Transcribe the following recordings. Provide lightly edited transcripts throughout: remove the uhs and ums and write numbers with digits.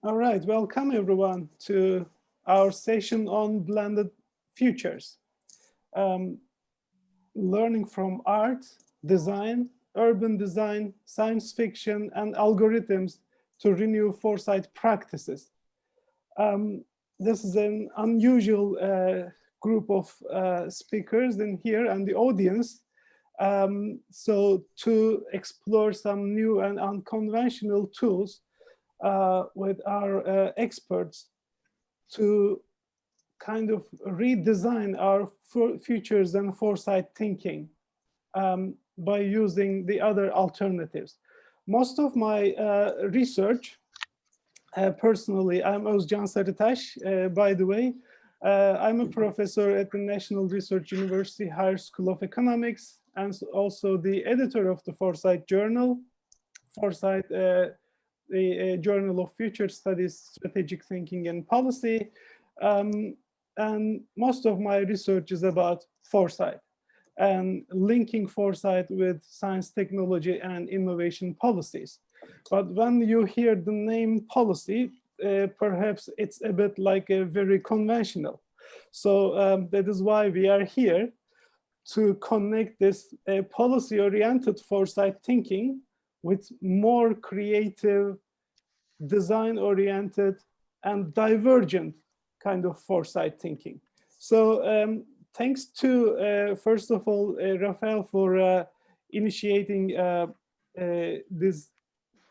All right, welcome everyone to our session on blended futures. Um, Learning from art, design, urban design, science fiction, and algorithms to renew foresight practices. Um, this is an unusual group of speakers in here and the audience. So to explore some new and unconventional tools with our experts to kind of redesign our futures and foresight thinking by using the other alternatives. Most of my research, personally, I'm Özcan Sarıtaş, by the way. I'm a professor at the National Research University Higher School of Economics and also the editor of the Foresight Journal. Foresight, the Journal of Future Studies, Strategic Thinking and Policy. And most of my research is about foresight and linking foresight with science, technology, and innovation policies. But when you hear the name policy, perhaps it's a bit like a very conventional. So that is why we are here to connect this policy-oriented foresight thinking with more creative, design-oriented, and divergent kind of foresight thinking. So thanks to, first of all, Rafael for initiating this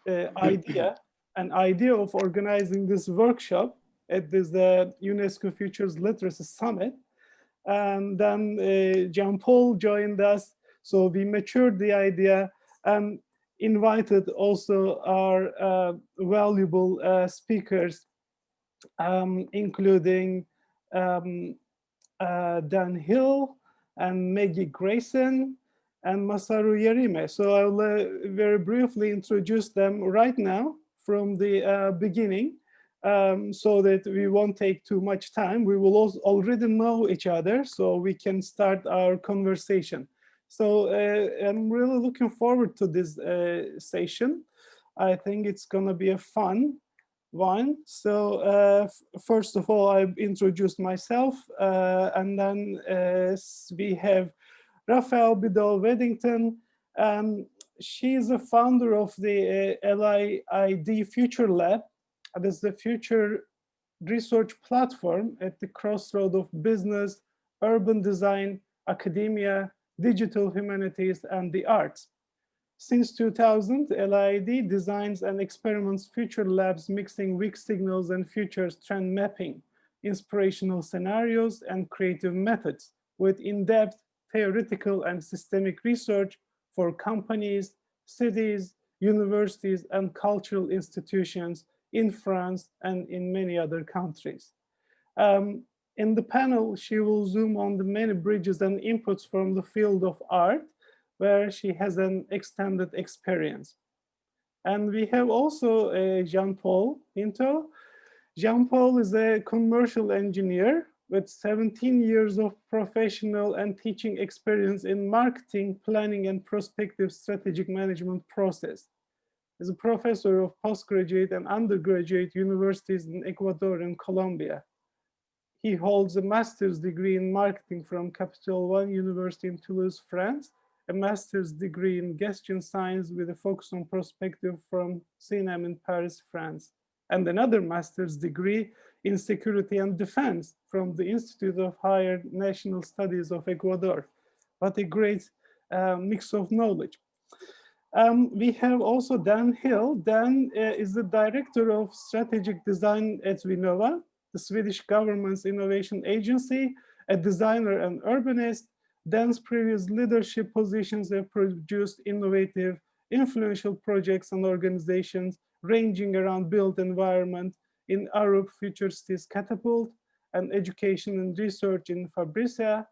an idea of organizing this workshop at this UNESCO Futures Literacy Summit. And then Jean-Paul joined us. So we matured the idea and invited also our valuable speakers, including Dan Hill and Maggie Grayson and Masaru Yerime. So I'll very briefly introduce them right now from the beginning, so that we won't take too much time. We will also already know each other, so we can start our conversation. So I'm really looking forward to this session. I think it's gonna be a fun one. So first of all, I introduced myself, and then we have Raphael Biddle-Weddington. She is the founder of the LIID Future Lab. This is the future research platform at the crossroad of business, urban design, academia, digital humanities, and the arts. Since 2000, LIID designs and experiments future labs mixing weak signals and futures trend mapping, inspirational scenarios, and creative methods with in-depth theoretical and systemic research for companies, cities, universities, and cultural institutions in France and in many other countries. In the panel, she will zoom on the many bridges and inputs from the field of art, where she has an extended experience. And we have also Jean-Paul Pinto. Jean-Paul is a commercial engineer with 17 years of professional and teaching experience in marketing, planning, and prospective strategic management process. He's a professor of postgraduate and undergraduate universities in Ecuador and Colombia. He holds a master's degree in marketing from Capital One University in Toulouse, France, a master's degree in Gestion Science with a focus on perspective from CNM in Paris, France, and another master's degree in security and defense from the Institute of Higher National Studies of Ecuador. What a great mix of knowledge. We have also Dan Hill. Dan is the director of strategic design at Vinnova, the Swedish government's innovation agency, a designer and urbanist. Dan's previous leadership positions have produced innovative, influential projects and organizations ranging around built environment in Arup Future Cities Catapult, and education and research in Fabricia,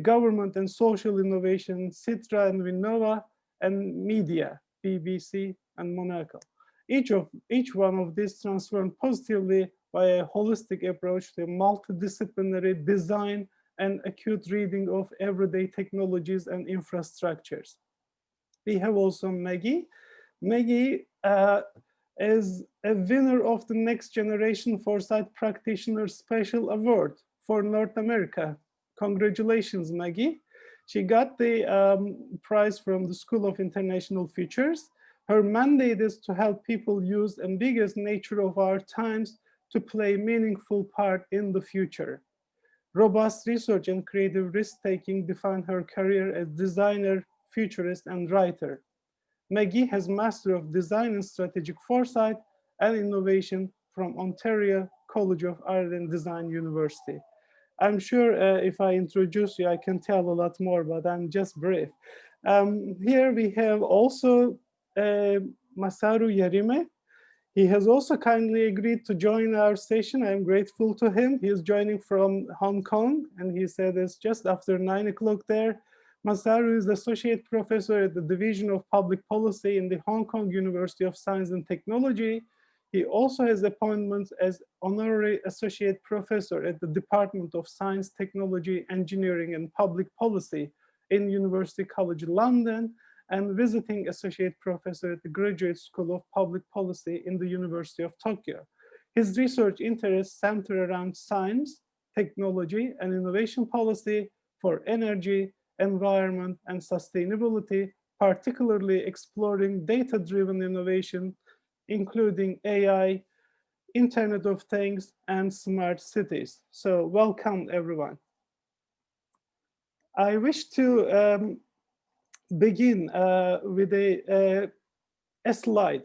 government and social innovation, Citra and Vinnova, and media, BBC and Monaco. Each one of these transformed positively by a holistic approach to multidisciplinary design and acute reading of everyday technologies and infrastructures. We have also Maggie. Maggie is a winner of the Next Generation Foresight Practitioner Special Award for North America. Congratulations, Maggie. She got the prize from the School of International Futures. Her mandate is to help people use the ambiguous nature of our times to play a meaningful part in the future. Robust research and creative risk-taking define her career as designer, futurist, and writer. Maggie has Master of Design and Strategic Foresight and Innovation from Ontario College of Art and Design University. I'm sure if I introduce you, I can tell a lot more, but I'm just brief. Here we have also Masaru Yarime. He has also kindly agreed to join our session. I'm grateful to him. He is joining from Hong Kong, and he said it's just after 9 o'clock there. Masaru is Associate Professor at the Division of Public Policy in the Hong Kong University of Science and Technology. He also has appointments as Honorary Associate Professor at the Department of Science, Technology, Engineering, and Public Policy in University College London, and visiting associate professor at the Graduate School of Public Policy in the University of Tokyo. His research interests center around science, technology, and innovation policy for energy, environment, and sustainability, particularly exploring data-driven innovation, including AI, Internet of Things, and smart cities. So welcome, everyone. I wish to begin with a slide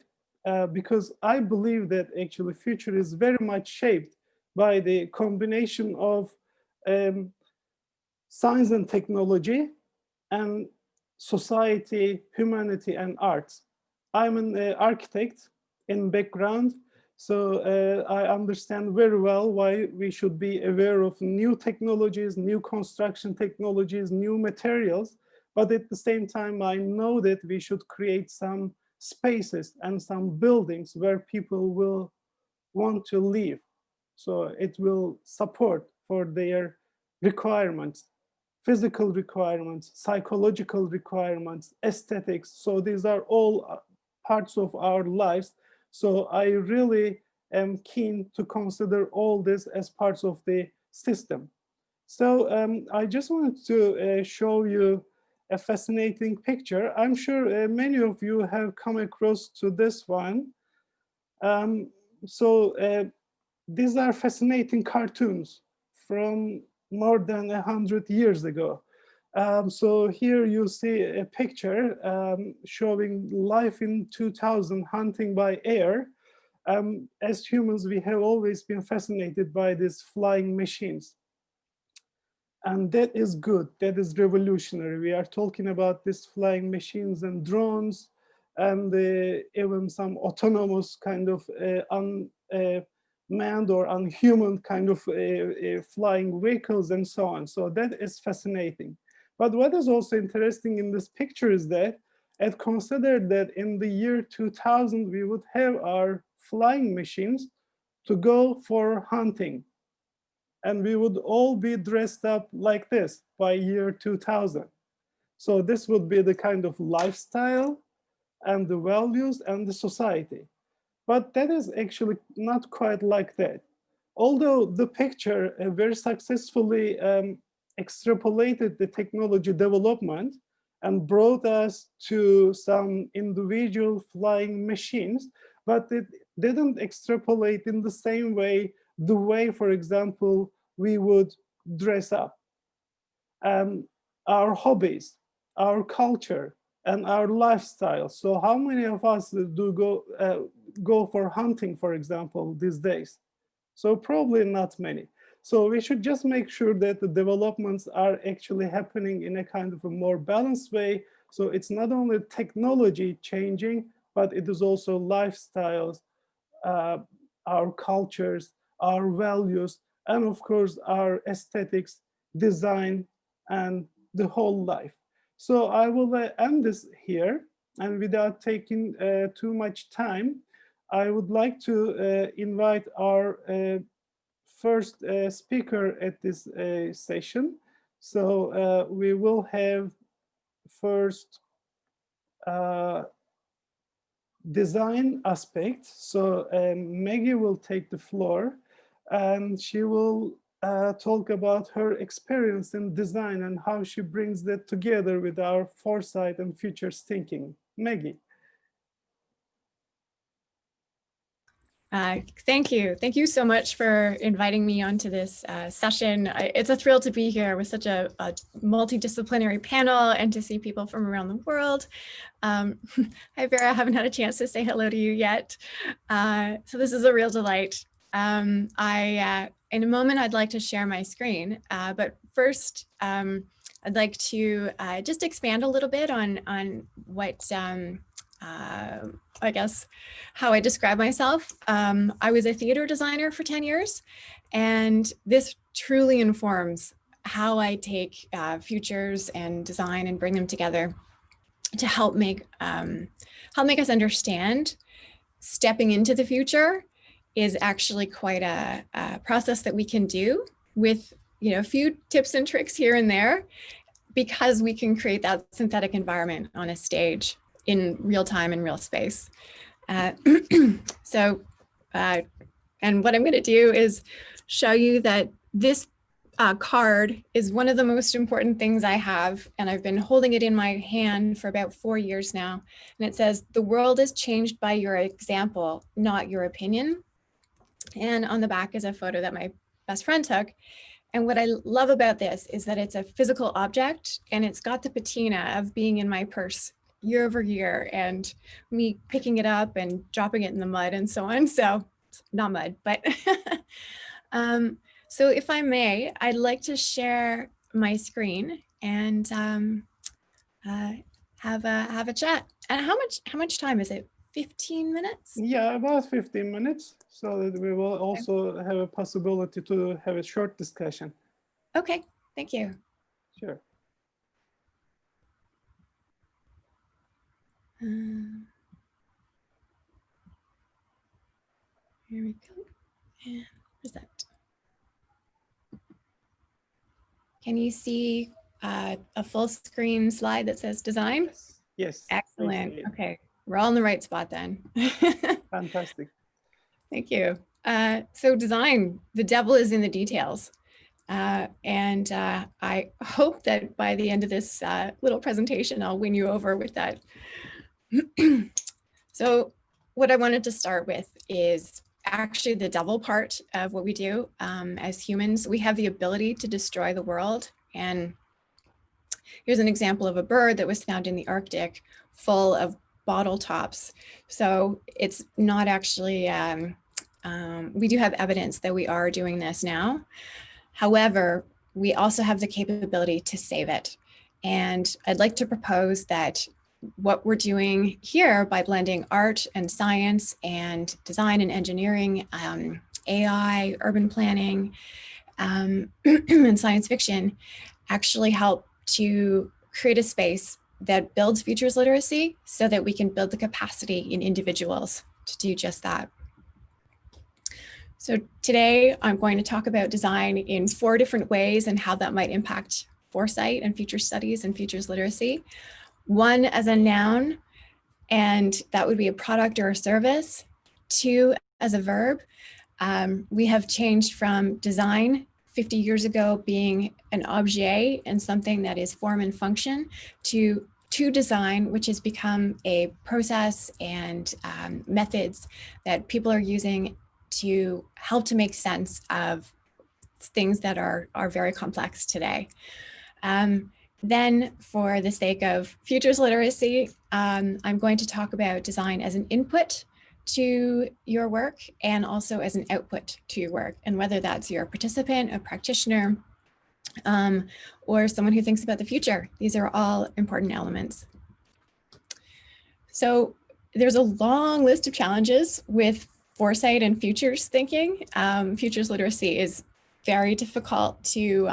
because I believe that actually future is very much shaped by the combination of science and technology and society, humanity, and arts. I'm an architect in background, so I understand very well why we should be aware of new technologies, new construction technologies, new materials. But at the same time, I know that we should create some spaces and some buildings where people will want to live. So it will support for their requirements, physical requirements, psychological requirements, aesthetics. So these are all parts of our lives. So I really am keen to consider all this as parts of the system. So I just wanted to show you a fascinating picture. I'm sure many of you have come across to this one. These are fascinating cartoons from more than 100 years ago. So here you see a picture showing life in 2000, hunting by air. As humans, we have always been fascinated by these flying machines. And that is good, that is revolutionary. We are talking about these flying machines and drones and even some autonomous kind of unmanned or unhuman kind of flying vehicles and so on. So that is fascinating. But what is also interesting in this picture is that it considered that in the year 2000, we would have our flying machines to go for hunting. And we would all be dressed up like this by year 2000. So this would be the kind of lifestyle and the values and the society. But that is actually not quite like that. Although the picture very successfully extrapolated the technology development and brought us to some individual flying machines, but it didn't extrapolate in the same way, the way, for example, we would dress up. Our hobbies, our culture, and our lifestyle. So how many of us do go for hunting, for example, these days? So probably not many. So we should just make sure that the developments are actually happening in a kind of a more balanced way. So it's not only technology changing, but it is also lifestyles, our cultures, our values, and of course, our aesthetics, design, and the whole life. So I will end this here. And without taking too much time, I would like to invite our first speaker at this session. So we will have first design aspect. So Maggie will take the floor and she will talk about her experience in design and how she brings that together with our foresight and futures thinking. Maggie. Thank you. Thank you so much for inviting me onto this session. It's a thrill to be here with such a multidisciplinary panel and to see people from around the world. Hi, Vera. I haven't had a chance to say hello to you yet. So this is a real delight. In a moment, I'd like to share my screen. But first, I'd like to just expand a little bit on what I guess, how I describe myself. I was a theater designer for 10 years, and this truly informs how I take futures and design and bring them together to help make us understand stepping into the future is actually quite a process that we can do with a few tips and tricks here and there, because we can create that synthetic environment on a stage in real time and real space. And what I'm going to do is show you that this card is one of the most important things I have, and I've been holding it in my hand for about 4 years now. And it says, "The world is changed by your example, not your opinion." And on the back is a photo that my best friend took. And what I love about this is that it's a physical object, and it's got the patina of being in my purse year over year and me picking it up and dropping it in the mud and so on. So not mud, but so if I may, I'd like to share my screen and have a chat. And how much time is it? 15 minutes? Yeah, about 15 minutes, so that we will also have a possibility to have a short discussion. Okay, thank you. Sure. Here we go. And present. Can you see a full screen slide that says design? Yes. Excellent. Okay, we're all in the right spot then. Fantastic. Thank you. So design, the devil is in the details. And I hope that by the end of this little presentation, I'll win you over with that. So what I wanted to start with is actually the devil part of what we do. As humans, we have the ability to destroy the world. And here's an example of a bird that was found in the Arctic full of bottle tops. So it's not actually, we do have evidence that we are doing this now. However, we also have the capability to save it. And I'd like to propose that what we're doing here by blending art and science and design and engineering, AI, urban planning, and science fiction actually help to create a space that builds futures literacy so that we can build the capacity in individuals to do just that. So today I'm going to talk about design in 4 different ways and how that might impact foresight and future studies and futures literacy. 1 as a noun, and that would be a product or a service. 2 as a verb. We have changed from design 50 years ago being an objet and something that is form and function to design, which has become a process and methods that people are using to help to make sense of things that are very complex today. Then for the sake of futures literacy, I'm going to talk about design as an input to your work and also as an output to your work, and whether that's your participant, a practitioner, or someone who thinks about the future. These are all important elements. So there's a long list of challenges with foresight and futures thinking. Futures literacy is very difficult to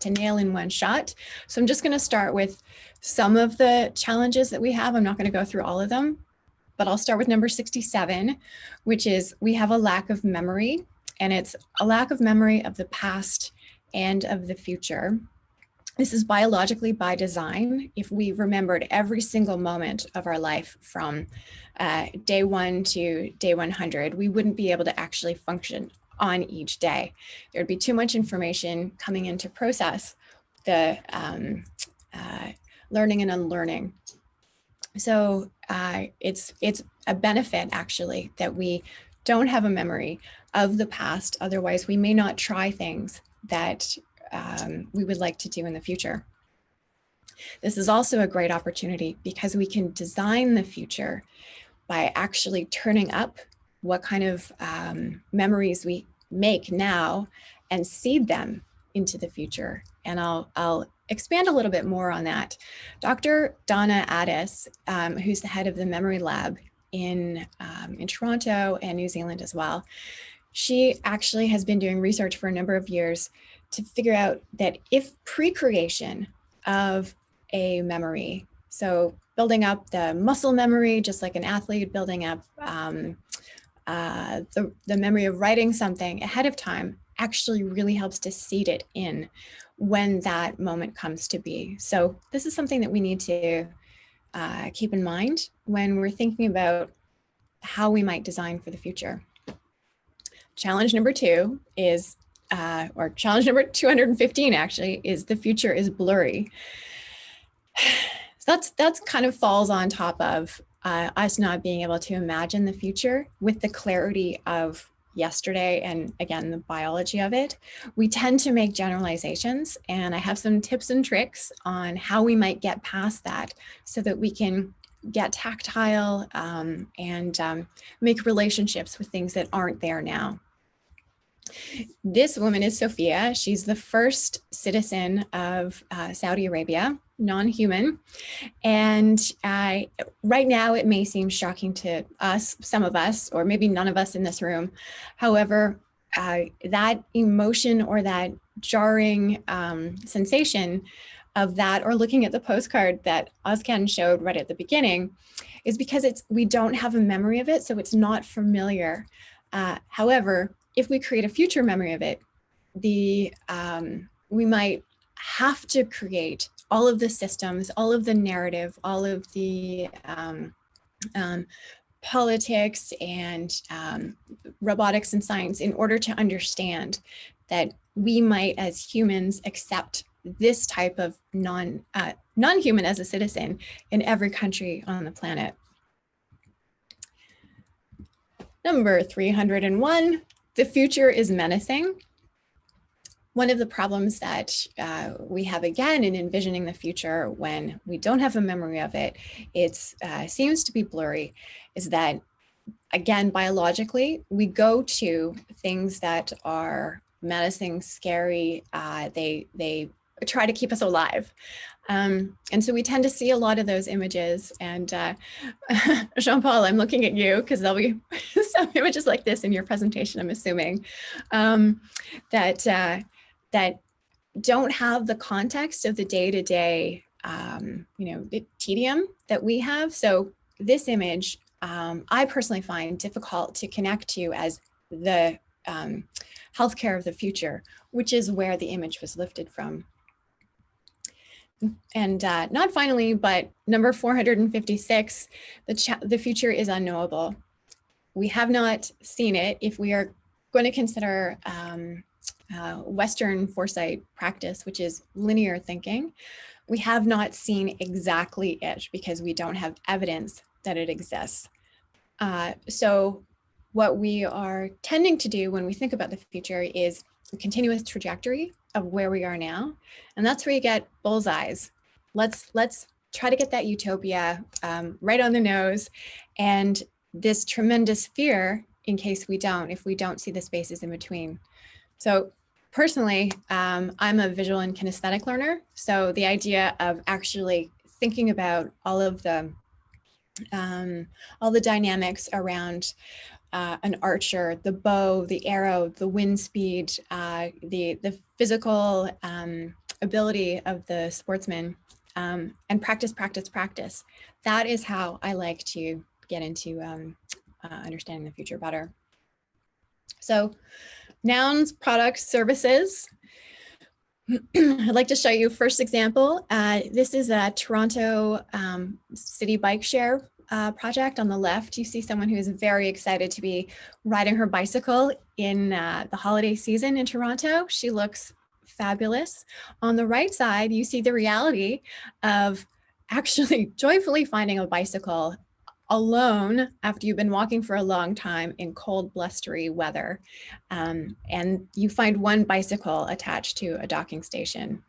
nail in one shot. So I'm just going to start with some of the challenges that we have. I'm not going to go through all of them, but I'll start with number 67, which is we have a lack of memory, and it's a lack of memory of the past and of the future. This is biologically by design. If we remembered every single moment of our life from day 1 to day 100, we wouldn't be able to actually function on each day. There'd be too much information coming in to process the learning and unlearning. So it's a benefit, actually, that we don't have a memory of the past. Otherwise, we may not try things that we would like to do in the future. This is also a great opportunity because we can design the future by actually turning up what kind of memories we make now and seed them into the future. And I'll expand a little bit more on that. Dr. Donna Addis, who's the head of the Memory Lab in Toronto and New Zealand as well, she actually has been doing research for a number of years to figure out that if pre-creation of a memory, so building up the muscle memory, just like an athlete building up the memory of writing something ahead of time, actually really helps to seed it in when that moment comes to be. So this is something that we need to keep in mind when we're thinking about how we might design for the future. Challenge number 2 is, or challenge number 215 actually, is the future is blurry. So that's kind of falls on top of us not being able to imagine the future with the clarity of yesterday and, again, the biology of it. We tend to make generalizations, and I have some tips and tricks on how we might get past that so that we can get tactile and make relationships with things that aren't there now. This woman is Sophia. She's the first citizen of Saudi Arabia, non-human. And right now it may seem shocking to us, some of us, or maybe none of us in this room. However, that emotion or that jarring sensation of that, or looking at the postcard that Ozcan showed right at the beginning, is because we don't have a memory of it, so it's not familiar. However, if we create a future memory of it, we might have to create all of the systems, all of the narrative, all of the politics and robotics and science in order to understand that we might, as humans, accept this type of non-human as a citizen in every country on the planet. Number 301, the future is menacing. One of the problems that we have, again, in envisioning the future when we don't have a memory of it, it seems to be blurry, is that, again, biologically, we go to things that are menacing, scary. They try to keep us alive. And so we tend to see a lot of those images. And Jean-Paul, I'm looking at you because there'll be some images like this in your presentation, I'm assuming, that don't have the context of the day-to-day, tedium that we have. So this image, I personally find difficult to connect to as the healthcare of the future, which is where the image was lifted from. And not finally, but number 456, the future is unknowable. We have not seen it. If we are going to consider Western foresight practice, which is linear thinking, we have not seen exactly it because we don't have evidence that it exists. So what we are tending to do when we think about the future is a continuous trajectory of where we are now. And that's where you get bullseyes. Let's try to get that utopia right on the nose, and this tremendous fear in case if we don't see the spaces in between. So personally, I'm a visual and kinesthetic learner. So the idea of actually thinking about all the dynamics around an archer, the bow, the arrow, the wind speed, the physical ability of the sportsman, and practice. That is how I like to get into understanding the future better. So nouns, products, services. I'd like to show you first example. This is a Toronto city bike share project. On the left, you see someone who is very excited to be riding her bicycle in the holiday season in Toronto. She looks fabulous. On the right side, you see the reality of actually joyfully finding a bicycle alone after you've been walking for a long time in cold, blustery weather. And you find one bicycle attached to a docking station.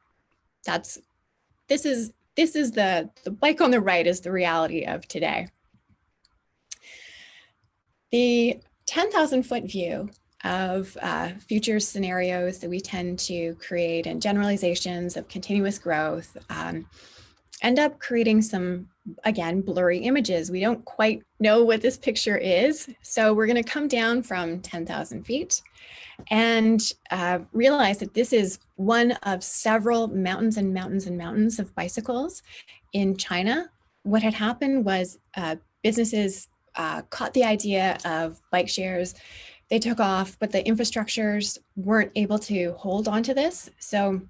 This is the bike on the right is the reality of today. The 10,000 foot view of future scenarios that we tend to create and generalizations of continuous growth end up creating some, again, blurry images. We don't quite know what this picture is. So we're going to come down from 10,000 feet and realize that this is one of several mountains and mountains and mountains of bicycles in China. What had happened was businesses caught the idea of bike shares. They took off, but the infrastructures weren't able to hold onto this. So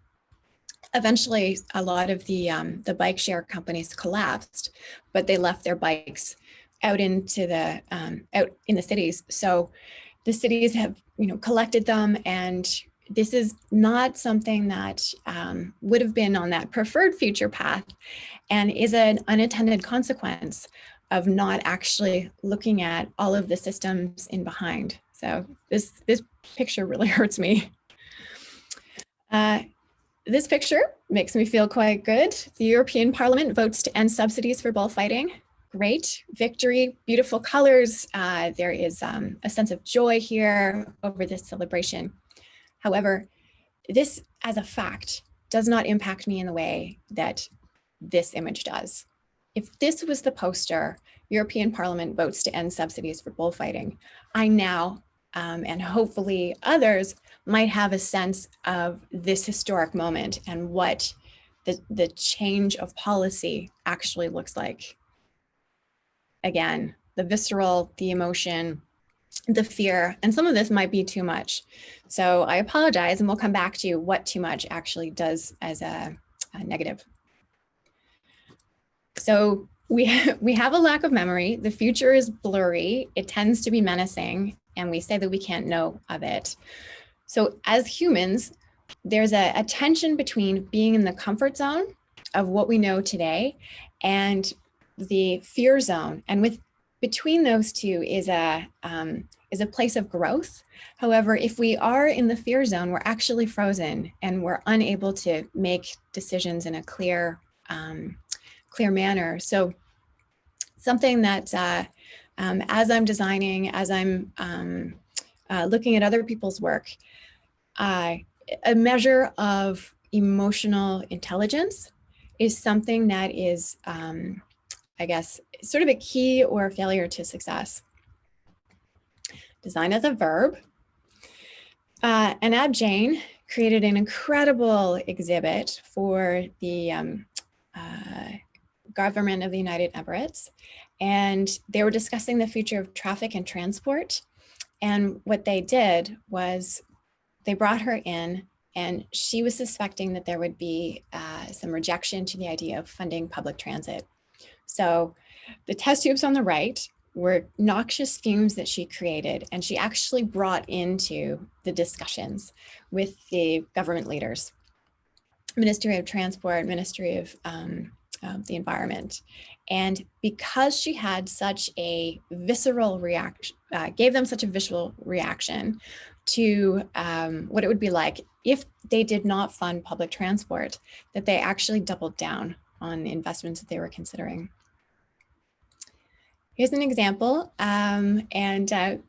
eventually, a lot of the bike share companies collapsed, but they left their bikes out into the out in the cities. So the cities have collected them, and this is not something that would have been on that preferred future path, and is an unintended consequence of not actually looking at all of the systems in behind. So this picture really hurts me. This picture makes me feel quite good. The European Parliament votes to end subsidies for bullfighting. Great, victory, beautiful colors. There is a sense of joy here over this celebration. However, this as a fact does not impact me in the way that this image does. If this was the poster, European Parliament votes to end subsidies for bullfighting, I now, and hopefully others, might have a sense of this historic moment and what the change of policy actually looks like. Again, the visceral, the emotion, the fear, and some of this might be too much. So I apologize, and we'll come back to what too much actually does as a negative. So we have a lack of memory. The future is blurry. It tends to be menacing, and we say that we can't know of it. So as humans, there's a tension between being in the comfort zone of what we know today and the fear zone. And between those two is a place of growth. However, if we are in the fear zone, we're actually frozen and we're unable to make decisions in a clear manner. So something that as I'm designing, as I'm looking at other people's work, a measure of emotional intelligence is something that is, I guess, sort of a key or a failure to success. Design as a verb. Anab Jain created an incredible exhibit for the government of the United Emirates, and they were discussing the future of traffic and transport. And what they did was they brought her in, and she was suspecting that there would be some rejection to the idea of funding public transit. So the test tubes on the right were noxious fumes that she created, and she actually brought into the discussions with the government leaders, Ministry of Transport, Ministry of the Environment. And because she had such a visceral reaction, gave them such a visceral reaction to what it would be like if they did not fund public transport, that they actually doubled down on investments that they were considering. Here's an example, and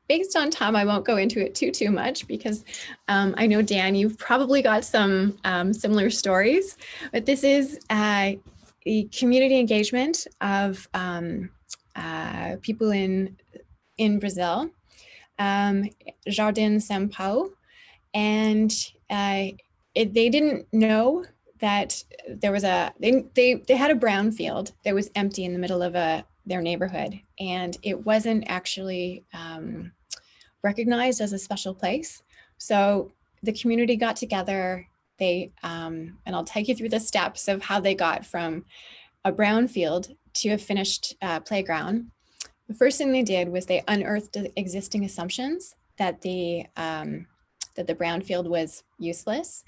based on time, I won't go into it too much because I know, Dan, you've probably got some similar stories, but this is the community engagement of people in Brazil, Jardim São Paulo, and they didn't know that there was they had a brown field that was empty in the middle of their neighborhood, and it wasn't actually recognized as a special place. So the community got together and I'll take you through the steps of how they got from a brown field to a finished playground. The first thing they did was they unearthed the existing assumptions that the brown field was useless.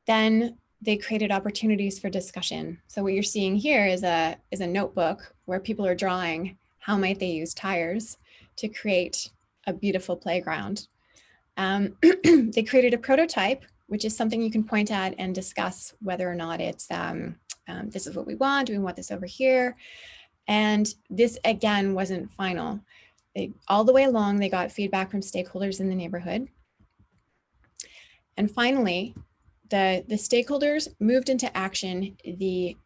Then they created opportunities for discussion. So what you're seeing here is a notebook where people are drawing how might they use tires to create a beautiful playground. They created a prototype, which is something you can point at and discuss whether or not it's this is what we want. Do we want this over here? And this again wasn't final. All the way along, they got feedback from stakeholders in the neighborhood. And finally, the stakeholders moved into action. The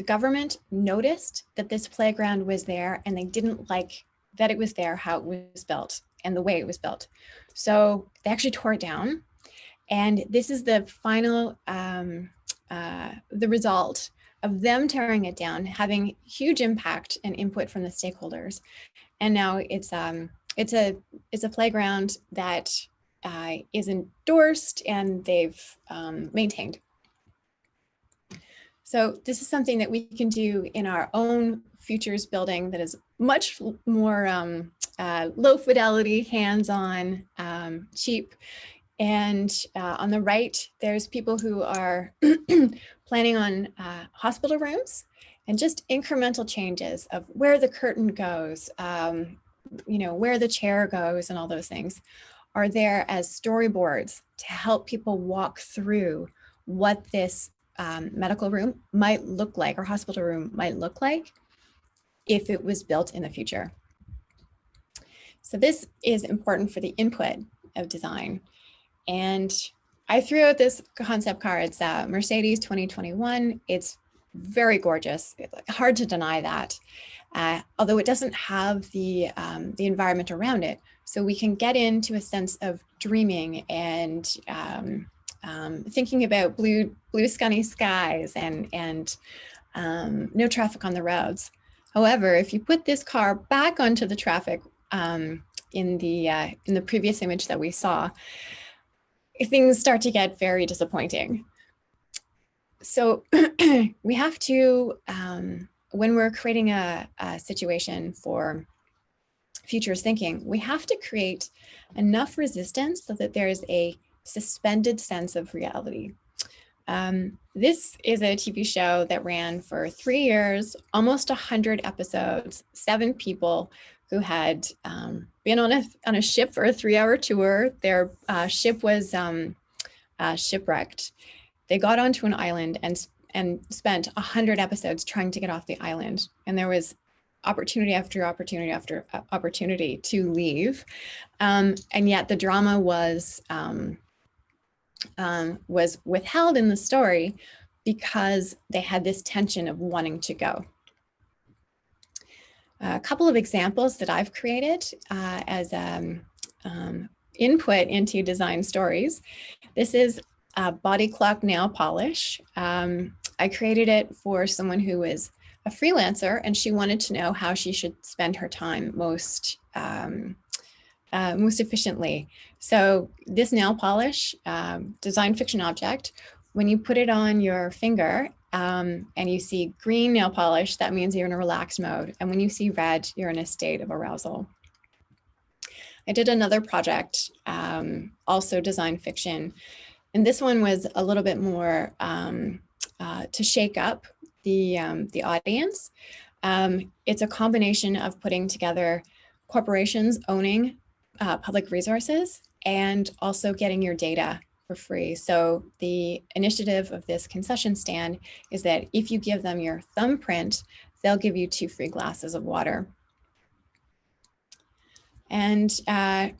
government noticed that this playground was there, and they didn't like that it was there, how it was built, and the way it was built. So they actually tore it down. And this is the final, the result of them tearing it down, having huge impact and input from the stakeholders. And now it's a playground that is endorsed and they've maintained. So this is something that we can do in our own futures building that is much more low fidelity, hands-on, cheap. And on the right, there's people who are planning on hospital rooms and just incremental changes of where the curtain goes, where the chair goes and all those things are there as storyboards to help people walk through what this medical room might look like or hospital room might look like if it was built in the future. So this is important for the input of design. And I threw out this concept car. It's Mercedes 2021. It's very gorgeous. It's hard to deny that, although it doesn't have the environment around it. So we can get into a sense of dreaming and thinking about blue sunny skies and no traffic on the roads. However, if you put this car back onto the traffic in the previous image that we saw, things start to get very disappointing. So we have to, when we're creating a situation for futures thinking, we have to create enough resistance so that there is a suspended sense of reality. This is a TV show that ran for 3 years, almost 100 episodes, 7 people who had been on a ship for a 3-hour tour. Their ship was shipwrecked. They got onto an island and spent 100 episodes trying to get off the island. And there was opportunity after opportunity after opportunity to leave. And yet the drama was withheld in the story because they had this tension of wanting to go. A couple of examples that I've created as input into design stories. This is a body clock nail polish. I created it for someone who is a freelancer and she wanted to know how she should spend her time most efficiently. So this nail polish, design fiction object, when you put it on your finger and you see green nail polish, that means you're in a relaxed mode. And when you see red, you're in a state of arousal. I did another project, also design fiction. And this one was a little bit more to shake up the audience. It's a combination of putting together corporations owning public resources and also getting your data for free. So the initiative of this concession stand is that if you give them your thumbprint, they'll give you 2 free glasses of water. And I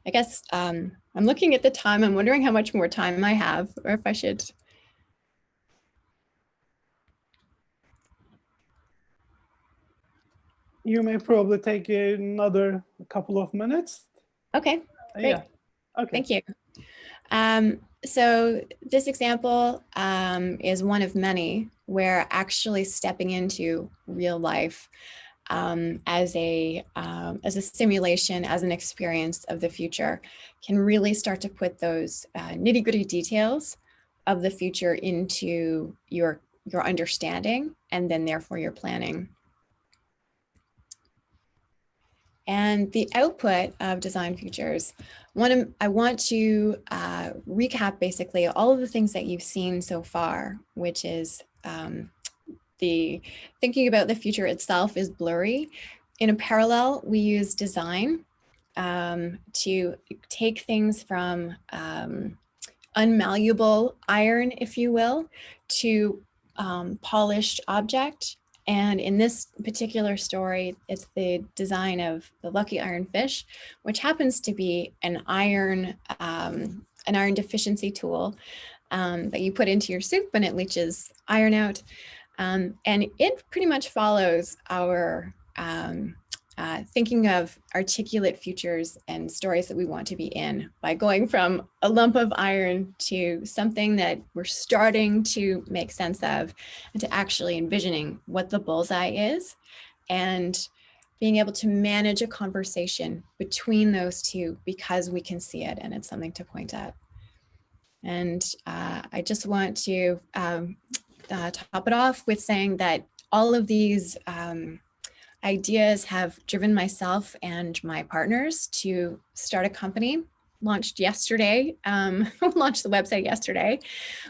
guess I'm looking at the time. I'm wondering how much more time I have, or if I should. You may probably take another couple of minutes. Okay, great. Yeah. Okay. Thank you. So this example is one of many where actually stepping into real life as a simulation, as an experience of the future, can really start to put those nitty-gritty details of the future into your understanding, and then therefore your planning. And the output of design futures, I want to recap basically all of the things that you've seen so far, which is the thinking about the future itself is blurry. In a parallel, we use design to take things from unmalleable iron, if you will, to polished object. And in this particular story, it's the design of the lucky iron fish, which happens to be an iron deficiency tool that you put into your soup and it leaches iron out. And it pretty much follows our thinking of articulate futures and stories that we want to be in by going from a lump of iron to something that we're starting to make sense of, and to actually envisioning what the bullseye is and being able to manage a conversation between those two because we can see it and it's something to point at. And I just want to top it off with saying that all of these ideas have driven myself and my partners to start a company, launched yesterday, launched the website yesterday.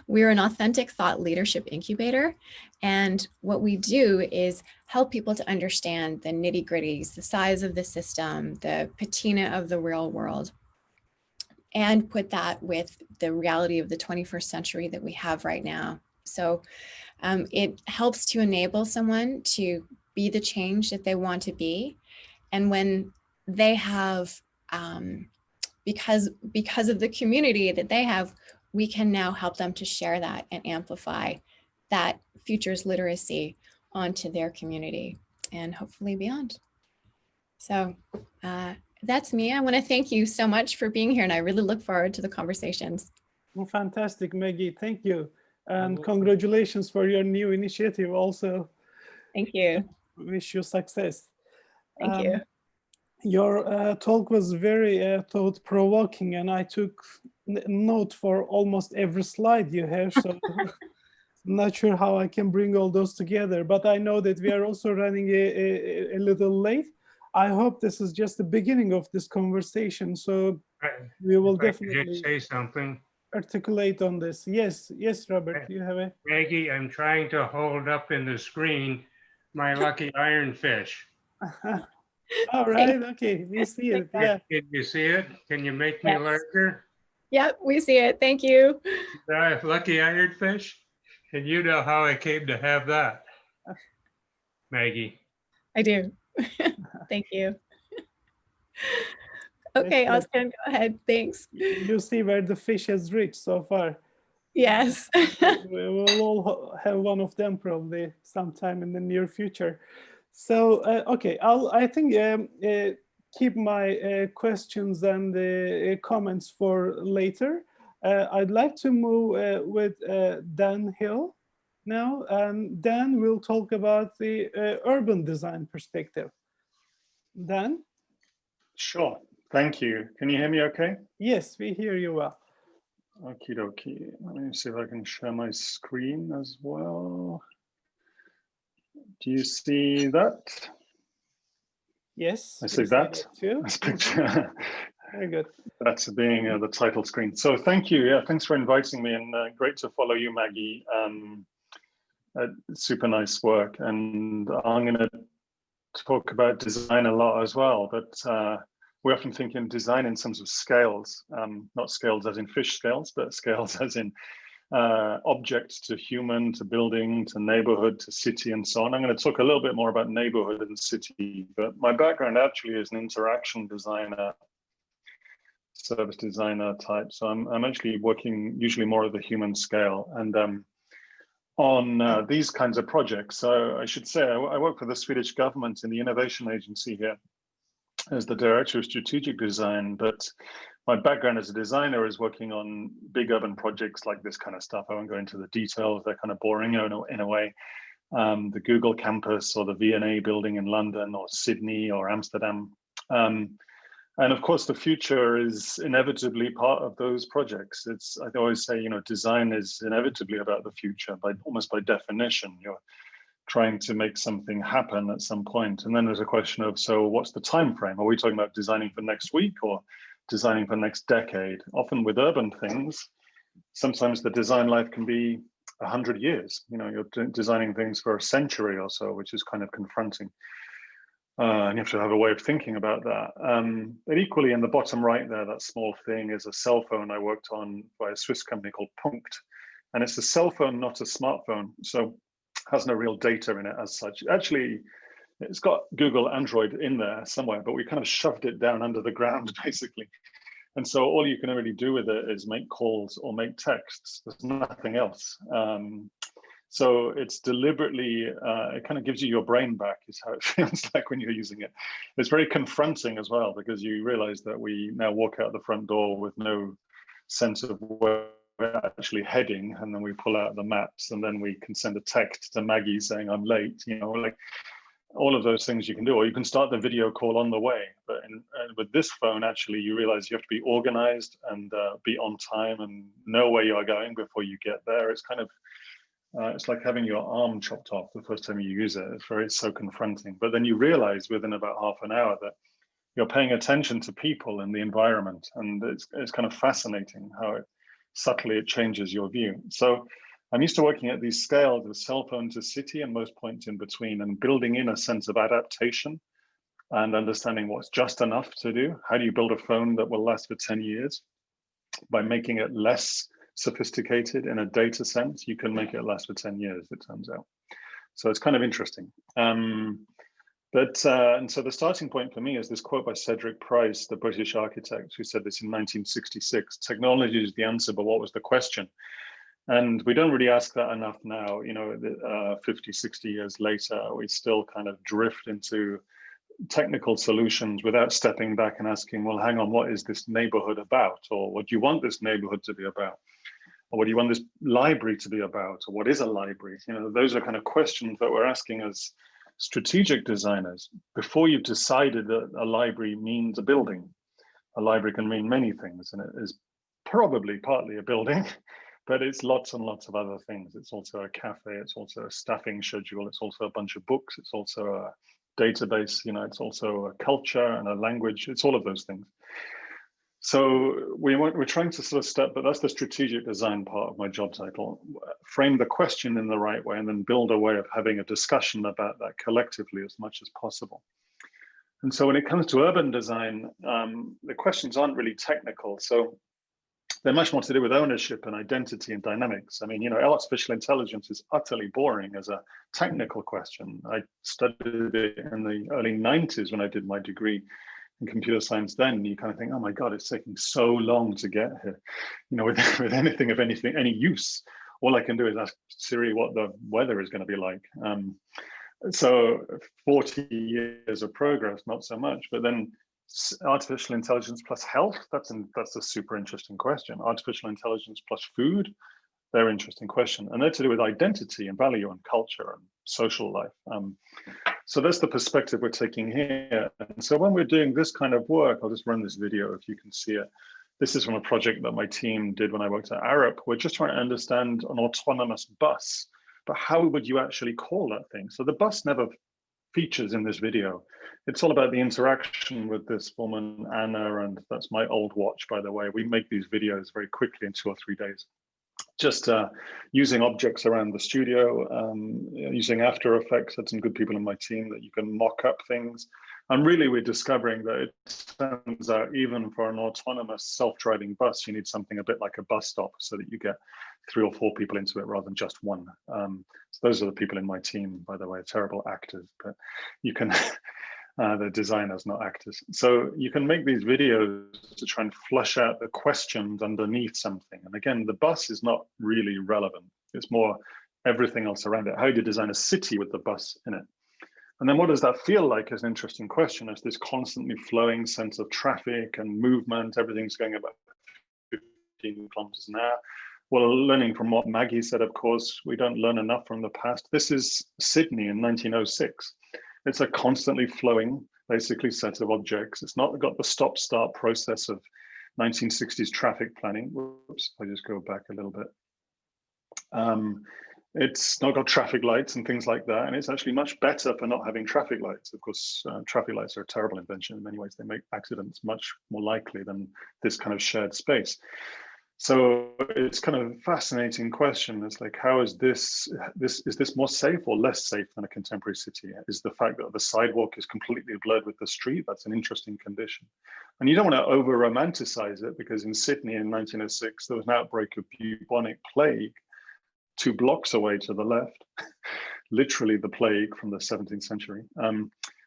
We're an authentic thought leadership incubator. And what we do is help people to understand the nitty gritties, the size of the system, the patina of the real world, and put that with the reality of the 21st century that we have right now. So it helps to enable someone to be the change that they want to be. And when they have, because of the community that they have, we can now help them to share that and amplify that futures literacy onto their community and hopefully beyond. So that's me. I want to thank you so much for being here, and I really look forward to the conversations. Well, fantastic, Maggie. Thank you. And congratulations for your new initiative also. Thank you. Wish you success. Thank you. Your talk was very thought-provoking, and I took note for almost every slide you have. So I'm not sure how I can bring all those together, but I know that we are also running a little late. I hope this is just the beginning of this conversation. So we will definitely say something. Articulate on this. Yes, Robert, you have a... Maggie, I'm trying to hold up in the screen my lucky iron fish. All right, okay, we see it, yeah. Can you see it? Can you make me larger? Yep, we see it, thank you. Lucky iron fish? And you know how I came to have that, Maggie. I do, thank you. Okay, Oscar, go ahead, thanks. You see where the fish has reached so far. Yes. We will all have one of them probably sometime in the near future. So, okay, I think keep my questions and comments for later. I'd like to move with Dan Hill now, and Dan will talk about the urban design perspective. Dan? Sure, thank you. Can you hear me okay? Yes, we hear you well. Okie dokie. Let me see if I can share my screen as well. Do you see that? Yes. I see that. Too. This picture. Very good. That's being the title screen. So thank you. Yeah, thanks for inviting me, and great to follow you, Maggie. Super nice work. And I'm going to talk about design a lot as well, but we often think in design in terms of scales, not scales as in fish scales, but scales as in object to human, to building, to neighborhood, to city, and so on. I'm going to talk a little bit more about neighborhood and city, but my background actually is an interaction designer, service designer type. So I'm actually working usually more at the human scale. And on these kinds of projects. So I should say, I work for the Swedish government in the innovation agency here as the director of strategic design, but my background as a designer is working on big urban projects like this kind of stuff. I won't go into the details, they're kind of boring in a way. the Google campus or the V&A building in London or Sydney or Amsterdam. And of course, the future is inevitably part of those projects. I always say, design is inevitably about the future, almost by definition. You're trying to make something happen at some point. And then there's a question of, so what's the time frame? Are we talking about designing for next week or designing for next decade? Often with urban things, sometimes the design life can be 100 years. You're designing things for a century or so, which is kind of confronting. And you have to have a way of thinking about that. But equally, in the bottom right there, that small thing is a cell phone I worked on by a Swiss company called Punkt. And it's a cell phone, not a smartphone. So has no real data in it as such. Actually, it's got Google Android in there somewhere, but we kind of shoved it down under the ground, basically. And so all you can really do with it is make calls or make texts. There's nothing else. So it's deliberately, it kind of gives you your brain back, is how it feels like when you're using it. It's very confronting as well, because you realize that we now walk out the front door with no sense of where we're actually heading, and then we pull out the maps, and then we can send a text to Maggie saying I'm late, like all of those things you can do, or you can start the video call on the way. But with this phone, actually, you realize you have to be organized and be on time and know where you are going before you get there. It's kind of, it's like having your arm chopped off the first time you use it. It's so confronting. But then you realize within about half an hour that you're paying attention to people and the environment, and it's kind of fascinating how subtly it changes your view. So I'm used to working at these scales of cell phone to city and most points in between, and building in a sense of adaptation and understanding what's just enough to do. How do you build a phone that will last for 10 years? By making it less sophisticated in a data sense, you can make it last for 10 years, it turns out. So it's kind of interesting. And so the starting point for me is this quote by Cedric Price, the British architect, who said this in 1966: technology is the answer, but what was the question? And we don't really ask that enough now, 50, 60 years later. We still kind of drift into technical solutions without stepping back and asking, well, hang on, what is this neighborhood about? Or what do you want this neighborhood to be about? Or what do you want this library to be about? Or what is a library? Those are kind of questions that we're asking as strategic designers before you've decided that a library means a building. A library can mean many things, and it is probably partly a building, but it's lots and lots of other things. It's also a cafe, it's also a staffing schedule, it's also a bunch of books, it's also a database, it's also a culture and a language, it's all of those things. So we're trying to sort of step, but that's the strategic design part of my job title, frame the question in the right way, and then build a way of having a discussion about that collectively as much as possible. And so when it comes to urban design, the questions aren't really technical. So they're much more to do with ownership and identity and dynamics. I mean, artificial intelligence is utterly boring as a technical question. I studied it in the early 90s when I did my degree in computer science. Then you kind of think, oh my God, it's taking so long to get here. With anything of any use, all I can do is ask Siri what the weather is going to be like. So 40 years of progress, not so much. But then artificial intelligence plus health, that's a super interesting question. Artificial intelligence plus food, they're interesting question. And they're to do with identity and value and culture and social life. So that's the perspective we're taking here. And so when we're doing this kind of work, I'll just run this video if you can see it. This is from a project that my team did when I worked at Arup. We're just trying to understand an autonomous bus, but how would you actually call that thing? So the bus never features in this video. It's all about the interaction with this woman, Anna, and that's my old watch, by the way. We make these videos very quickly in 2 or 3 days. Just using objects around the studio, using After Effects. Had some good people in my team that you can mock up things. And really, we're discovering that it turns out even for an autonomous self-driving bus, you need something a bit like a bus stop so that you get 3 or 4 people into it rather than just one. So those are the people in my team, by the way, terrible actors, but you can, they're designers, not actors. So you can make these videos to try and flush out the questions underneath something. And again, the bus is not really relevant. It's more everything else around it. How do you design a city with the bus in it? And then what does that feel like is an interesting question. It's this constantly flowing sense of traffic and movement. Everything's going about 15 kilometers an hour. Well, learning from what Maggie said, of course, we don't learn enough from the past. This is Sydney in 1906. It's a constantly flowing, basically, set of objects. It's not got the stop-start process of 1960s traffic planning. Whoops, I just go back a little bit. It's not got traffic lights and things like that, and it's actually much better for not having traffic lights. Of course, traffic lights are a terrible invention in many ways. They make accidents much more likely than this kind of shared space. So it's kind of a fascinating question. It's like, how is is this more safe or less safe than a contemporary city? Is the fact that the sidewalk is completely blurred with the street? That's an interesting condition. And you don't want to over romanticize it, because in Sydney in 1906, there was an outbreak of bubonic plague 2 blocks away to the left, literally the plague from the 17th century.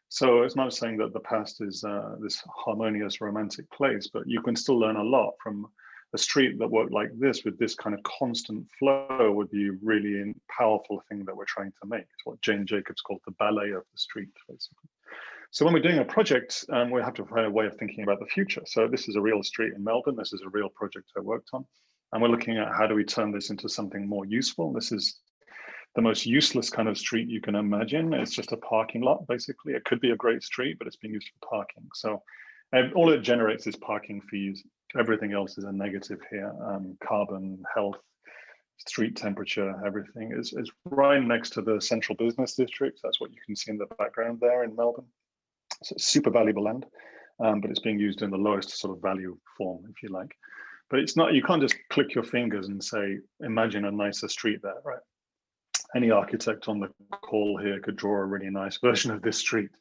So it's not saying that the past is this harmonious, romantic place, but you can still learn a lot from a street that worked like this, with this kind of constant flow, would be really a powerful thing that we're trying to make. It's what Jane Jacobs called the ballet of the street, basically. So when we're doing a project, we have to find a way of thinking about the future. So this is a real street in Melbourne. This is a real project I worked on. And we're looking at how do we turn this into something more useful. This is the most useless kind of street you can imagine. It's just a parking lot, basically. It could be a great street, but it's being used for parking. So all it generates is parking fees. Everything else is a negative here. Carbon, health, street temperature, everything is right next to the central business district. That's what you can see in the background there in Melbourne. So it's super valuable land, but it's being used in the lowest sort of value form, if you like. But it's not, you can't just click your fingers and say, imagine a nicer street there, right? Any architect on the call here could draw a really nice version of this street,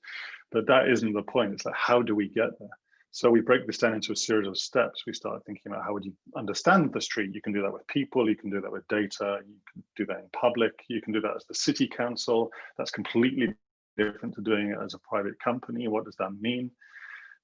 but that isn't the point. It's like, how do we get there? So we break this down into a series of steps. We start thinking about how would you understand the street? You can do that with people, you can do that with data, you can do that in public, you can do that as the city council. That's completely different to doing it as a private company. What does that mean?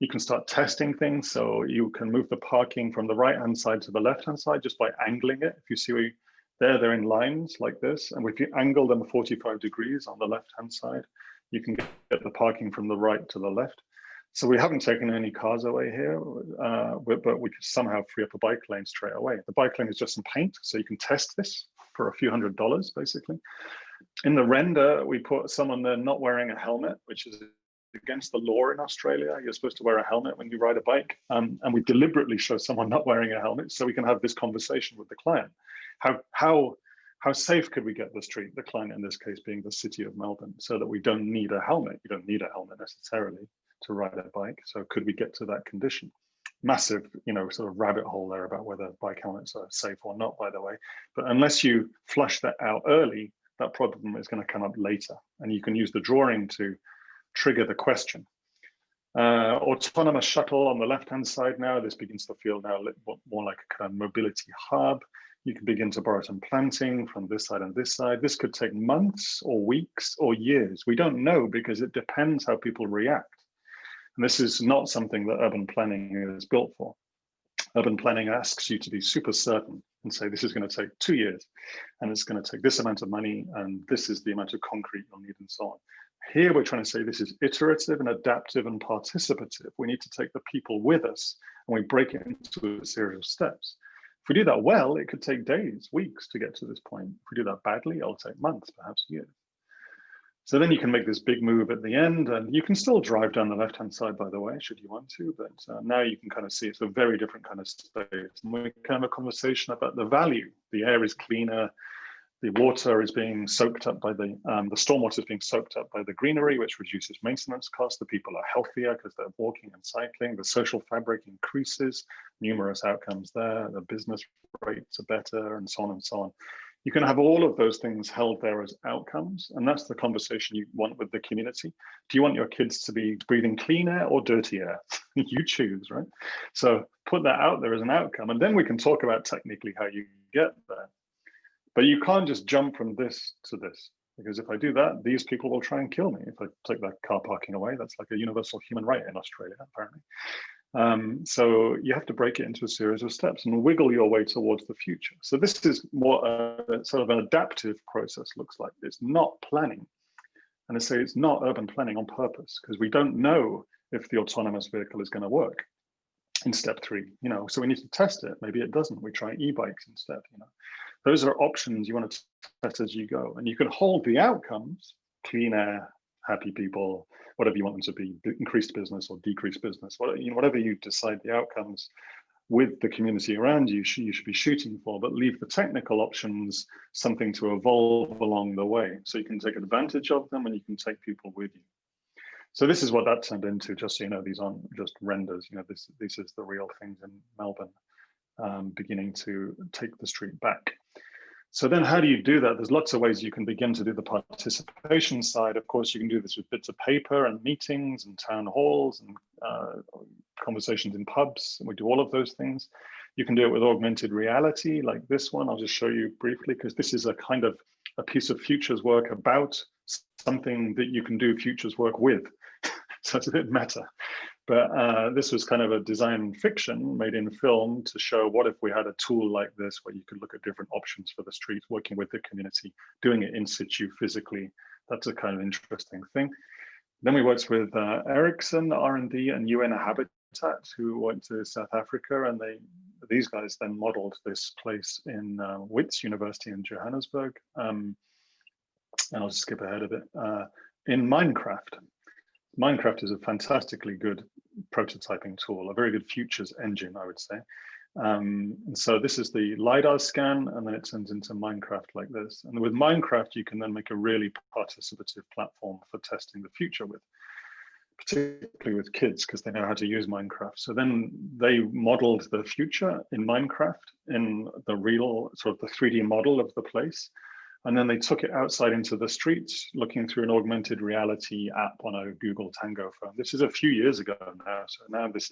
You can start testing things. So you can move the parking from the right-hand side to the left-hand side just by angling it. If you see they're in lines like this. And if you angle them 45 degrees on the left-hand side, you can get the parking from the right to the left. So we haven't taken any cars away here, but we could somehow free up a bike lane straight away. The bike lane is just some paint, so you can test this for a few $100s, basically. In the render, we put someone there not wearing a helmet, which is against the law in Australia. You're supposed to wear a helmet when you ride a bike. And we deliberately show someone not wearing a helmet so we can have this conversation with the client. How safe could we get the street, the client in this case being the city of Melbourne, so that we don't need a helmet? You don't need a helmet necessarily to ride a bike. So could we get to that condition? Massive, sort of rabbit hole there about whether bike helmets are safe or not, by the way. But unless you flush that out early, that problem is going to come up later. And you can use the drawing to trigger the question. Autonomous shuttle on the left-hand side now. This begins to feel now more like a kind of mobility hub. You can begin to borrow some planting from this side and this side. This could take months or weeks or years. We don't know, because it depends how people react. And this is not something that urban planning is built for. Urban planning asks you to be super certain and say, this is going to take 2 years, and it's going to take this amount of money, and this is the amount of concrete you'll need, and so on. Here, we're trying to say this is iterative and adaptive and participative. We need to take the people with us, and we break it into a series of steps. If we do that well, it could take days, weeks to get to this point. If we do that badly, it'll take months, perhaps years. So then you can make this big move at the end, and you can still drive down the left-hand side, by the way, should you want to, but now you can kind of see it's a very different kind of space. And we can have a conversation about the value. The air is cleaner, the water is being soaked up by the stormwater is being soaked up by the greenery, which reduces maintenance costs. The people are healthier because they're walking and cycling. The social fabric increases, numerous outcomes there. The business rates are better, and so on and so on. You can have all of those things held there as outcomes, and that's the conversation you want with the community. Do you want your kids to be breathing clean air or dirty air? You choose, right? So put that out there as an outcome, and then we can talk about technically how you get there. But you can't just jump from this to this, because if I do that, these people will try and kill me if I take that car parking away. That's like a universal human right in Australia, apparently. So you have to break it into a series of steps and wiggle your way towards the future. So this is what sort of an adaptive process looks like. It's not planning. And I say it's not urban planning on purpose, because we don't know if the autonomous vehicle is going to work. in step 3, you know, so we need to test it. Maybe it doesn't. We try e-bikes instead, you know. Those are options you want to test as you go. And you can hold the outcomes, clean air, happy people, whatever you want them to be, increased business or decreased business, whatever you decide the outcomes with the community around you, you should be shooting for, but leave the technical options something to evolve along the way. So you can take advantage of them and you can take people with you. So this is what that turned into, just so you know, these aren't just renders, you know, this is the real things in Melbourne, beginning to take the street back. So then how do you do that? There's lots of ways you can begin to do the participation side. Of course, you can do this with bits of paper and meetings and town halls and conversations in pubs. And we do all of those things. You can do it with augmented reality like this one. I'll just show you briefly, because this is a kind of a piece of futures work about something that you can do futures work with. So it's a bit meta. But this was kind of a design fiction made in film to show what if we had a tool like this where you could look at different options for the street, working with the community, doing it in situ physically. That's a kind of interesting thing. Then we worked with Ericsson, R&D, and UN Habitat, who went to South Africa, and these guys then modeled this place in Wits University in Johannesburg. And I'll just skip ahead a bit. In Minecraft. Minecraft is a fantastically good prototyping tool, a very good futures engine, I would say. And so this is the LiDAR scan, and then it turns into Minecraft like this. And with Minecraft, you can then make a really participative platform for testing the future with, particularly with kids, because they know how to use Minecraft. So then they modeled the future in Minecraft in the real, sort of the 3D model of the place. And then they took it outside into the streets, looking through an augmented reality app on a Google Tango phone. This is a few years ago now. So now this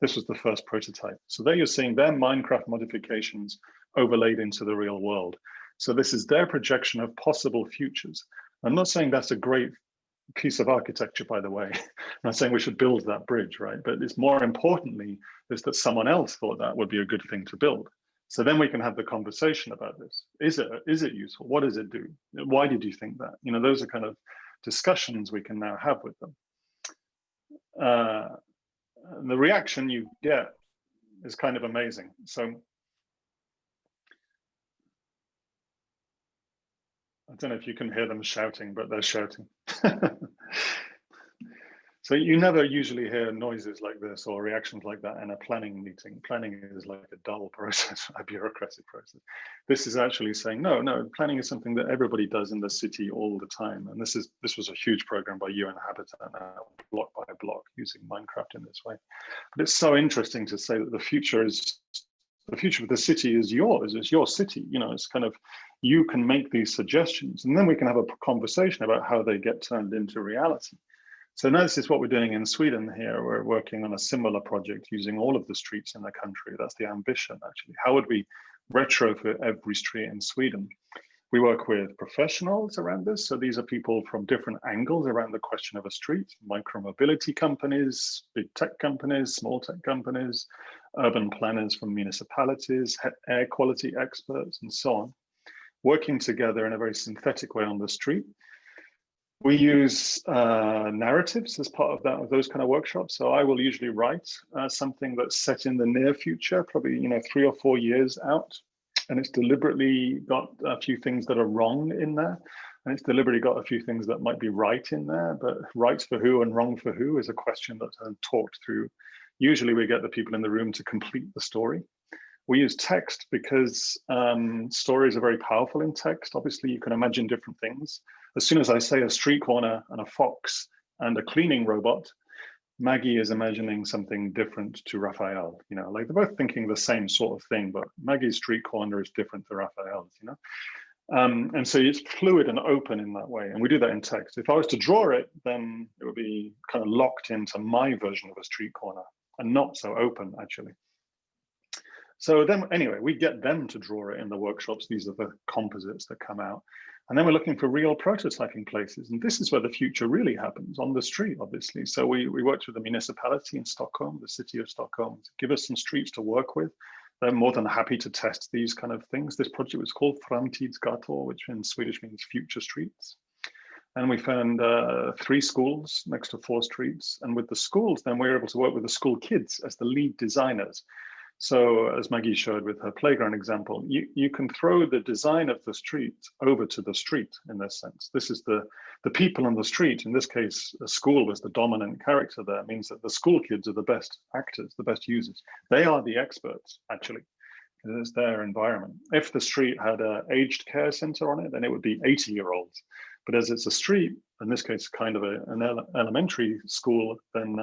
was the first prototype. So there you're seeing their Minecraft modifications overlaid into the real world. So this is their projection of possible futures. I'm not saying that's a great piece of architecture, by the way. I'm not saying we should build that bridge, right? But it's more importantly is that someone else thought that would be a good thing to build. So then we can have the conversation about this. Is it useful? What does it do? Why did you think that? You know, those are kind of discussions we can now have with them. The reaction you get is kind of amazing. So I don't know if you can hear them shouting, but they're shouting. So you never usually hear noises like this or reactions like that in a planning meeting. Planning is like a dull process, a bureaucratic process. This is actually saying, no, planning is something that everybody does in the city all the time. And this was a huge program by UN Habitat, block by block, using Minecraft in this way. But it's so interesting to say that the future of the city is yours. It's your city. You know, it's kind of, you can make these suggestions, and then we can have a conversation about how they get turned into reality. So now this is what we're doing in Sweden here. We're working on a similar project using all of the streets in the country. That's the ambition, actually. How would we retrofit every street in Sweden? We work with professionals around this. So these are people from different angles around the question of a street: micromobility companies, big tech companies, small tech companies, urban planners from municipalities, air quality experts, and so on, working together in a very synthetic way on the street. We use narratives as part of those kind of workshops. So I will usually write something that's set in the near future, probably 3 or 4 years out, and it's deliberately got a few things that are wrong in there, and it's deliberately got a few things that might be right in there. But right for who and wrong for who is a question that's talked through. Usually, we get the people in the room to complete the story. We use text because stories are very powerful in text. Obviously, you can imagine different things. As soon as I say a street corner and a fox and a cleaning robot, Maggie is imagining something different to Raphael. You know, like they're both thinking the same sort of thing, but Maggie's street corner is different to Raphael's, you know? And so it's fluid and open in that way. And we do that in text. If I was to draw it, then it would be kind of locked into my version of a street corner and not so open, actually. So then, anyway, we get them to draw it in the workshops. These are the composites that come out. And then we're looking for real prototyping places. And this is where the future really happens, on the street, obviously. So we worked with the municipality in Stockholm, the city of Stockholm, to give us some streets to work with. They're more than happy to test these kind of things. This project was called Framtidsgator, which in Swedish means future streets. And we found 3 schools next to 4 streets. And with the schools, then we were able to work with the school kids as the lead designers. So as Maggie showed with her playground example, you can throw the design of the street over to the street in this sense. This is the people on the street. In this case, a school was the dominant character there. It means that the school kids are the best actors, the best users. They are the experts, actually. It's their environment. If the street had an aged care center on it, then it would be 80-year-olds. But as it's a street, in this case, kind of an elementary school, then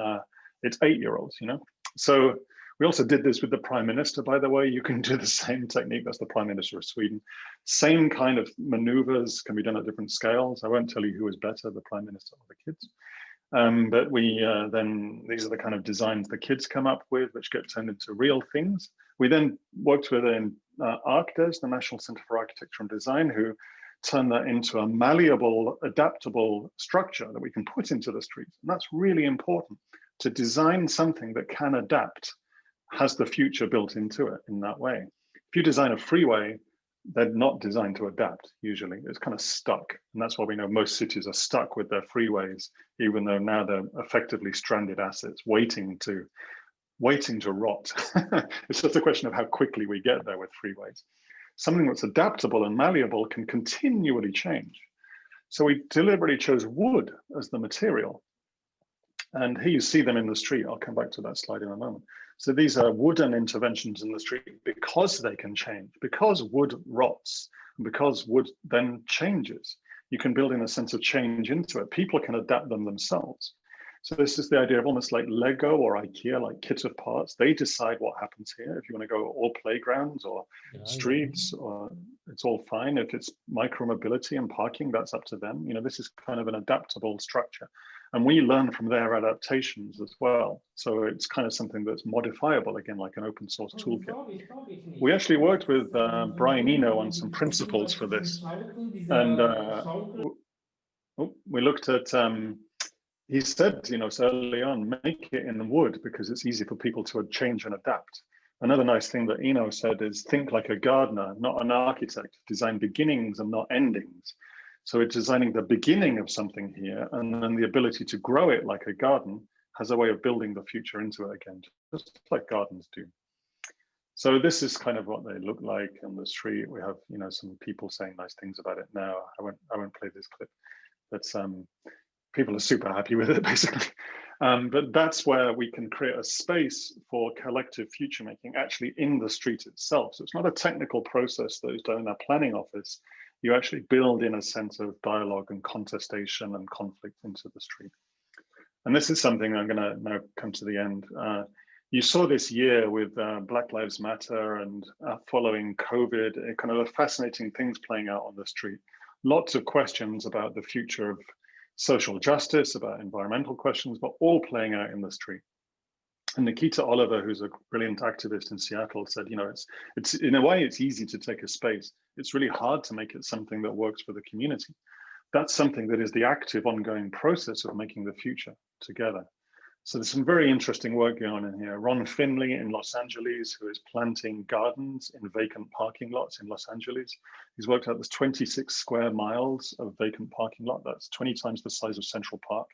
it's 8-year-olds, you know? So we also did this with the Prime Minister, by the way. You can do the same technique. That's the Prime Minister of Sweden. Same kind of maneuvers can be done at different scales. I won't tell you who is better, the Prime Minister or the kids. But we then, these are the kind of designs the kids come up with, which get turned into real things. We then worked with ArcDes, the National Center for Architecture and Design, who turned that into a malleable, adaptable structure that we can put into the streets. And that's really important, to design something that can adapt, has the future built into it in that way. If you design a freeway, they're not designed to adapt, usually. It's kind of stuck. And that's why we know most cities are stuck with their freeways, even though now they're effectively stranded assets waiting to rot. It's just a question of how quickly we get there with freeways. Something that's adaptable and malleable can continually change. So we deliberately chose wood as the material. And here you see them in the street. I'll come back to that slide in a moment. So these are wooden interventions in the street because they can change, because wood rots, and because wood then changes. You can build in a sense of change into it. People can adapt them themselves. So this is the idea of almost like Lego or IKEA, like kit of parts. They decide what happens here. If you want to go all playgrounds or streets, or it's all fine. If it's micro-mobility and parking, that's up to them. You know, this is kind of an adaptable structure. And we learn from their adaptations as well. So it's kind of something that's modifiable, again, like an open source toolkit. We actually worked with Brian Eno on some principles for this. And we looked at, he said, you know, so early on, make it in wood because it's easy for people to change and adapt. Another nice thing that Eno said is think like a gardener, not an architect. Design beginnings and not endings. So it's designing the beginning of something here, and then the ability to grow it like a garden has a way of building the future into it again, just like gardens do. So this is kind of what they look like on the street. We have, you know, some people saying nice things about it now. I won't play this clip, but people are super happy with it, basically. But that's where we can create a space for collective future making actually in the street itself. So it's not a technical process that is done in a planning office. You actually build in a sense of dialogue and contestation and conflict into the street. And this is something I'm going to now come to the end. You saw this year with Black Lives Matter and following COVID, kind of fascinating things playing out on the street. Lots of questions about the future of social justice, about environmental questions, but all playing out in the street. And Nikita Oliver, who's a brilliant activist in Seattle, said, you know, it's in a way, it's easy to take a space. It's really hard to make it something that works for the community. That's something that is the active, ongoing process of making the future together. So there's some very interesting work going on in here. Ron Finley in Los Angeles, who is planting gardens in vacant parking lots in Los Angeles. He's worked out there's 26 square miles of vacant parking lot. That's 20 times the size of Central Park.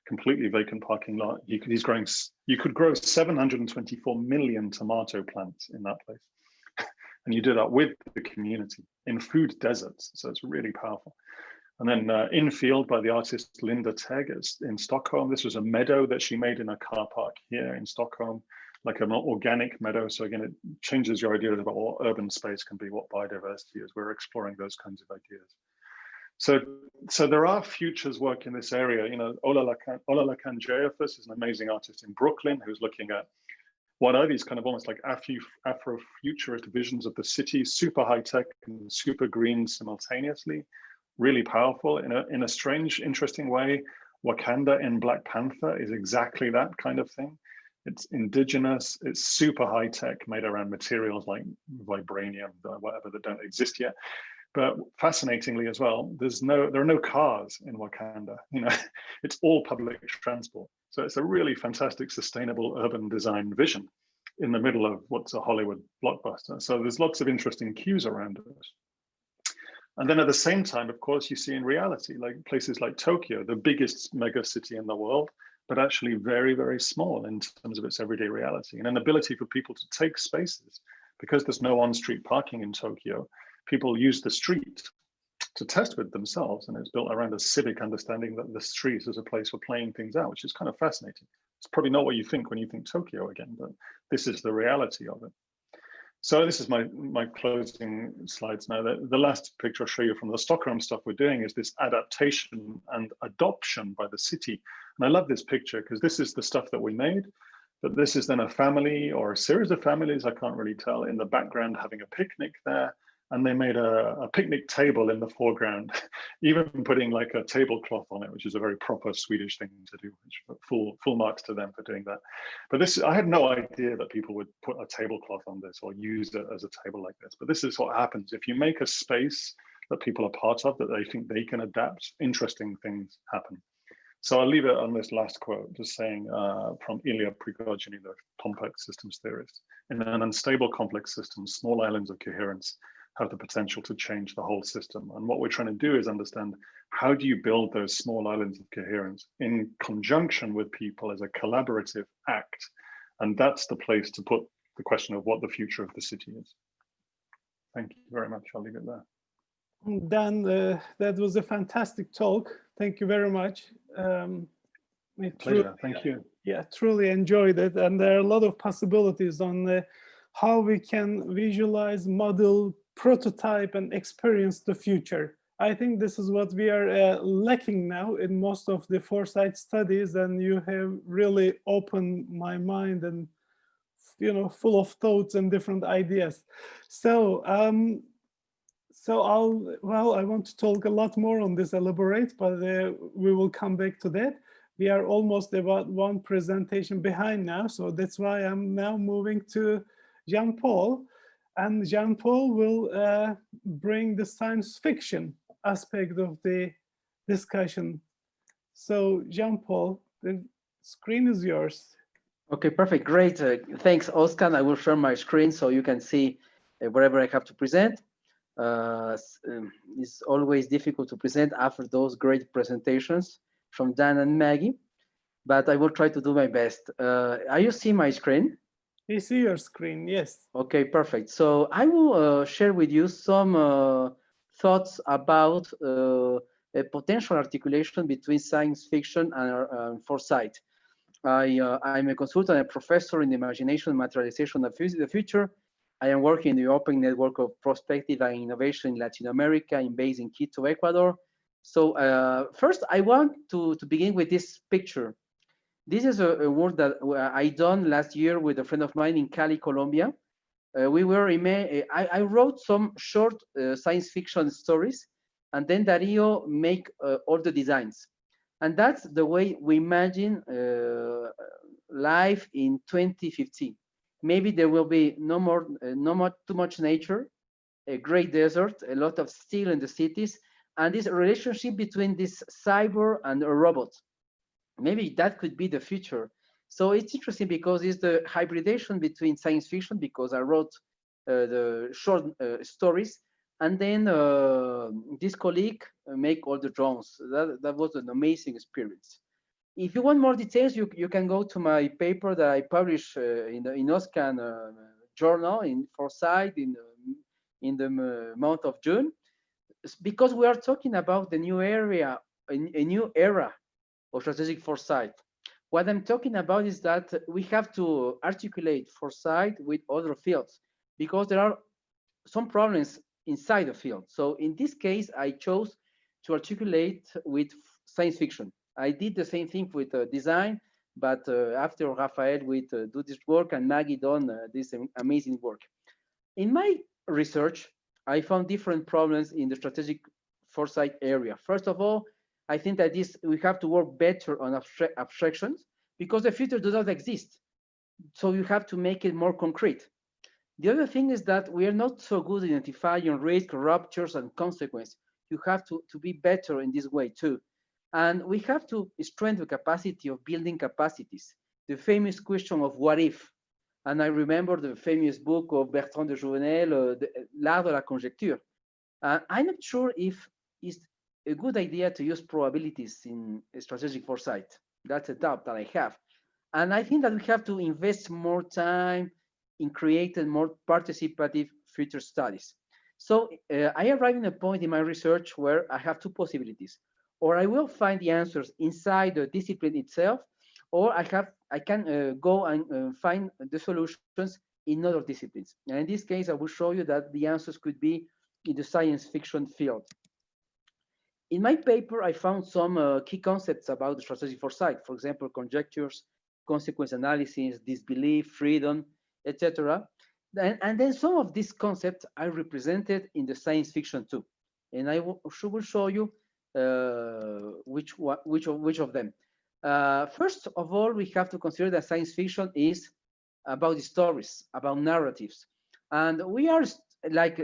Completely vacant parking lot. You could grow 724 million tomato plants in that place. And you do that with the community in food deserts. So it's really powerful. And then Infield by the artist Linda Tegg in Stockholm. This was a meadow that she made in a car park here in Stockholm, like an organic meadow. So again, it changes your ideas about what urban space can be, what biodiversity is. We're exploring those kinds of ideas. So there are futures work in this area. You know, Ola Lakan Jayafus is an amazing artist in Brooklyn who's looking at what are these kind of almost like Afro-futurist visions of the city, super high tech and super green simultaneously, really powerful in a strange, interesting way. Wakanda in Black Panther is exactly that kind of thing. It's indigenous, it's super high tech, made around materials like vibranium, whatever, that don't exist yet. But fascinatingly as well, there are no cars in Wakanda. You know, it's all public transport. So it's a really fantastic, sustainable urban design vision in the middle of what's a Hollywood blockbuster. So there's lots of interesting cues around it. And then at the same time, of course, you see in reality, like places like Tokyo, the biggest mega city in the world, but actually very, very small in terms of its everyday reality, and an ability for people to take spaces. Because there's no on-street parking in Tokyo, people use the street to test with themselves, and it's built around a civic understanding that the street is a place for playing things out, which is kind of fascinating. It's probably not what you think when you think Tokyo again, but this is the reality of it. So this is my closing slides now. The last picture I'll show you from the Stockholm stuff we're doing is this adaptation and adoption by the city. And I love this picture because this is the stuff that we made, but this is then a family or a series of families, I can't really tell, in the background having a picnic there. And they made a picnic table in the foreground, even putting like a tablecloth on it, which is a very proper Swedish thing to do, which full marks to them for doing that. But this, I had no idea that people would put a tablecloth on this or use it as a table like this. But this is what happens. If you make a space that people are part of, that they think they can adapt, interesting things happen. So I'll leave it on this last quote, just saying from Ilya Prigogine, the complex systems theorist. In an unstable complex system, small islands of coherence have the potential to change the whole system. And what we're trying to do is understand, how do you build those small islands of coherence in conjunction with people as a collaborative act? And that's the place to put the question of what the future of the city is. Thank you very much. I'll leave it there. Dan, that was a fantastic talk. Thank you very much. Pleasure. Thank you. Yeah, truly enjoyed it. And there are a lot of possibilities on how we can visualize, model, prototype, and experience the future. I think this is what we are lacking now in most of the foresight studies, and you have really opened my mind and, you know, full of thoughts and different ideas. So I want to talk a lot more on this, elaborate, but we will come back to that. We are almost about one presentation behind now, so that's why I'm now moving to Jean-Paul. And Jean-Paul will bring the science fiction aspect of the discussion. So Jean-Paul, the screen is yours. Okay, perfect, great. Thanks, Oscar. I will share my screen so you can see whatever I have to present. It's always difficult to present after those great presentations from Dan and Maggie, but I will try to do my best. Are you seeing my screen? I see your screen, yes. Okay, perfect. So I will share with you some thoughts about a potential articulation between science fiction and foresight. I'm a consultant and professor in imagination and materialization of the future. I am working in the open network of prospective and innovation in Latin America, based in Quito, Ecuador. So first, I want to begin with this picture. This is a work that I done last year with a friend of mine in Cali, Colombia. I wrote some short science fiction stories, and then Dario make all the designs. And that's the way we imagine life in 2050. Maybe there will be too much nature, a great desert, a lot of steel in the cities, and this relationship between this cyber and a robot. Maybe that could be the future. So it's interesting because it's the hybridization between science fiction, because I wrote the short stories, and then this colleague make all the drawings. That was an amazing experience. If you want more details, you can go to my paper that I published in the OSCAN journal in Foresight in the month of June, because we are talking about the new area, a new era of strategic foresight. What I'm talking about is that we have to articulate foresight with other fields, because there are some problems inside the field. So in this case, I chose to articulate with science fiction. I did the same thing with design, but after Rafael would do this work and Maggie done this amazing work. In my research, I found different problems in the strategic foresight area. First of all, I think that we have to work better on abstractions, because the future does not exist. So you have to make it more concrete. The other thing is that we are not so good identifying risk, ruptures, and consequence. You have to be better in this way too. And we have to strengthen the capacity of building capacities. The famous question of what if? And I remember the famous book of Bertrand de Jouvenel, L'Art de la Conjecture. I'm not sure if it's a good idea to use probabilities in strategic foresight. That's a doubt that I have. And I think that we have to invest more time in creating more participative future studies. So I arrive in a point in my research where I have two possibilities. Or I will find the answers inside the discipline itself, or I can go and find the solutions in other disciplines. And in this case, I will show you that the answers could be in the science fiction field. In my paper, I found some key concepts about the strategic foresight. For example, conjectures, consequence analysis, disbelief, freedom, etc. And then some of these concepts are represented in the science fiction too. And I will show you which of them. First of all, we have to consider that science fiction is about stories, about narratives. And we are, like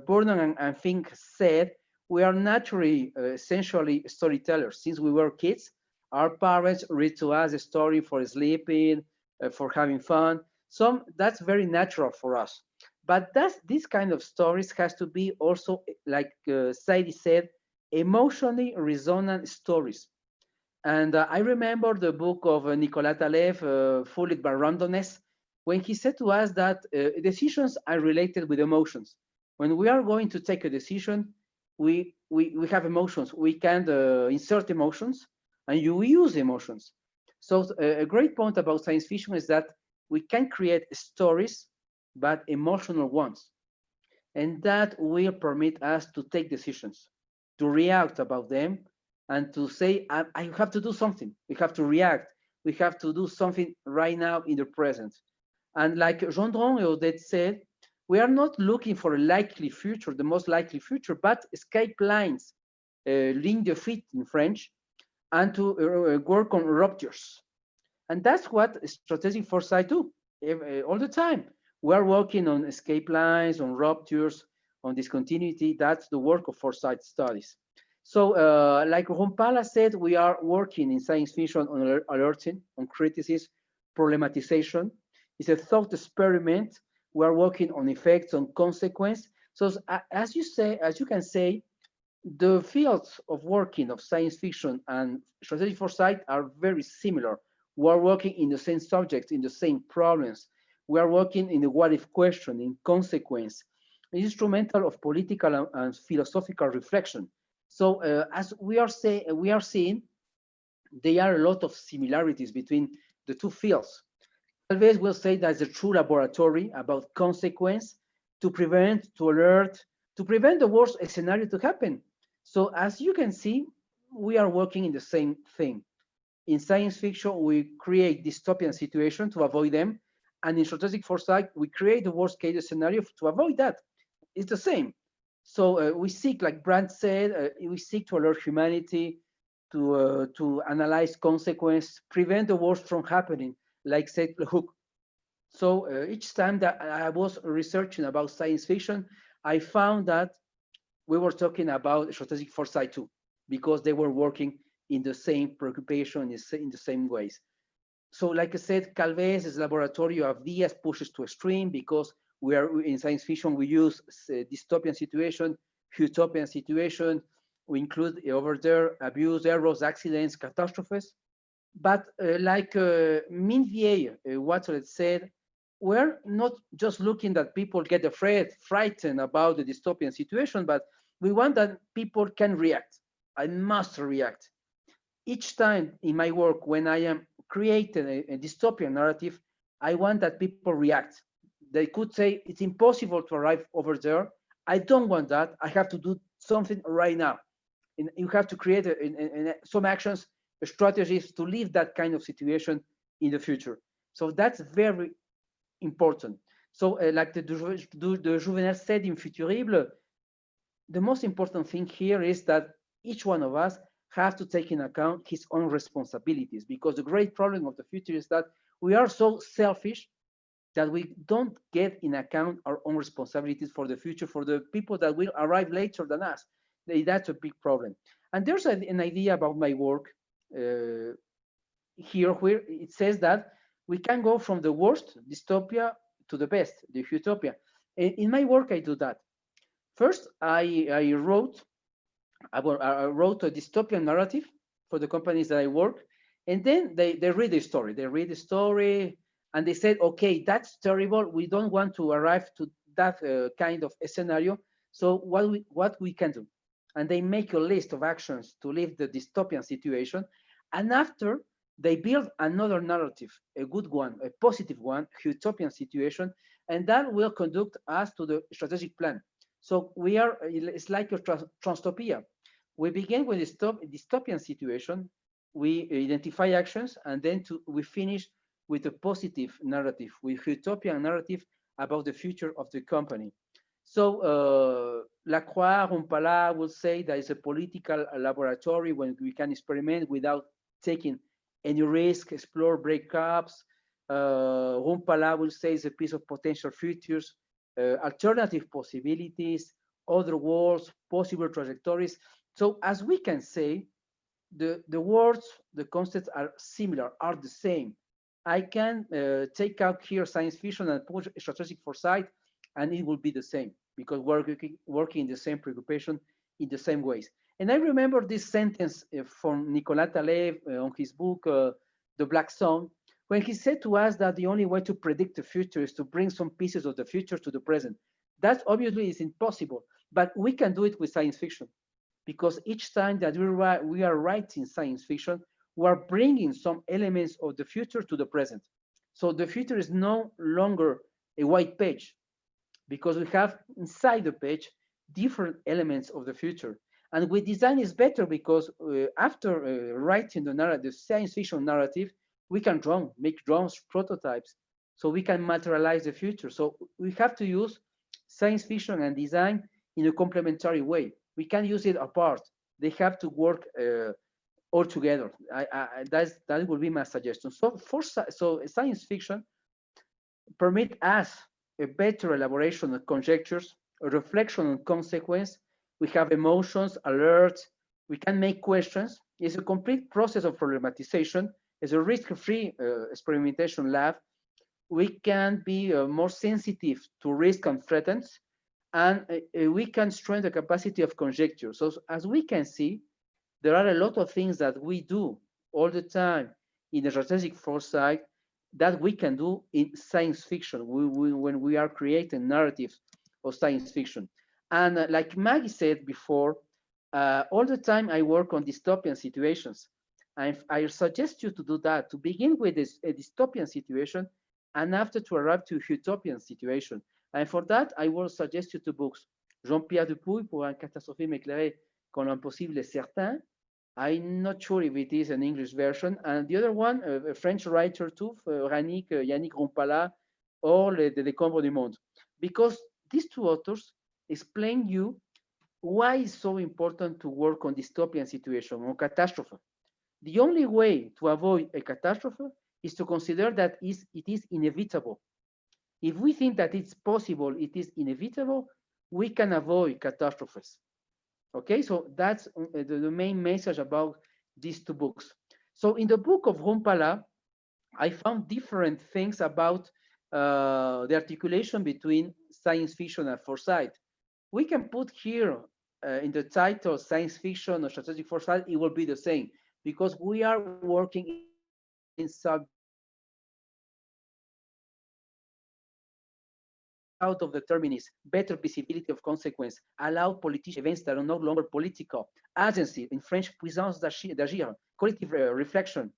Burnham and Fink said, we are naturally, essentially storytellers. Since we were kids, our parents read to us a story for sleeping, for having fun. That's very natural for us. But this kind of stories has to be also, like Sadie said, emotionally resonant stories. And I remember the book of Nicolas Taleb, Fooled by Randomness, when he said to us that decisions are related with emotions. When we are going to take a decision, we have emotions. We can insert emotions, and you use emotions. So a great point about science fiction is that we can create stories, but emotional ones. And that will permit us to take decisions, to react about them, and to say, I have to do something. We have to react. We have to do something right now in the present. And like Gendron and Odette said, we are not looking for a likely future, the most likely future, but escape lines, ligne de fuite in French, and to work on ruptures. And that's what strategic foresight do all the time. We are working on escape lines, on ruptures, on discontinuity. That's the work of foresight studies. So like Rompala said, we are working in science fiction on alerting, on criticism, problematization. It's a thought experiment. We are working on effects, on consequence. So as you can say, the fields of working of science fiction and strategic foresight are very similar. We are working in the same subjects, in the same problems. We are working in the what if question, in consequence, instrumental of political and philosophical reflection. So as we are seeing, there are a lot of similarities between the two fields. Alves will say that it's a true laboratory about consequence to prevent, to alert, to prevent the worst scenario to happen. So as you can see, we are working in the same thing. In science fiction, we create dystopian situations to avoid them. And in strategic foresight, we create the worst case scenario to avoid that. It's the same. So we seek, like Brandt said, we seek to alert humanity, to analyze consequence, prevent the worst from happening, like said Hook. So each time that I was researching about science fiction, I found that we were talking about strategic foresight too, because they were working in the same preoccupation, in the same ways. So like I said, Calves' laboratory of ideas pushes to extreme because we are in science fiction, we use dystopian situation, utopian situation, we include over there abuse, errors, accidents, catastrophes. But like Minvier, Watson said, we're not just looking that people get afraid, frightened about the dystopian situation, but we want that people can react and must react. Each time in my work, when I am creating a dystopian narrative, I want that people react. They could say, it's impossible to arrive over there. I don't want that. I have to do something right now. And you have to create some actions, strategies to leave that kind of situation in the future. So that's very important. So like the Juvenal said in Futurible, the most important thing here is that each one of us have to take in account his own responsibilities, because the great problem of the future is that we are so selfish that we don't get in account our own responsibilities for the future, for the people that will arrive later than us. That's a big problem. And there's an idea about my work here where it says that we can go from the worst dystopia to the best, the utopia. In my work, I do that. First, I wrote a dystopian narrative for the companies that I work, and then they read the story. They read the story, and they said, okay, that's terrible. We don't want to arrive to that kind of a scenario. So what we can do? And they make a list of actions to leave the dystopian situation. And after, they build another narrative, a good one, a positive one, utopian situation, and that will conduct us to the strategic plan. So it's like a transtopia. We begin with a dystopian situation, we identify actions, and then we finish with a positive narrative, with utopian narrative about the future of the company. So Lacroix, Rumpala would say that it's a political laboratory when we can experiment without taking any risk, explore breakups. Rumpala will say it's a piece of potential futures, alternative possibilities, other worlds, possible trajectories. So as we can say, the words, the concepts are similar, are the same. I can take out here science fiction and put strategic foresight, and it will be the same because we're working in the same preoccupation in the same ways. And I remember this sentence from Nicolas Taleb on his book, The Black Zone, when he said to us that the only way to predict the future is to bring some pieces of the future to the present. That obviously is impossible, but we can do it with science fiction, because each time that we are writing science fiction, we are bringing some elements of the future to the present. So the future is no longer a white page, because we have inside the page different elements of the future. And with design is better because after writing the science fiction narrative, we can make drones, prototypes, so we can materialize the future. So we have to use science fiction and design in a complementary way. We can't use it apart. They have to work all together. That would be my suggestion. So science fiction permit us a better elaboration of conjectures, a reflection on consequence. We have emotions, alerts. We can make questions. It's a complete process of problematization. It's a risk-free experimentation lab. We can be more sensitive to risk and threats, and we can strengthen the capacity of conjecture. So as we can see, there are a lot of things that we do all the time in the strategic foresight that we can do in science fiction when we are creating narratives of science fiction. And like Maggie said before, all the time I work on dystopian situations. I suggest you to do that, to begin with a dystopian situation, and after to arrive to a utopian situation. And for that, I will suggest you two books. Jean-Pierre Dupuy, Pour un catastrophisme éclairé quand l'impossible est certain. I'm not sure if it is an English version. And the other one, a French writer too, Yannick Rumpala, or Le Décombre du Monde. Because these two authors explain you why it's so important to work on dystopian situation, on catastrophe. The only way to avoid a catastrophe is to consider that it is inevitable. If we think that it's possible, it is inevitable, we can avoid catastrophes. Okay, so that's the main message about these two books. So in the book of Rumpala, I found different things about the articulation between science fiction and foresight. We can put here in the title science fiction or strategic foresight, it will be the same, because we are working in out of determinism, better visibility of consequence, allow political events that are no longer political, agency, in French, puissance d'agir, collective reflection,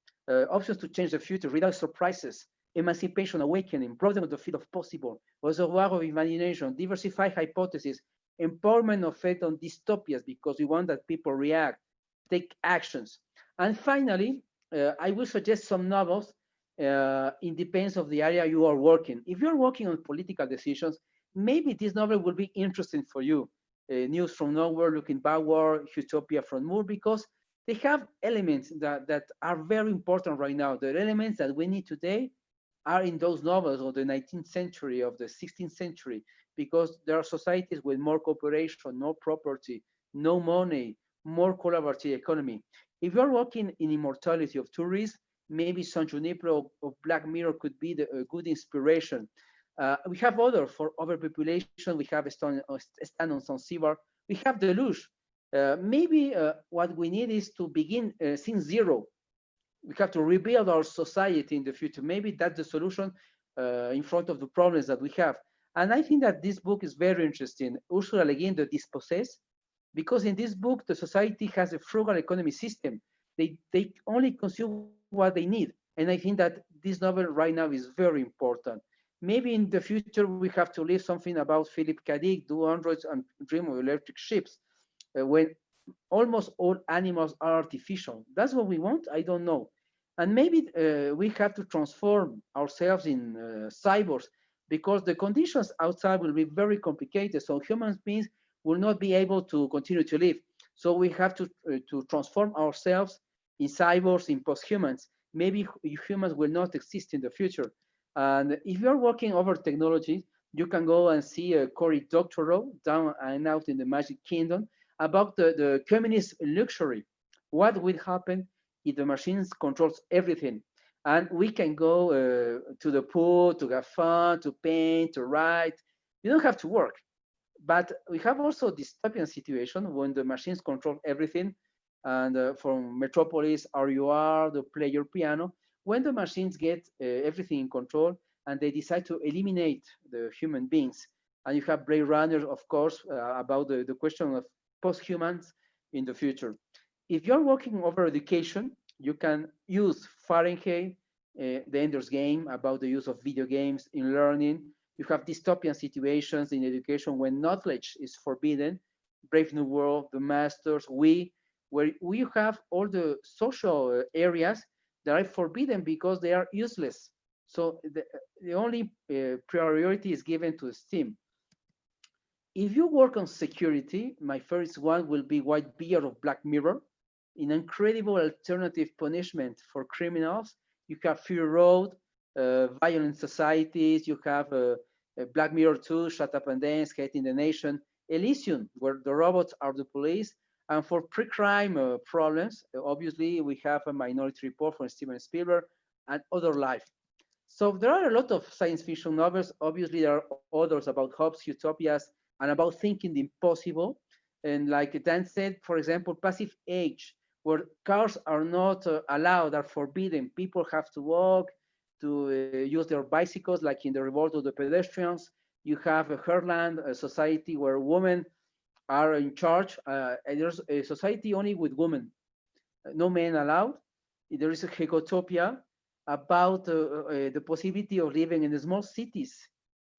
options to change the future without surprises, emancipation, awakening, broadening of the field of possible, reservoir of imagination, diversify hypotheses, empowerment of faith on dystopias, because we want that people react, take actions. And finally, I will suggest some novels. It depends of the area you are working. If you're working on political decisions, maybe this novel will be interesting for you. News from Nowhere, Looking Backward, Utopia from Moore, because they have elements that are very important right now. The elements that we need today are in those novels of the 19th century, of the 16th century, because there are societies with more cooperation, no property, no money, more collaborative economy. If you're working in immortality of tourism, maybe San Junipero of Black Mirror could be a good inspiration. We have other for overpopulation. We have a stand on Zanzibar. We have deluge. Maybe what we need is to begin since zero. We have to rebuild our society in the future. Maybe that's the solution in front of the problems that we have. And I think that this book is very interesting. Ursula Le Guin, The Dispossessed, because in this book, the society has a frugal economy system. They only consume what they need. And I think that this novel right now is very important. Maybe in the future, we have to leave something about Philip K. Dick, Do Androids and Dream of Electric Ships, when almost all animals are artificial. That's what we want? I don't know. And maybe we have to transform ourselves in cyborgs, because the conditions outside will be very complicated. So human beings will not be able to continue to live. So we have to transform ourselves in cyborgs, in post-humans. Maybe humans will not exist in the future. And if you're working over technology, you can go and see Cory Doctorow down and out in the Magic Kingdom about the communist luxury. What will happen if the machines controls everything? And we can go to the pool, to have fun, to paint, to write. You don't have to work. But we have also a dystopian situation when the machines control everything. And from Metropolis, RUR, the Play Your Piano, when the machines get everything in control and they decide to eliminate the human beings. And you have Blade Runner, of course, about the question of post-humans in the future. If you're working over education, you can use Fahrenheit, the Ender's Game, about the use of video games in learning. You have dystopian situations in education when knowledge is forbidden. Brave New World, The Masters, where we have all the social areas that are forbidden because they are useless. So the only priority is given to STEAM. If you work on security, my first one will be Whitebeard of Black Mirror, an incredible alternative punishment for criminals. You have Fury Road, Violent Societies, you have Black Mirror 2, Shut Up and Dance, Hating the Nation, Elysium, where the robots are the police. And for pre-crime problems, obviously, we have a Minority Report from Steven Spielberg and Other Life. So there are a lot of science fiction novels. Obviously, there are others about hopes, utopias, and about thinking the impossible. And like Dan said, for example, Passive Age, where cars are not allowed, are forbidden. People have to walk, to use their bicycles, like in the Revolt of the Pedestrians. You have a Herland, a society where women are in charge. And there's a society only with women, no men allowed. There is a Hecotopia about the possibility of living in the small cities,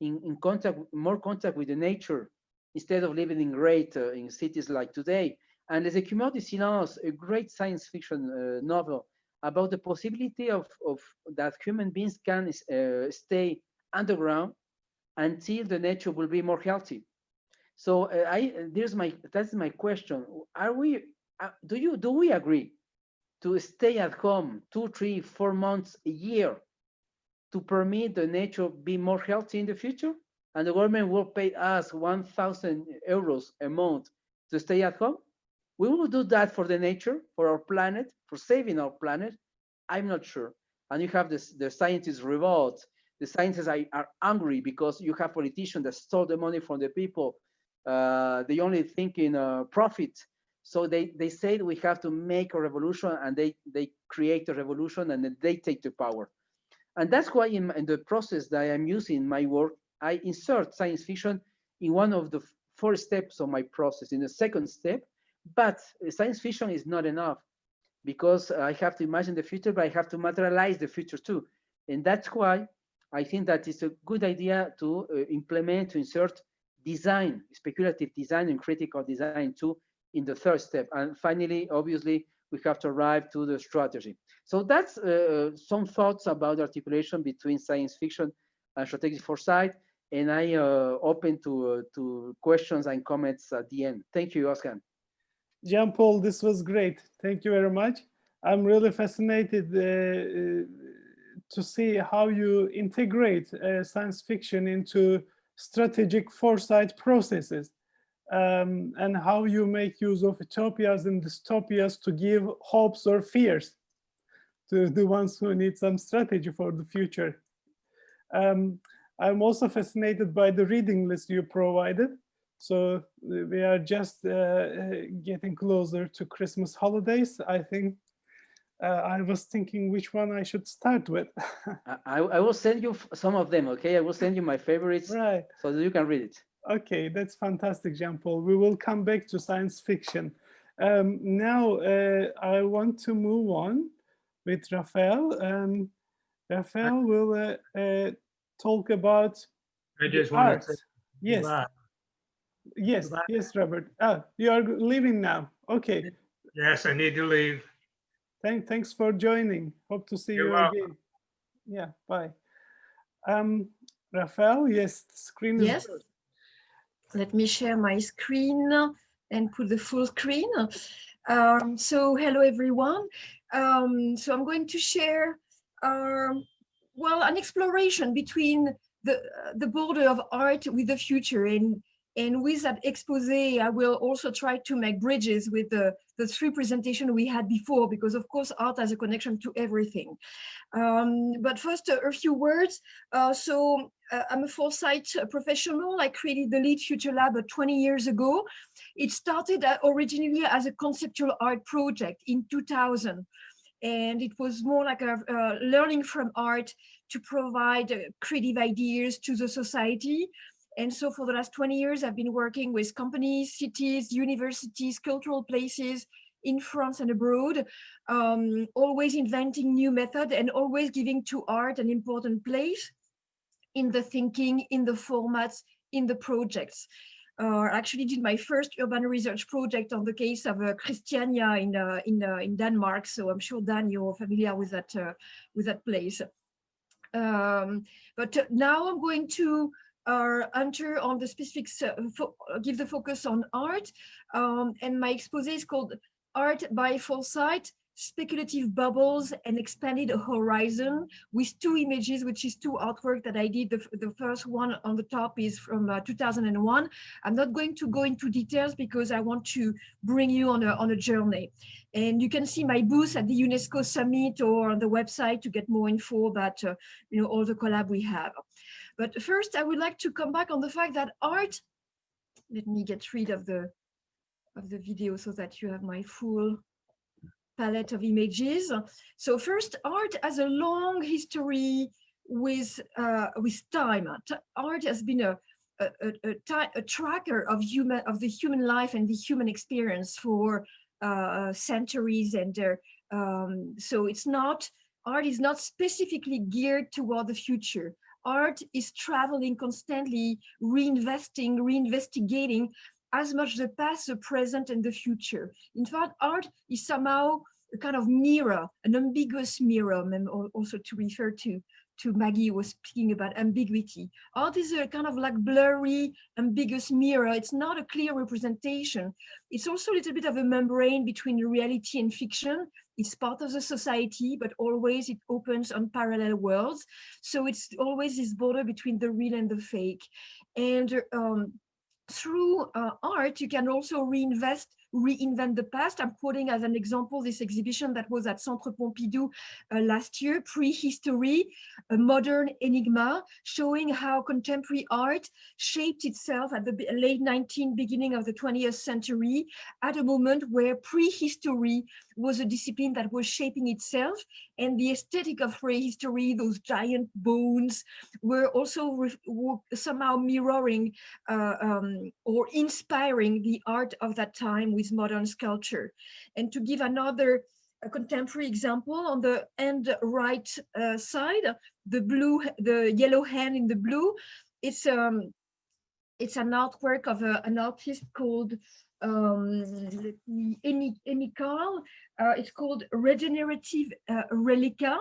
in contact, more contact with the nature, instead of living in great in cities like today. And Les Écumeurs du Silence, a great science fiction novel about the possibility of that human beings can stay underground until the nature will be more healthy. So that's my question. Do we agree to stay at home 2, 3, 4 months a year to permit the nature be more healthy in the future? And the government will pay us 1,000 euros a month to stay at home? We will do that for the nature, for our planet, for saving our planet? I'm not sure. And you have the scientists' revolt. The scientists are angry because you have politicians that stole the money from the people. They only think in profit. So they say we have to make a revolution, and they create a revolution, and then they take the power. And that's why in the process that I am using in my work, I insert science fiction in one of the 4 steps of my process, in the second step. But science fiction is not enough, because I have to imagine the future, but I have to materialize the future too. And that's why I think that it's a good idea to insert design, speculative design and critical design too, in the 3rd step. And finally, obviously, we have to arrive to the strategy. So that's some thoughts about articulation between science fiction and strategic foresight. And I open to questions and comments at the end. Thank you, Oscar. Jean-Paul, this was great. Thank you very much. I'm really fascinated to see how you integrate science fiction into strategic foresight processes, and how you make use of utopias and dystopias to give hopes or fears to the ones who need some strategy for the future. I'm also fascinated by the reading list you provided. So we are just getting closer to Christmas holidays. I think I was thinking which one I should start with. I will send you some of them, okay? I will send you my favorites, Right. so that you can read it. Okay, that's fantastic, Jean-Paul. We will come back to science fiction. Now, I want to move on with Raphael. Raphael will talk about I just the want art. to say Yes, goodbye. yes, Goodbye. yes, Robert. You are leaving now. Okay. Yes, I need to leave. Thanks for joining. Hope to see You're you welcome. again. Yeah, bye. Raphael, yes, the screen is Yes. yours. Let me share my screen and put the full screen. So hello, everyone. So I'm going to share, well, an exploration between the border of art with the future. And with that expose, I will also try to make bridges with the three presentations we had before, because of course, art has a connection to everything. But first, a few words. I'm a Foresight professional. I created the Lead Future Lab 20 years ago. It started originally as a conceptual art project in 2000. And it was more like a learning from art to provide creative ideas to the society. And so for the last 20 years, I've been working with companies, cities, universities, cultural places in France and abroad, always inventing new methods and always giving to art an important place in the thinking, in the formats, in the projects. I actually did my first urban research project on the case of Christiania in Denmark. So I'm sure, Dan, you're familiar with that place. But now I'm going to enter on the specifics, give the focus on art. And my expose is called Art by Foresight, Speculative Bubbles and Expanded Horizon, with two images, which is two artwork that I did. The first one on the top is from 2001. I'm not going to go into details because I want to bring you on a journey. And you can see my booth at the UNESCO Summit or on the website to get more info about all the collab we have. But first, I would like to come back on the fact that art, let me get rid of the video so that you have my full palette of images. So first, art has a long history with time. Art has been a tracker of the human life and the human experience for centuries, and so art is not specifically geared toward the future. Art is traveling constantly, reinvestigating as much the past, the present, and the future. In fact, art is somehow a kind of mirror, an ambiguous mirror, also to refer to Maggie was speaking about ambiguity. Art is a kind of like blurry, ambiguous mirror. It's not a clear representation. It's also a little bit of a membrane between reality and fiction. It's part of the society, but always it opens on parallel worlds. So it's always this border between the real and the fake. And through art, you can also reinvent the past. I'm quoting as an example this exhibition that was at Centre Pompidou last year, Prehistory, a modern enigma, showing how contemporary art shaped itself at the late 19th, beginning of the 20th century, at a moment where prehistory was a discipline that was shaping itself, and the aesthetic of prehistory, those giant bones, were also somehow mirroring or inspiring the art of that time with modern sculpture. And to give another contemporary example, on the end right side, the yellow hand in the blue, it's an artwork of an artist called Amy Carl. It's called Regenerative Relica.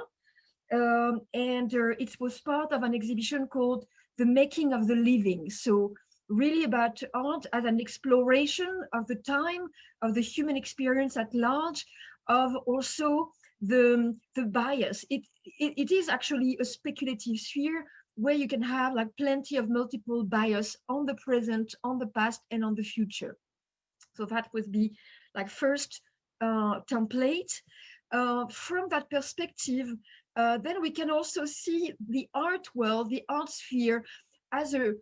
And it was part of an exhibition called The Making of the Living. So really about art as an exploration of the time, of the human experience at large, of also the bias. It is actually a speculative sphere where you can have like plenty of multiple bias on the present, on the past, and on the future. So that would be like first template. From that perspective, then we can also see the art world, the art sphere, as a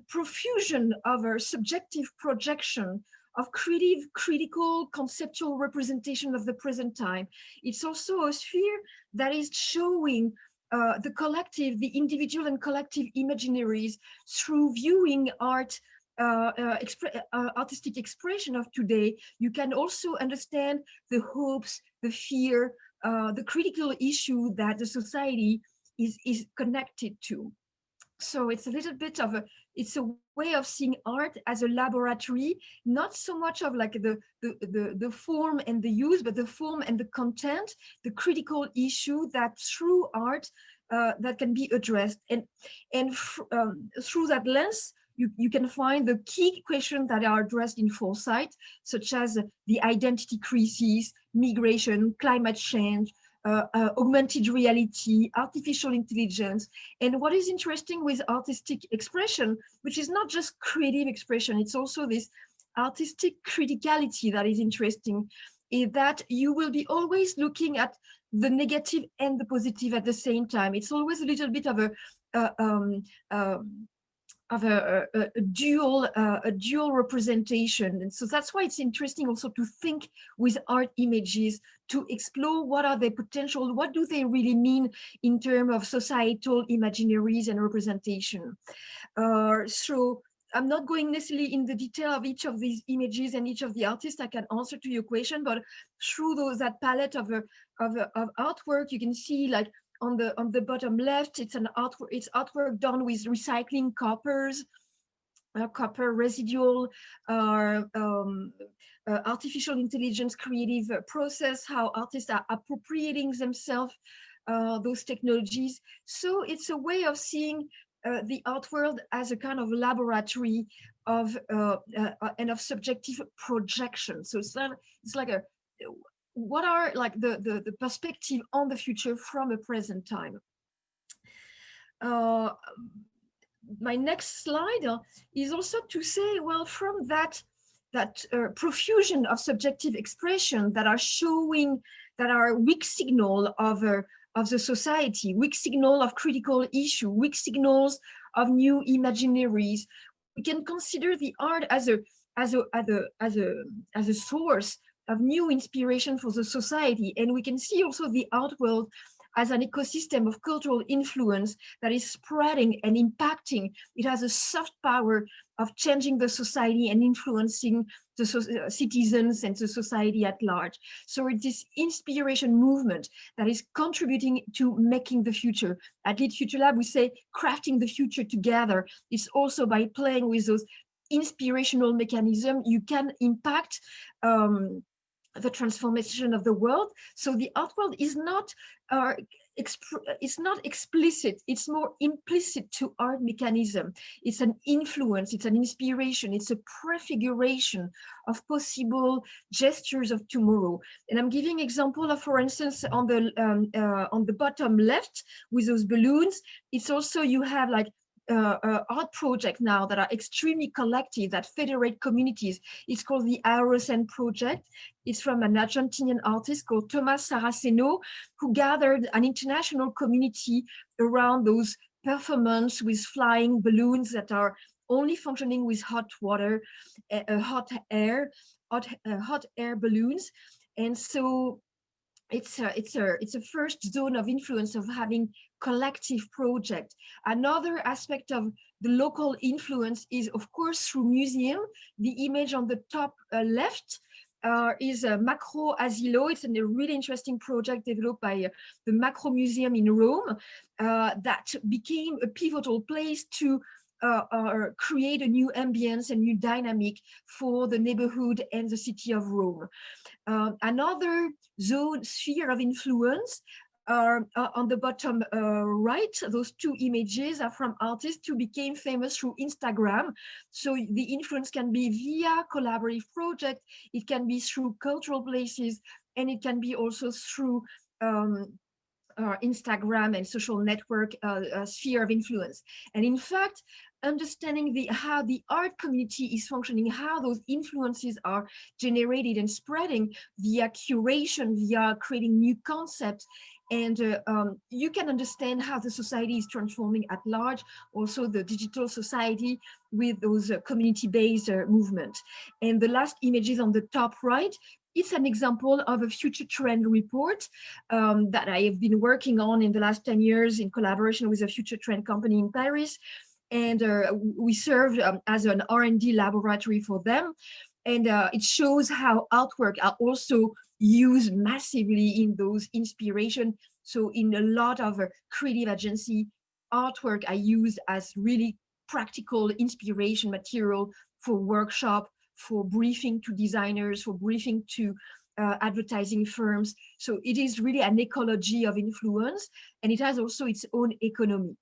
profusion of a subjective projection of creative, critical, conceptual representation of the present time. It's also a sphere that is showing the collective, the individual and collective imaginaries through viewing art, artistic expression of today. You can also understand the hopes, the fear, the critical issue that the society is connected to. So it's a little bit of it's a way of seeing art as a laboratory, not so much of like the form and the use, but the form and the content, the critical issue that through art that can be addressed. And through that lens, you can find the key questions that are addressed in Foresight, such as the identity crisis, migration, climate change, augmented reality, artificial intelligence. And what is interesting with artistic expression, which is not just creative expression, it's also this artistic criticality that is interesting, is that you will be always looking at the negative and the positive at the same time. It's always a little bit of a dual representation. And so that's why it's interesting also to think with art images, to explore what are their potential, what do they really mean in terms of societal imaginaries and representation. So I'm not going necessarily in the detail of each of these images and each of the artists. I can answer to your question, but through that palette of artwork, you can see like on the bottom left, it's artwork done with recycling coppers, copper residual, artificial intelligence creative process, how artists are appropriating themselves those technologies. So it's a way of seeing the art world as a kind of laboratory of and of subjective projection. So it's like a what are like the perspective on the future from a present time. My next slide is also to say, well, from that profusion of subjective expression that are showing, that are weak signal of the society, weak signal of critical issue, weak signals of new imaginaries, we can consider the art as a source of new inspiration for the society. And we can see also the art world as an ecosystem of cultural influence that is spreading and impacting. It has a soft power of changing the society and influencing the citizens and the society at large. So it's this inspiration movement that is contributing to making the future. At Lead Future Lab, we say crafting the future together. It's also by playing with those inspirational mechanisms, you can impact the transformation of the world. So the art world is not it's not explicit, it's more implicit to art mechanism. It's an influence, it's an inspiration, it's a prefiguration of possible gestures of tomorrow. And I'm giving example of, for instance, on the bottom left with those balloons, it's also, you have like art projects now that are extremely collective, that federate communities. It's called the Aerocen project. It's from an Argentinian artist called Tomás Saraceno, who gathered an international community around those performances with flying balloons that are only functioning with hot water, hot air balloons. And so it's a first zone of influence of having collective project. Another aspect of the local influence is, of course, through museum. The image on the top left is a Macro Asilo. It's a really interesting project developed by the Macro Museum in Rome that became a pivotal place to create a new ambience and new dynamic for the neighborhood and the city of Rome. Another sphere of influence are on the bottom right. Those two images are from artists who became famous through Instagram. So the influence can be via collaborative project, it can be through cultural places, and it can be also through Instagram and social network sphere of influence. And in fact, understanding how the art community is functioning, how those influences are generated and spreading via curation, via creating new concepts, And you can understand how the society is transforming at large, also the digital society with those community-based movement. And the last images on the top right, it's an example of a future trend report that I have been working on in the last 10 years in collaboration with a future trend company in Paris. And we served as an R&D laboratory for them. And it shows how artwork are also used massively in those inspiration. So in a lot of creative agency, artwork are used as really practical inspiration material for workshop, for briefing to designers, for briefing to advertising firms. So it is really an ecology of influence, and it has also its own economy.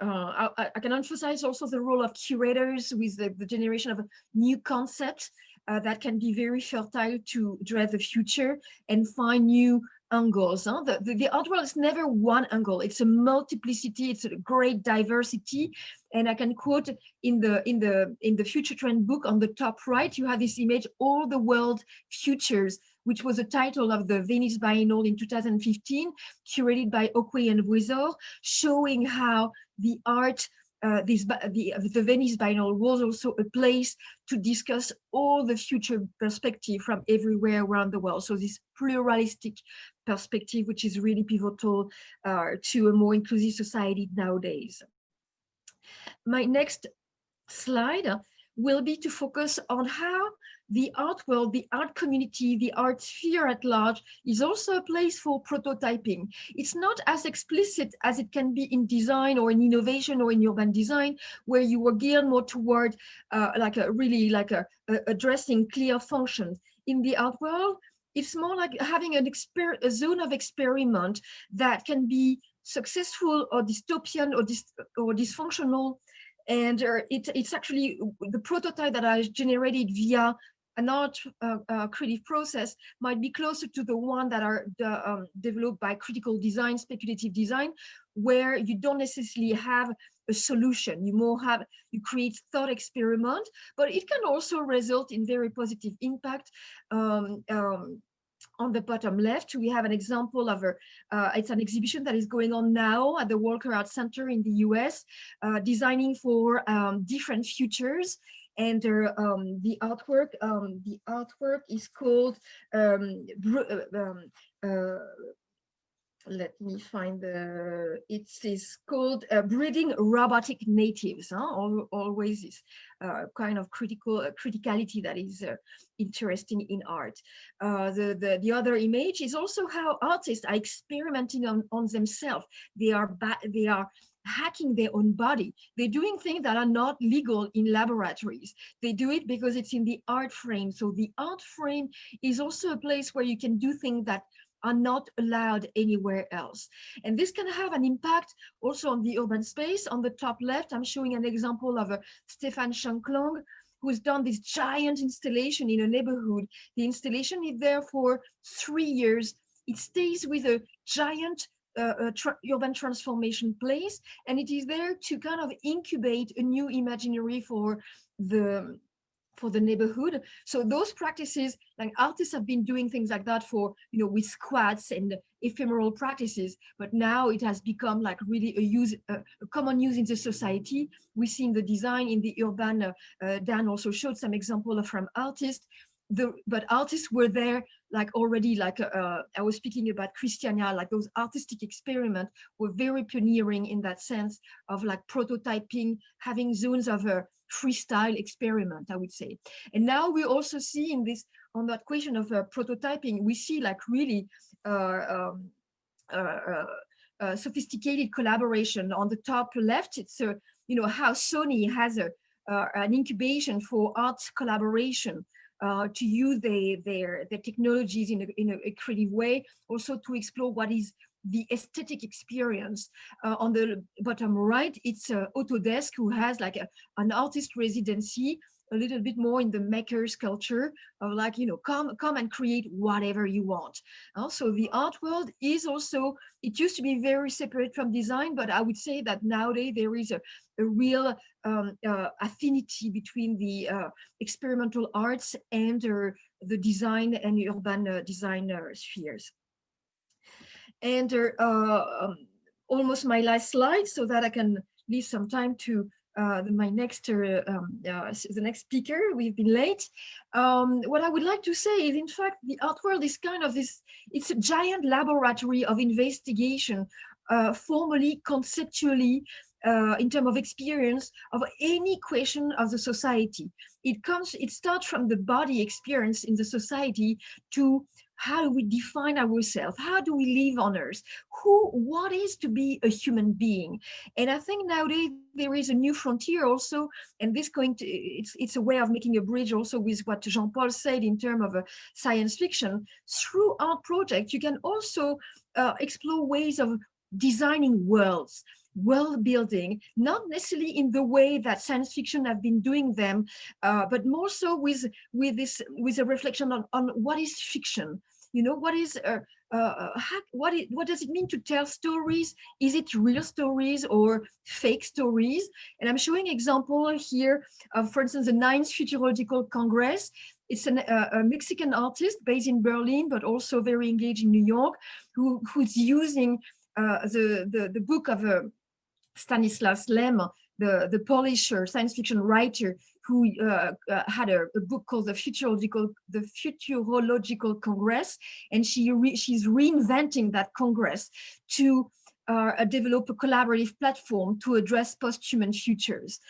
I can emphasize also the role of curators with the generation of new concepts that can be very fertile to drive the future and find new angles. Huh? The art world is never one angle. It's a multiplicity. It's a great diversity. And I can quote in the Future Trend book on the top right, you have this image, All the World Futures, which was the title of the Venice Biennale in 2015, curated by Okwe and Wizor, showing how the art, the Venice Biennale was also a place to discuss all the future perspective from everywhere around the world. So this pluralistic perspective, which is really pivotal to a more inclusive society nowadays. My next slide will be to focus on how the art world, the art community, the art sphere at large is also a place for prototyping. It's not as explicit as it can be in design or in innovation or in urban design, where you are geared more toward addressing clear functions. In the art world, it's more like having a zone of experiment that can be successful or dystopian or dysfunctional. And it's actually the prototype that I generated via an art creative process might be closer to the one that are developed by critical design, speculative design, where you don't necessarily have a solution. You create thought experiment, but it can also result in very positive impact. On the bottom left, we have an example of it's an exhibition that is going on now at the Walker Art Center in the US, designing for different futures. And the artwork is called, let me find it is called Breeding Robotic Natives. Always this kind of criticality that is interesting in art. The other image is also how artists are experimenting on themselves. They are hacking their own body. They're doing things that are not legal in laboratories. They do it because it's in the art frame. So the art frame is also a place where you can do things that are not allowed anywhere else. And this can have an impact also on the urban space. On the top left, I'm showing an example of Stefan Shanklong, who's done this giant installation in a neighborhood. The installation is there for 3 years. It stays with a giant urban transformation place, and it is there to kind of incubate a new imaginary for the neighborhood. So those practices, like artists have been doing things like that for, with squats and ephemeral practices, but now it has become like really a common use in the society. We see in the design, in the urban, Dan also showed some example from artists. But artists were there like already, like I was speaking about Christiania, like those artistic experiments were very pioneering in that sense of like prototyping, having zones of freestyle experiment, I would say. And now we also see in this, on that question of prototyping, we see like really sophisticated collaboration. On the top left, it's how Sony has an incubation for art collaboration. To use their technologies in a creative way, also to explore what is the aesthetic experience. On the bottom right, it's Autodesk, who has like an artist residency a little bit more in the maker's culture of like, you know, come and create whatever you want. Also, the art world is also, it used to be very separate from design, but I would say that nowadays there is a real affinity between the experimental arts and the design and urban design spheres. And almost my last slide, so that I can leave some time to my next the next speaker. We've been late. What I would like to say is, in fact, the art world is kind of this, it's a giant laboratory of investigation, formally, conceptually, in terms of experience of any question of the society. It starts from the body experience in the society to how do we define ourselves? How do we live on Earth? What is to be a human being? And I think nowadays there is a new frontier also, and this it's a way of making a bridge also with what Jean-Paul said in terms of science fiction. Through art projects, you can also explore ways of designing worlds, world building, not necessarily in the way that science fiction have been doing them, but more so with a reflection on what is fiction. You know, what does it mean to tell stories? Is it real stories or fake stories? And I'm showing example here of, for instance, the 9th Futurological Congress. It's a Mexican artist based in Berlin, but also very engaged in New York, who's using the book of Stanislas Lem, the Polish science fiction writer, who had a book called the Futurological Congress, and she's reinventing that Congress to develop a collaborative platform to address post-human futures.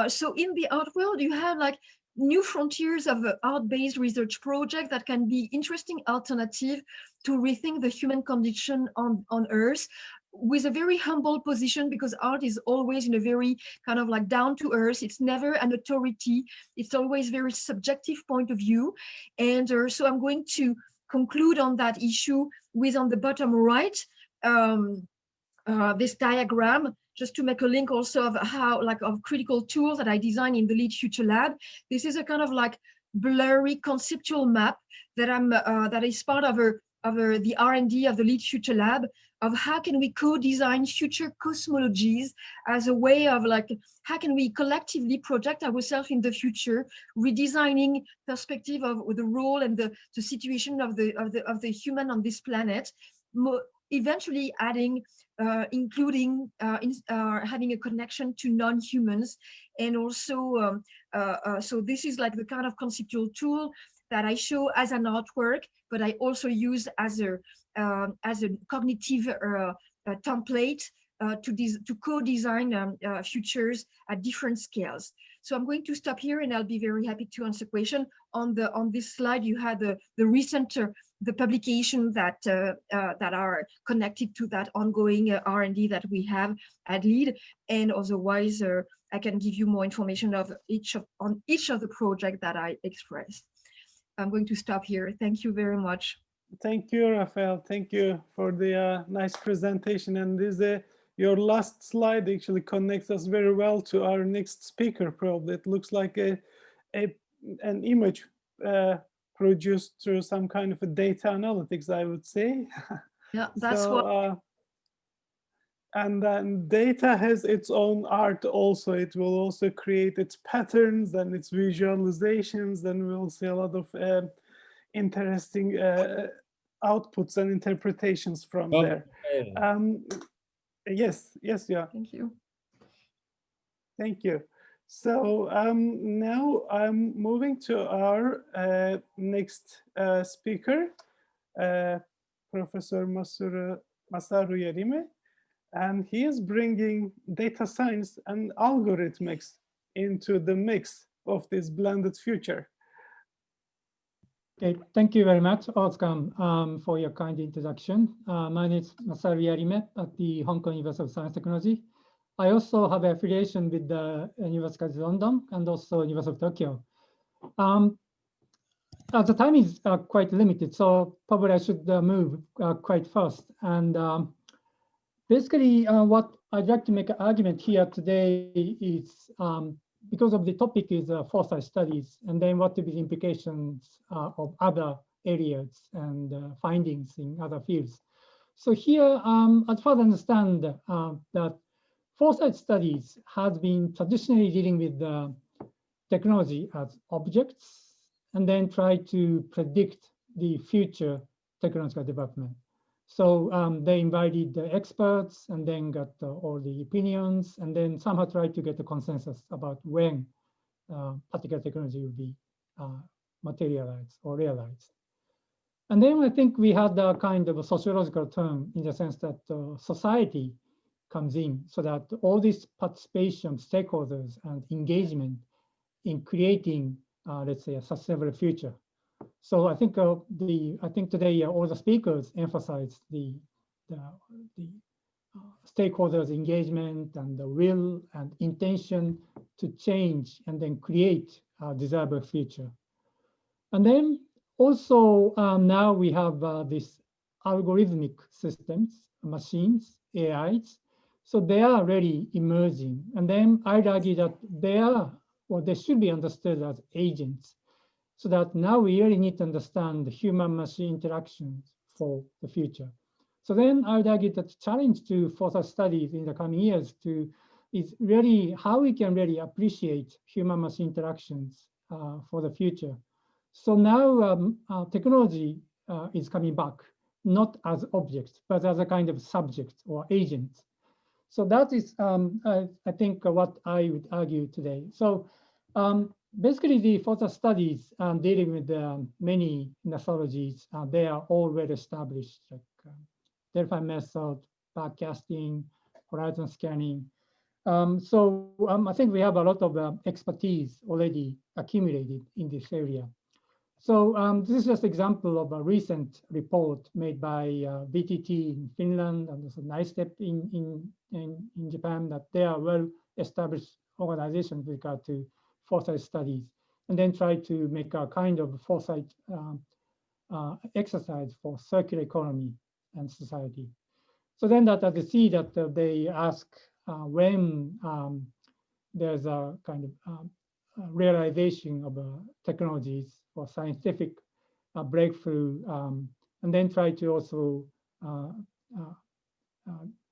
So in the art world, you have like new frontiers of art-based research projects that can be interesting alternative to rethink the human condition on Earth, with a very humble position, because art is always in a very kind of like down to earth. It's never an authority. It's always very subjective point of view. And so I'm going to conclude on that issue with, on the bottom right, this diagram, just to make a link also of how, like, of critical tools that I designed in the Lead Future Lab. This is a kind of like blurry conceptual map that that is part of the R&D of the Lead Future Lab, of how can we co-design future cosmologies as a way of like, how can we collectively project ourselves in the future, redesigning perspective of the role and the situation of the human on this planet, eventually adding, including having a connection to non-humans. And also, so this is like the kind of conceptual tool that I show as an artwork, but I also use as a cognitive template to co-design futures at different scales. So I'm going to stop here, and I'll be very happy to answer questions. On this slide, you had the recent the publication that are connected to that ongoing R&D that we have at LEAD, and otherwise I can give you more information on each of the projects that I expressed. I'm going to stop here. Thank you very much. Thank you, Raphael. Thank you for the nice presentation. And this your last slide actually connects us very well to our next speaker. Probably it looks like an image produced through some kind of a data analytics, I would say. Yeah, that's so, what. And then data has its own art also. It will also create its patterns and its visualizations. Then we'll see a lot of interesting outputs and interpretations from there. Yes, yeah. Thank you. Thank you. So now I'm moving to our next speaker, Professor Masaru Yarime. And he is bringing data science and algorithmics into the mix of this blended future. Okay, thank you very much, Oscar, for your kind introduction. My name is Masaru Yarime at the Hong Kong University of Science and Technology. I also have affiliation with the University of London and also University of Tokyo. The time is quite limited, so probably I should move quite fast. And basically, what I'd like to make an argument here today is because of the topic is foresight studies, and then what to be the implications of other areas and findings in other fields. So here, as far as I understand, that foresight studies has been traditionally dealing with technology as objects, and then try to predict the future technological development. So they invited the experts and then got all the opinions, and then somehow tried to get the consensus about when particular technology will be materialized or realized. And then I think we had a kind of a sociological term in the sense that society comes in, so that all this participation, stakeholders, and engagement in creating, let's say, a sustainable future. So I think today all the speakers emphasized the stakeholders' engagement and the will and intention to change and then create a desirable future. And then also now we have this algorithmic systems, machines, AIs. So they are really emerging. And then I'd argue that they are, or they should be understood as agents. So that now we really need to understand the human-machine interactions for the future. So then I would argue that the challenge to foresight studies in the coming years is really how we can really appreciate human-machine interactions for the future. So now technology is coming back, not as objects, but as a kind of subject or agent. So that is, I think, what I would argue today. So basically, the foresight studies dealing with many methodologies, they are all well established, like Delphi method, backcasting, horizon scanning. So I think we have a lot of expertise already accumulated in this area. So this is just an example of a recent report made by VTT in Finland and also NICEP in Japan, that they are well-established organizations with regard to foresight studies, and then try to make a kind of foresight exercise for circular economy and society. So then that as you see that they ask when there's a kind of realization of technologies for scientific breakthrough, and then try to also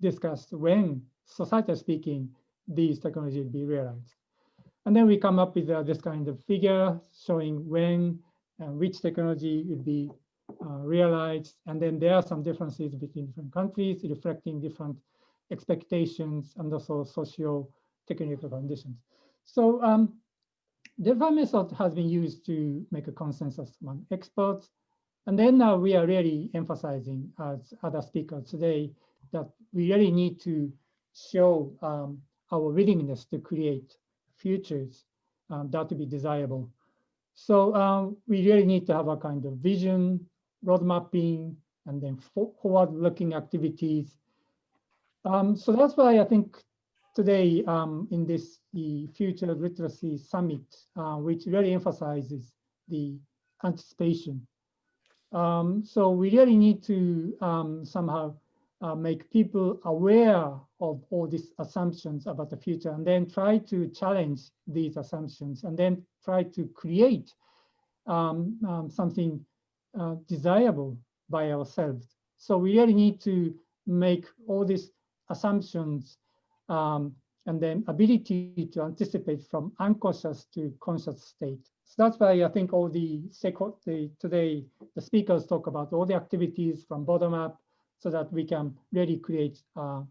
discuss when, societally speaking, these technologies will be realized. And then we come up with this kind of figure showing when and which technology will be realized. And then there are some differences between different countries, reflecting different expectations and also socio-technical conditions. So the Delphi method has been used to make a consensus among experts. And then now we are really emphasizing, as other speakers today, that we really need to show our willingness to create futures that to be desirable. So we really need to have a kind of vision, road mapping, and then forward-looking activities. So that's why I think today in this the Future Literacy Summit, which really emphasizes the anticipation. So we really need to somehow make people aware of all these assumptions about the future, and then try to challenge these assumptions, and then try to create something desirable by ourselves. So we really need to make all these assumptions and then ability to anticipate from unconscious to conscious state. So that's why I think all today the speakers talk about all the activities from bottom up, so that we can really create a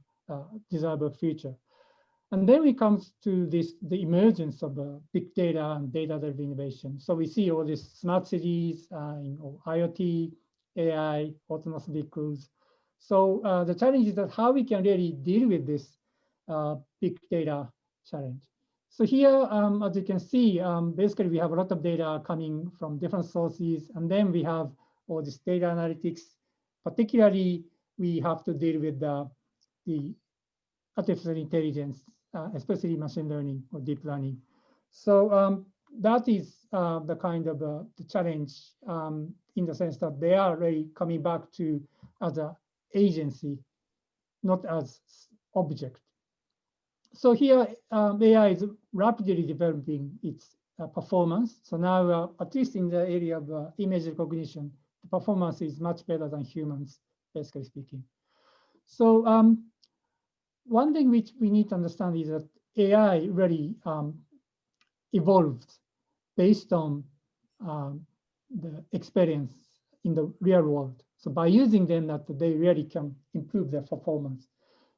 desirable future. And then we come to the emergence of big data and data-driven innovation. So we see all these smart cities, IoT, AI, autonomous vehicles. So the challenge is that how we can really deal with this big data challenge. So here, as you can see, basically we have a lot of data coming from different sources, and then we have all this data analytics. Particularly, we have to deal with the artificial intelligence, especially machine learning or deep learning. So that is the kind of the challenge in the sense that they are really coming back to as an agency, not as object. So here, AI is rapidly developing its performance. So now, at least in the area of image recognition, the performance is much better than humans, basically speaking. So one thing which we need to understand is that AI really evolved based on the experience in the real world. So by using them, that they really can improve their performance.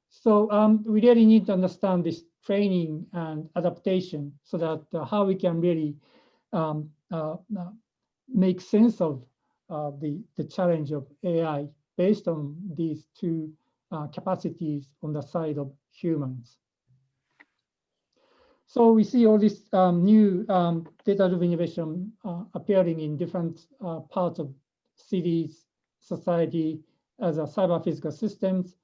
So we really need to understand this training and adaptation so that how we can really make sense of the challenge of AI based on these two capacities on the side of humans. So we see all this new data-driven innovation appearing in different parts of cities, society, as a cyber physical systems.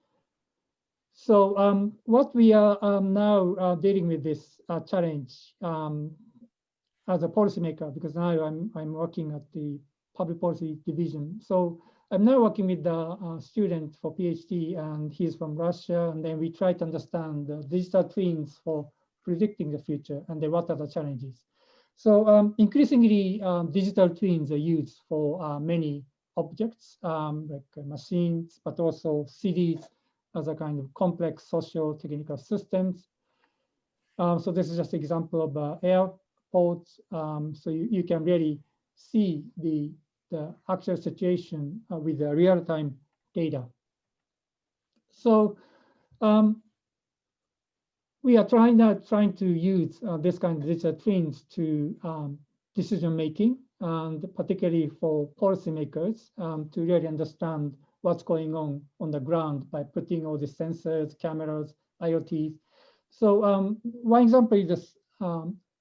So what we are now dealing with this challenge as a policymaker, because now I'm working at the public policy division. So I'm now working with the student for PhD, and he's from Russia. And then we try to understand the digital twins for predicting the future, and then what are the challenges. So increasingly, digital twins are used for many objects, like machines, but also cities as a kind of complex social technical systems. So this is just an example of airports. So you can really see the actual situation with the real-time data. So we are trying to use this kind of digital twins to decision making, and particularly for policymakers to really understand what's going on the ground by putting all the sensors, cameras, IoTs. So one example is this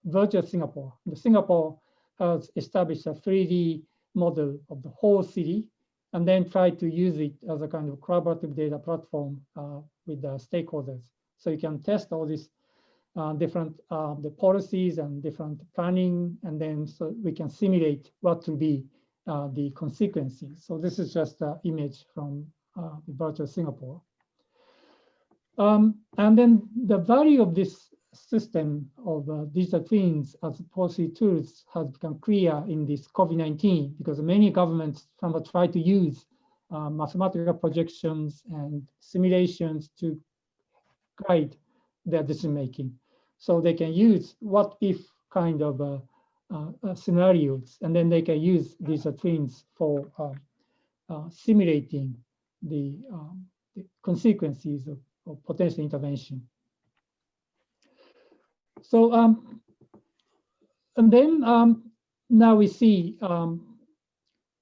virtual Singapore. Singapore has established a 3D model of the whole city, and then tried to use it as a kind of collaborative data platform with the stakeholders. So you can test all these different the policies and different planning, and then so we can simulate what will be the consequences. So this is just an image from the virtual Singapore. And then the value of this system of digital twins as policy tools has become clear in this COVID-19, because many governments try to use mathematical projections and simulations to guide their decision making. So they can use what if kind of scenarios, and then they can use these twins for simulating the consequences of potential intervention. So and then now we see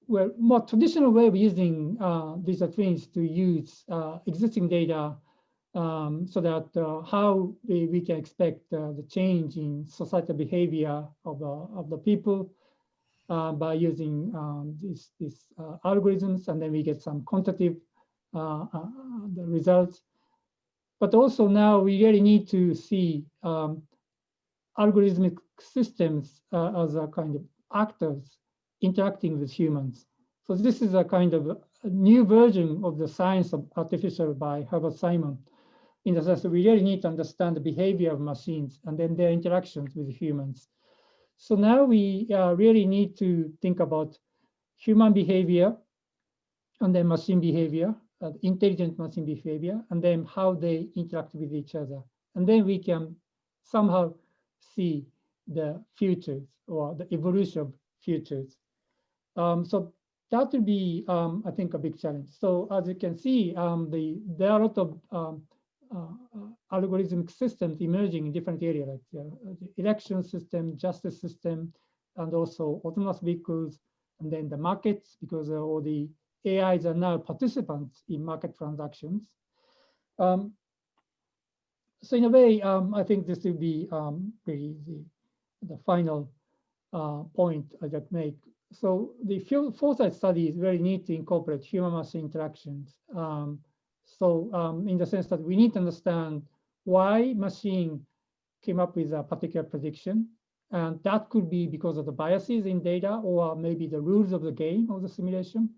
where more traditional way of using these twins to use existing data, so that how we can expect the change in societal behavior of the people by using these algorithms, and then we get some quantitative the results. But also now we really need to see algorithmic systems as a kind of actors interacting with humans. So this is a kind of a new version of the science of artificial by Herbert Simon, in the sense that we really need to understand the behavior of machines and then their interactions with humans. So now we really need to think about human behavior and then machine behavior, intelligent machine behavior, and then how they interact with each other. And then we can somehow see the futures or the evolution of futures. So that will be, I think, a big challenge. So as you can see, there are a lot of algorithmic systems emerging in different areas, like the election system, justice system, and also autonomous vehicles, and then the markets, because all the AIs are now participants in market transactions. So in a way, I think this will be really the final point I just make. So the foresight study is very neat to incorporate human-machine interactions. So in the sense that we need to understand why machine came up with a particular prediction. And that could be because of the biases in data, or maybe the rules of the game of the simulation,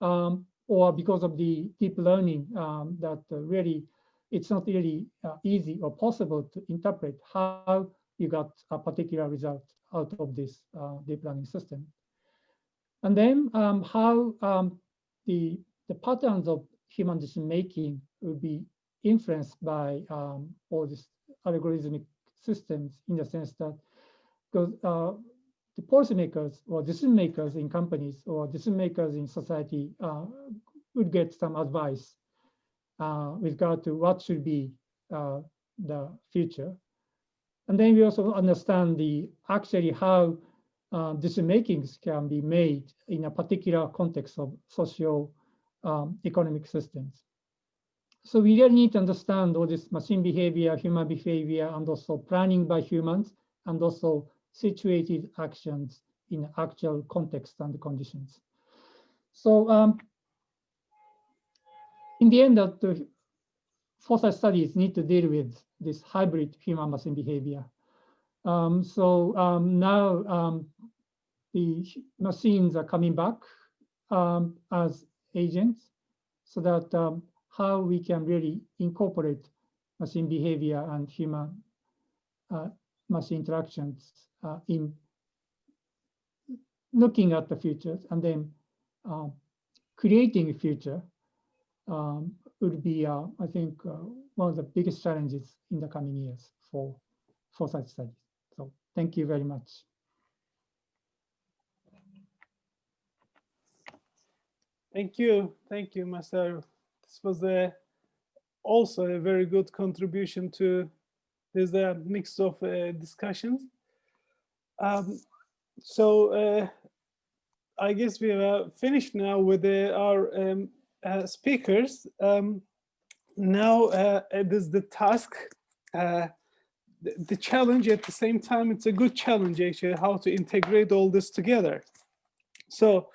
or because of the deep learning that really it's not really easy or possible to interpret how you got a particular result out of this deep learning system. And then how the patterns of human decision making will be influenced by all these algorithmic systems, in the sense that because the policymakers or decision makers in companies or decision makers in society would get some advice with regard to what should be the future. And then we also understand actually how decision makings can be made in a particular context of socio-economic systems. So we really need to understand all this machine behavior, human behavior, and also planning by humans, and also situated actions in actual context and conditions. So in the end, the foresight studies need to deal with this hybrid human machine behavior. Now the machines are coming back as agents, so that how we can really incorporate machine behavior and human machine interactions in looking at the futures, and then creating a future would be, I think, one of the biggest challenges in the coming years for foresight studies. So thank you very much. Thank you, Masaru. This was also a very good contribution to this mix of discussions. So I guess we are finished now with our speakers. Now it is the task, the challenge. At the same time, it's a good challenge actually, how to integrate all this together. So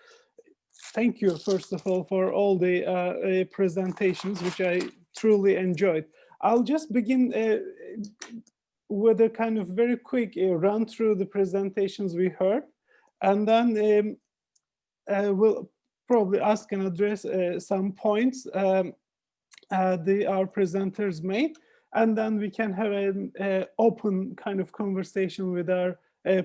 thank you, first of all, for all the presentations, which I truly enjoyed. I'll just begin with a kind of very quick run through the presentations we heard, and then we'll probably ask and address some points our presenters made, and then we can have an open kind of conversation with our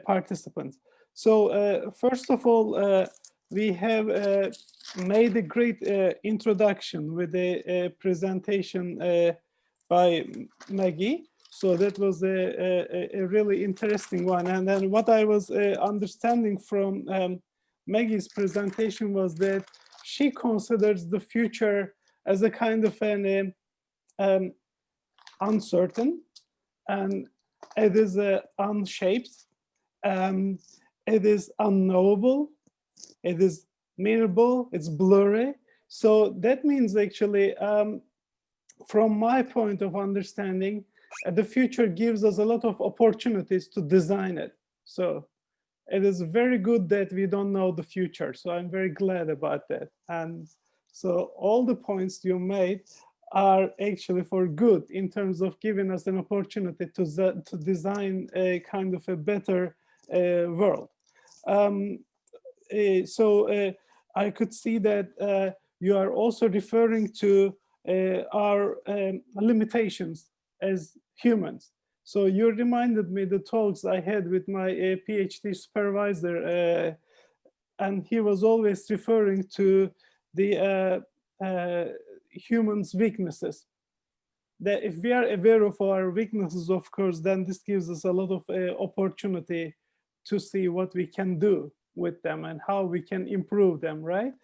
participants. So first of all, we have made a great introduction with a presentation by Maggie. So that was a really interesting one. And then what I was understanding from Maggie's presentation was that she considers the future as a kind of an uncertain, and it is unshaped, it is unknowable, it is measurable, it's blurry. So that means actually, from my point of understanding, the future gives us a lot of opportunities to design it. So it is very good that we don't know the future. So I'm very glad about that. And so all the points you made are actually for good in terms of giving us an opportunity to design a kind of a better world. So I could see that you are also referring to our limitations as humans. So you reminded me the talks I had with my PhD supervisor, and he was always referring to the humans' weaknesses. That if we are aware of our weaknesses, of course, then this gives us a lot of opportunity to see what we can do with them and how we can improve them, right?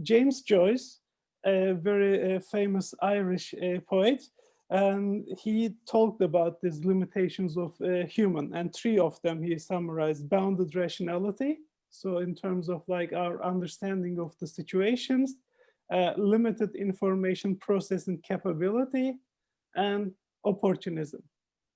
James Joyce, a very famous Irish poet, and he talked about these limitations of human, and three of them he summarized: bounded rationality, so in terms of like our understanding of the situations, limited information processing capability, and opportunism.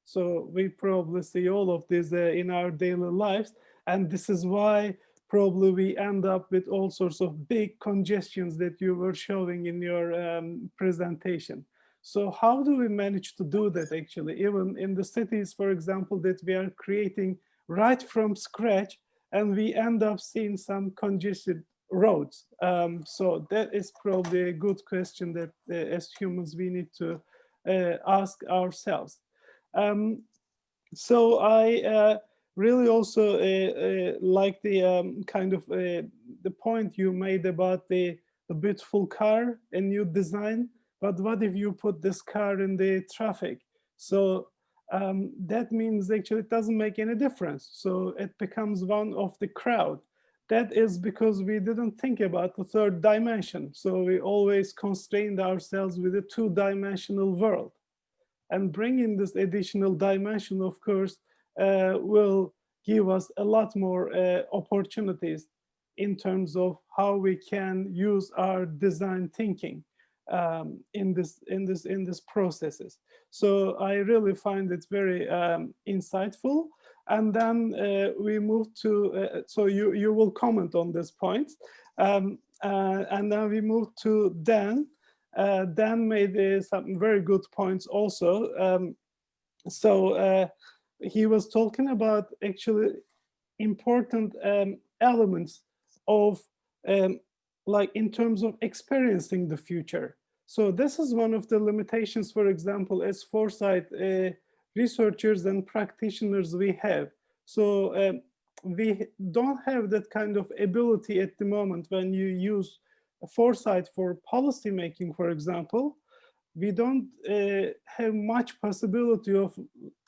So we probably see all of this in our daily lives, and this is why probably we end up with all sorts of big congestions that you were showing in your presentation. So how do we manage to do that actually, even in the cities, for example, that we are creating right from scratch, and we end up seeing some congested roads? So that is probably a good question that as humans we need to ask ourselves. So I really also like the kind of the point you made about the beautiful car, a new design. But what if you put this car in the traffic? So that means actually it doesn't make any difference. So it becomes one of the crowd. That is because we didn't think about the third dimension. So we always constrained ourselves with a two-dimensional world. And bringing this additional dimension, of course, will give us a lot more opportunities in terms of how we can use our design thinking in this processes. So I really find it very insightful. And then we move to so you will comment on this point, and then we move to Dan. Dan made some very good points also. So he was talking about actually important elements of like in terms of experiencing the future. So this is one of the limitations, for example, as foresight researchers and practitioners we have. So we don't have that kind of ability at the moment when you use foresight for policy making, for example. We don't have much possibility of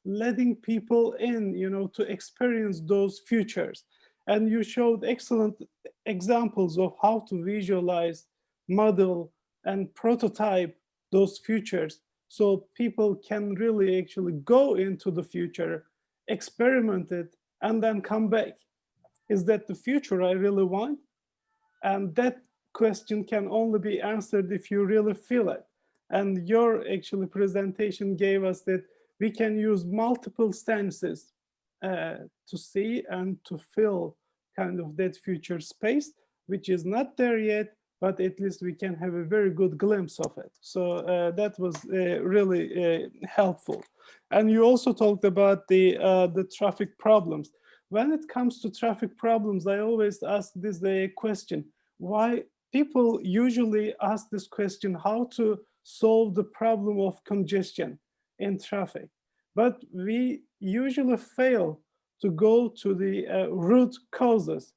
letting people in, you know, to experience those futures. And you showed excellent examples of how to visualize, model, and prototype those futures, so people can really actually go into the future, experiment it, and then come back. Is that the future I really want? And that question can only be answered if you really feel it. And your actually presentation gave us that we can use multiple senses to see and to feel kind of that future space, which is not there yet, but at least we can have a very good glimpse of it. So that was really helpful. And you also talked about the traffic problems. When it comes to traffic problems, I always ask this question: why people usually ask this question, how to solve the problem of congestion in traffic? But we usually fail to go to the root causes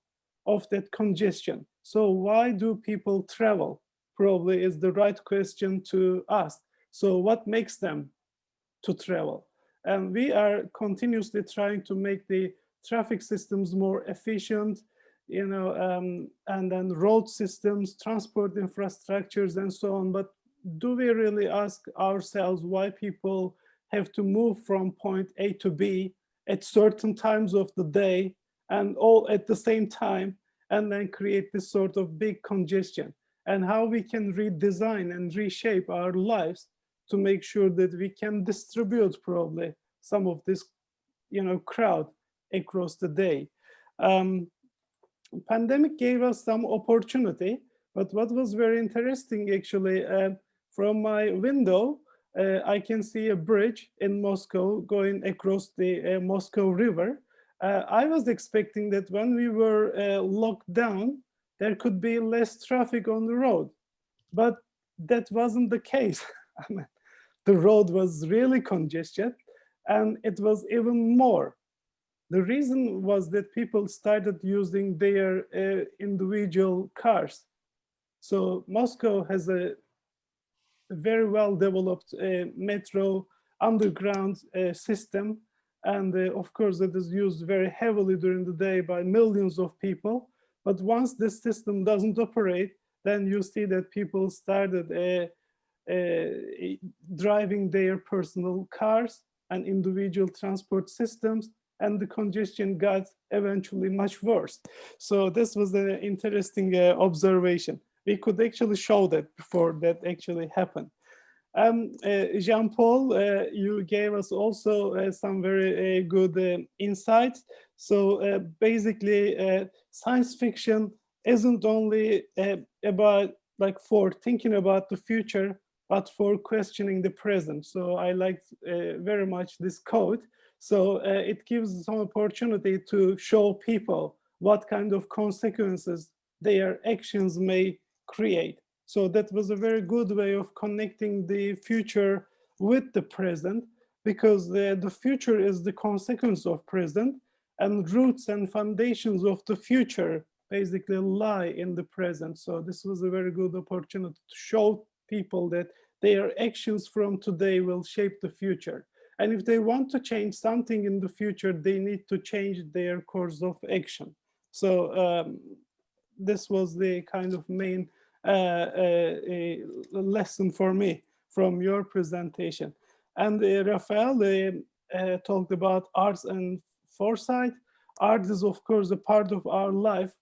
of that congestion. So why do people travel? Probably is the right question to ask. So what makes them to travel? And we are continuously trying to make the traffic systems more efficient, you know, and then road systems, transport infrastructures, and so on. But do we really ask ourselves why people have to move from point A to B at certain times of the day and all at the same time, and then create this sort of big congestion? And how we can redesign and reshape our lives to make sure that we can distribute probably some of this, you know, crowd across the day. Pandemic gave us some opportunity, but what was very interesting actually, from my window, I can see a bridge in Moscow going across the Moscow River. I was expecting that when we were locked down, there could be less traffic on the road, but that wasn't the case. I mean, the road was really congested, and it was even more. The reason was that people started using their individual cars. So Moscow has a very well developed metro underground system. And of course, it is used very heavily during the day by millions of people. But once this system doesn't operate, then you see that people started driving their personal cars and individual transport systems, and the congestion got eventually much worse. So this was an interesting observation. We could actually show that before that actually happened. Jean-Paul, you gave us also some very good insights. So basically, science fiction isn't only about like for thinking about the future, but for questioning the present. So I liked very much this quote. So it gives some opportunity to show people what kind of consequences their actions may create. So that was a very good way of connecting the future with the present, because the future is the consequence of present, and roots and foundations of the future basically lie in the present. So this was a very good opportunity to show people that their actions from today will shape the future. And if they want to change something in the future, they need to change their course of action. So this was the kind of main lesson for me from your presentation. And Rafael talked about arts and foresight. Art is, of course, a part of our life.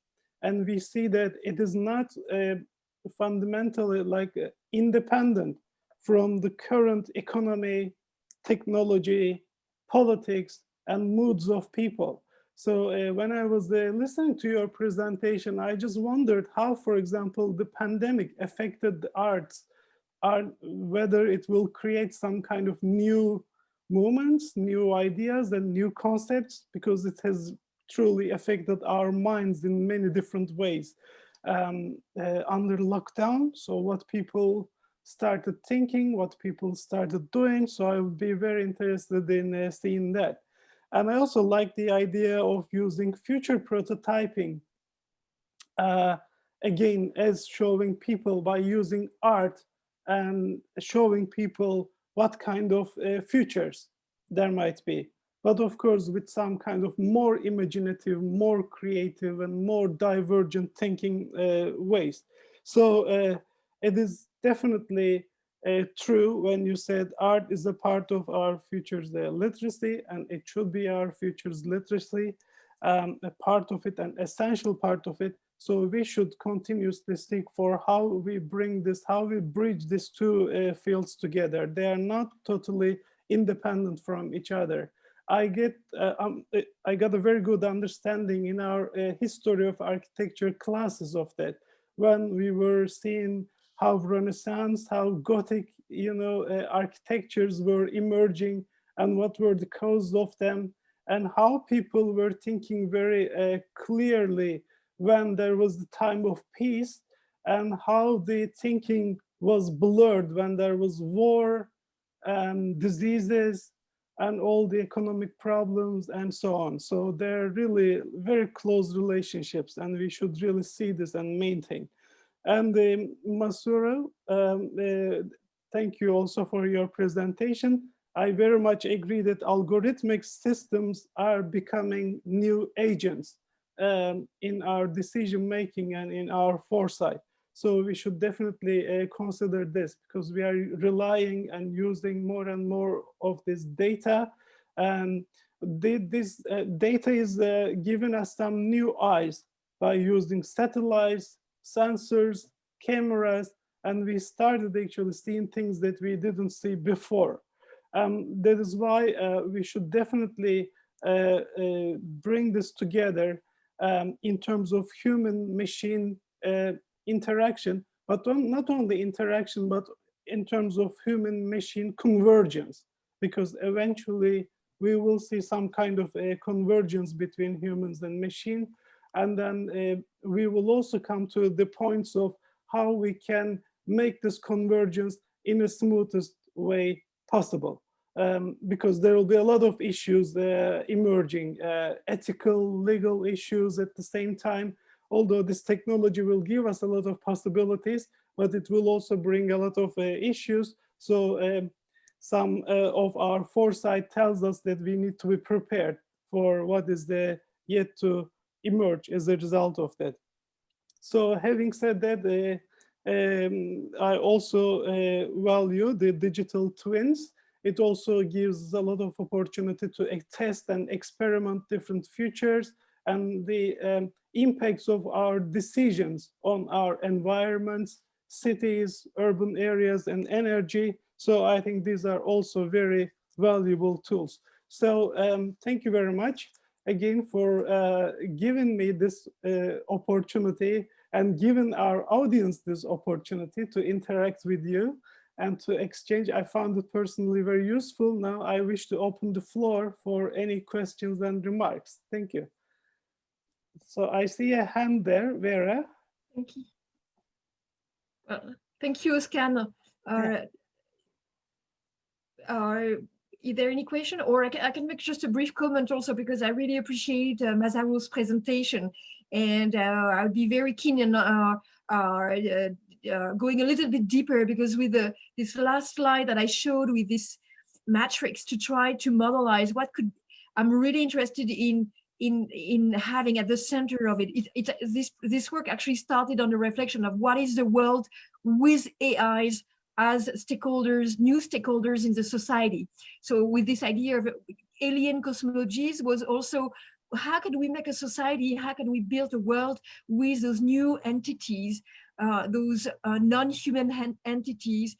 And we see that it is not fundamentally like independent from the current economy, technology, politics, and moods of people. So when I was listening to your presentation, I just wondered how, for example, the pandemic affected the arts, whether it will create some kind of new movements, new ideas, and new concepts, because it has truly affected our minds in many different ways under lockdown. So what people started thinking, what people started doing. So I would be very interested in seeing that. And I also like the idea of using future prototyping, again, as showing people by using art and showing people what kind of futures there might be. But of course, with some kind of more imaginative, more creative, and more divergent thinking ways. So it is definitely true when you said art is a part of our futures literacy, and it should be our futures literacy, a part of it, an essential part of it. So we should continuously seek for how we bring this, how we bridge these two fields together. They are not totally independent from each other. I got a very good understanding in our history of architecture classes of that, when we were seeing how Renaissance, how Gothic, architectures were emerging, and what were the causes of them, and how people were thinking very clearly when there was the time of peace, and how the thinking was blurred when there was war, diseases, and all the economic problems and so on. So they're really very close relationships, and we should really see this and maintain. And Masuro, thank you also for your presentation. I very much agree that algorithmic systems are becoming new agents in our decision making and in our foresight. So we should definitely consider this, because we are relying and using more and more of this data. And this data is giving us some new eyes by using satellites, sensors, cameras, and we started actually seeing things that we didn't see before. That is why we should definitely bring this together in terms of human-machine interaction, but not only interaction, but in terms of human-machine convergence, because eventually we will see some kind of a convergence between humans and machine. And then we will also come to the points of how we can make this convergence in the smoothest way possible. Because there will be a lot of issues emerging, ethical, legal issues at the same time. Although this technology will give us a lot of possibilities, but it will also bring a lot of issues. So some of our foresight tells us that we need to be prepared for what is yet to emerge as a result of that. So having said that, I also value the digital twins. It also gives a lot of opportunity to test and experiment different futures and the impacts of our decisions on our environments, cities, urban areas, and energy. So I think these are also very valuable tools. So thank you very much again for giving me this opportunity and giving our audience this opportunity to interact with you and to exchange. I found it personally very useful. Now I wish to open the floor for any questions and remarks. Thank you. So I see a hand there, Vera. Thank you. Thank you, Oscan. Is there any question? Or I can make just a brief comment also, because I really appreciate Masaru's presentation. And I would be very keen in going a little bit deeper, because with this last slide that I showed with this matrix to try to modelize what could, I'm really interested in having at the center of it. This work actually started on the reflection of what is the world with AIs as stakeholders, new stakeholders in the society. So with this idea of alien cosmologies was also, how can we make a society, how can we build a world with those new entities, those non-human entities.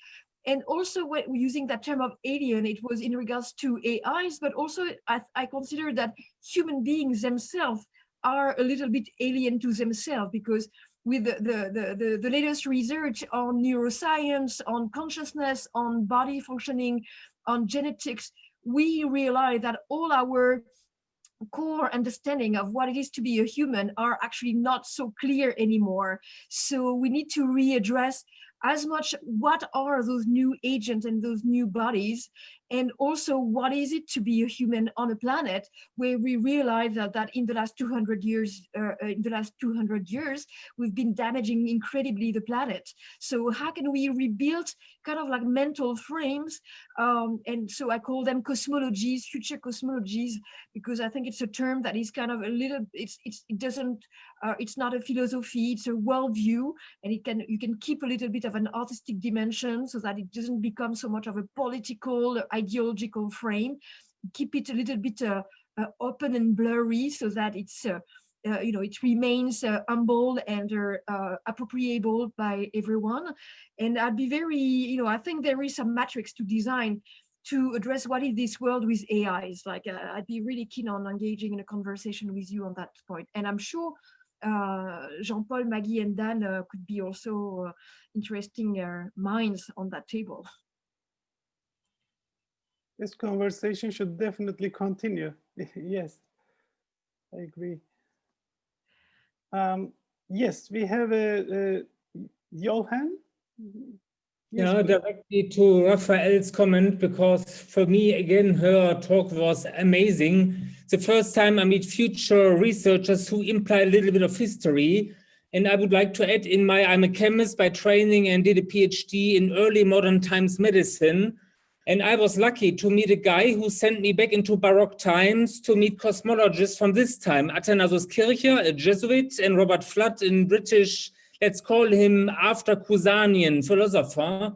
And also using that term of alien, it was in regards to AIs, but also I consider that human beings themselves are a little bit alien to themselves, because with the latest research on neuroscience, on consciousness, on body functioning, on genetics, we realize that all our core understanding of what it is to be a human are actually not so clear anymore. So we need to readdress as much what are those new agents and those new bodies, and also what is it to be a human on a planet where we realize that in the last 200 years, we've been damaging incredibly the planet. So how can we rebuild kind of like mental frames? And so I call them cosmologies, future cosmologies, because I think it's a term that is kind of a little, it's not a philosophy, it's a worldview, and you can keep a little bit of an artistic dimension so that it doesn't become so much of a political, ideological frame. Keep it a little bit open and blurry so that it's it remains humble and appropriable by everyone. And I'd be very, I think there is some matrix to design to address what is this world with AIs. Like I'd be really keen on engaging in a conversation with you on that point. And I'm sure Jean-Paul, Maggie, and Dan could be also interesting minds on that table. This conversation should definitely continue. Yes, I agree. Yes, we have a Johan. Yes, yeah, directly to Raphael's comment, because for me, again, her talk was amazing. The first time I meet future researchers who imply a little bit of history. And I would like to add I'm a chemist by training and did a PhD in early modern times medicine. And I was lucky to meet a guy who sent me back into Baroque times to meet cosmologists from this time, Athanasius Kircher, a Jesuit, and Robert Flood, a British, let's call him after Cousanian philosopher.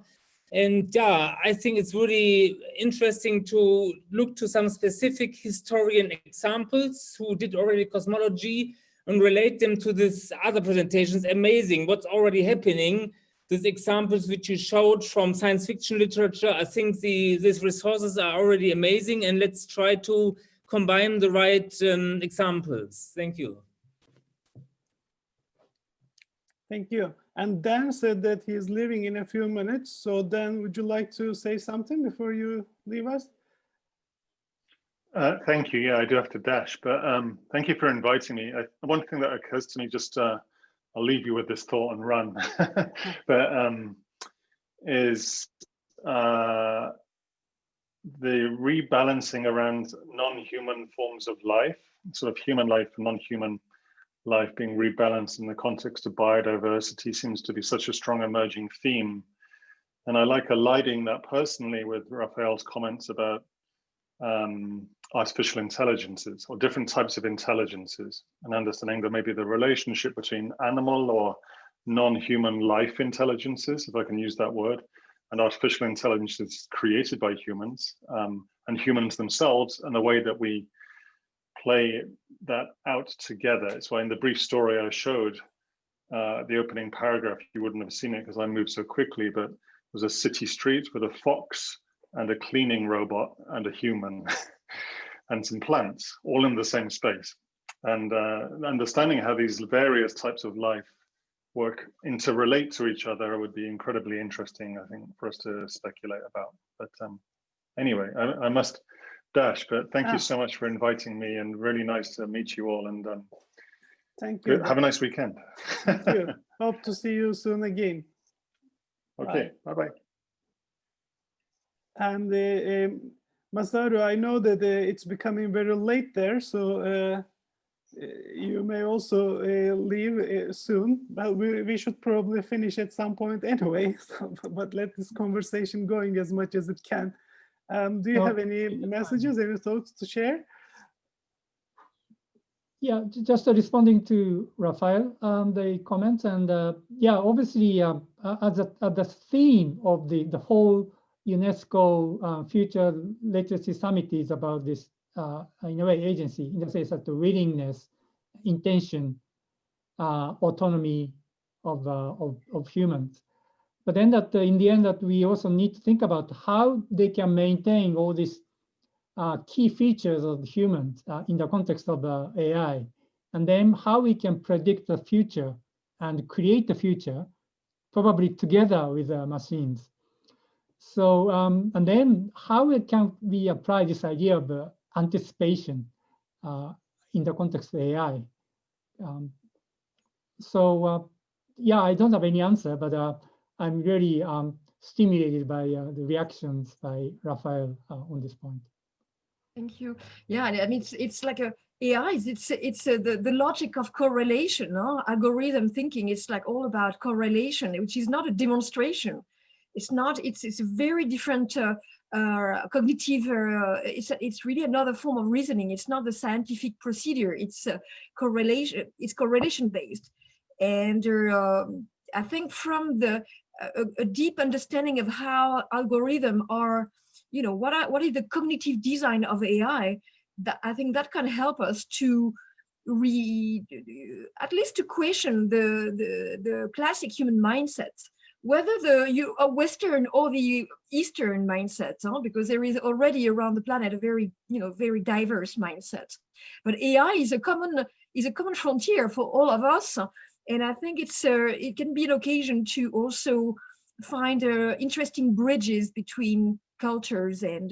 And yeah, I think it's really interesting to look to some specific historian examples who did already cosmology and relate them to this other presentations. Amazing what's already happening. These examples which you showed from science fiction literature, I think these resources are already amazing, and let's try to combine the right examples. Thank you. Thank you. And Dan said that he is leaving in a few minutes. So Dan, would you like to say something before you leave us? Thank you. Yeah, I do have to dash, but thank you for inviting me. One thing that occurs to me, just I'll leave you with this thought and run, but is the rebalancing around non-human forms of life, sort of human life and non-human life being rebalanced in the context of biodiversity seems to be such a strong emerging theme. And I like aligning that personally with Raphael's comments about artificial intelligences or different types of intelligences, and understanding that maybe the relationship between animal or non-human life intelligences, if I can use that word, and artificial intelligences created by humans and humans themselves, and the way that we play that out together. It's why in the brief story I showed, the opening paragraph, you wouldn't have seen it because I moved so quickly, but it was a city street with a fox and a cleaning robot and a human and some plants all in the same space. And understanding how these various types of life work interrelate to each other would be incredibly interesting, I think, for us to speculate about. But anyway, I must dash, but thank you so much for inviting me, and really nice to meet you all. And thank you. Have a nice weekend. Thank you. Hope to see you soon again. Okay, bye-bye. And Masaru, I know that it's becoming very late there, so you may also leave soon, but we should probably finish at some point anyway, but let this conversation going as much as it can. Do you have any messages, any thoughts to share? Yeah, just responding to Raphael, the comments, and yeah, obviously, at the theme of the whole UNESCO Future Literacy Summit is about this, in a way, agency, in the sense that the willingness, intention, autonomy of humans. But then that in the end, that we also need to think about how they can maintain all these key features of humans in the context of AI, and then how we can predict the future and create the future, probably together with machines. So, and then how can we apply this idea of anticipation in the context of AI? Yeah, I don't have any answer, but I'm really stimulated by the reactions by Raphael on this point. Thank you. Yeah, I mean, it's like a AI. It's the logic of correlation, no? Algorithm thinking. It's like all about correlation, which is not a demonstration. It's not. It's a very different cognitive. It's really another form of reasoning. It's not the scientific procedure. It's correlation. It's correlation based, and I think from a deep understanding of how algorithms are. You know, what is the cognitive design of AI? That I think that can help us to at least to question the classic human mindsets, whether the Western or the Eastern mindsets, because there is already around the planet a very very diverse mindset. But AI is a common frontier for all of us, and I think it can be an occasion to also find interesting bridges between cultures and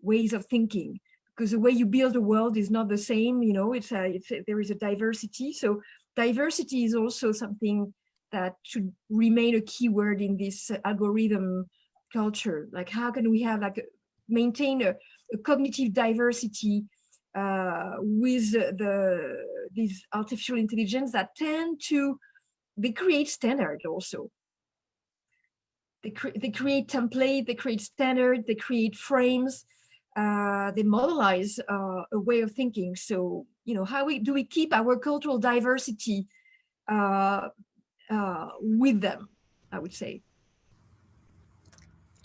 ways of thinking, because the way you build a world is not the same. There is a diversity. So diversity is also something that should remain a key word in this algorithm culture. Like, how can we have maintain a cognitive diversity with these artificial intelligence that they create standard also. They create template, they create standard, they create frames, they modelize a way of thinking. So, how do we keep our cultural diversity with them, I would say.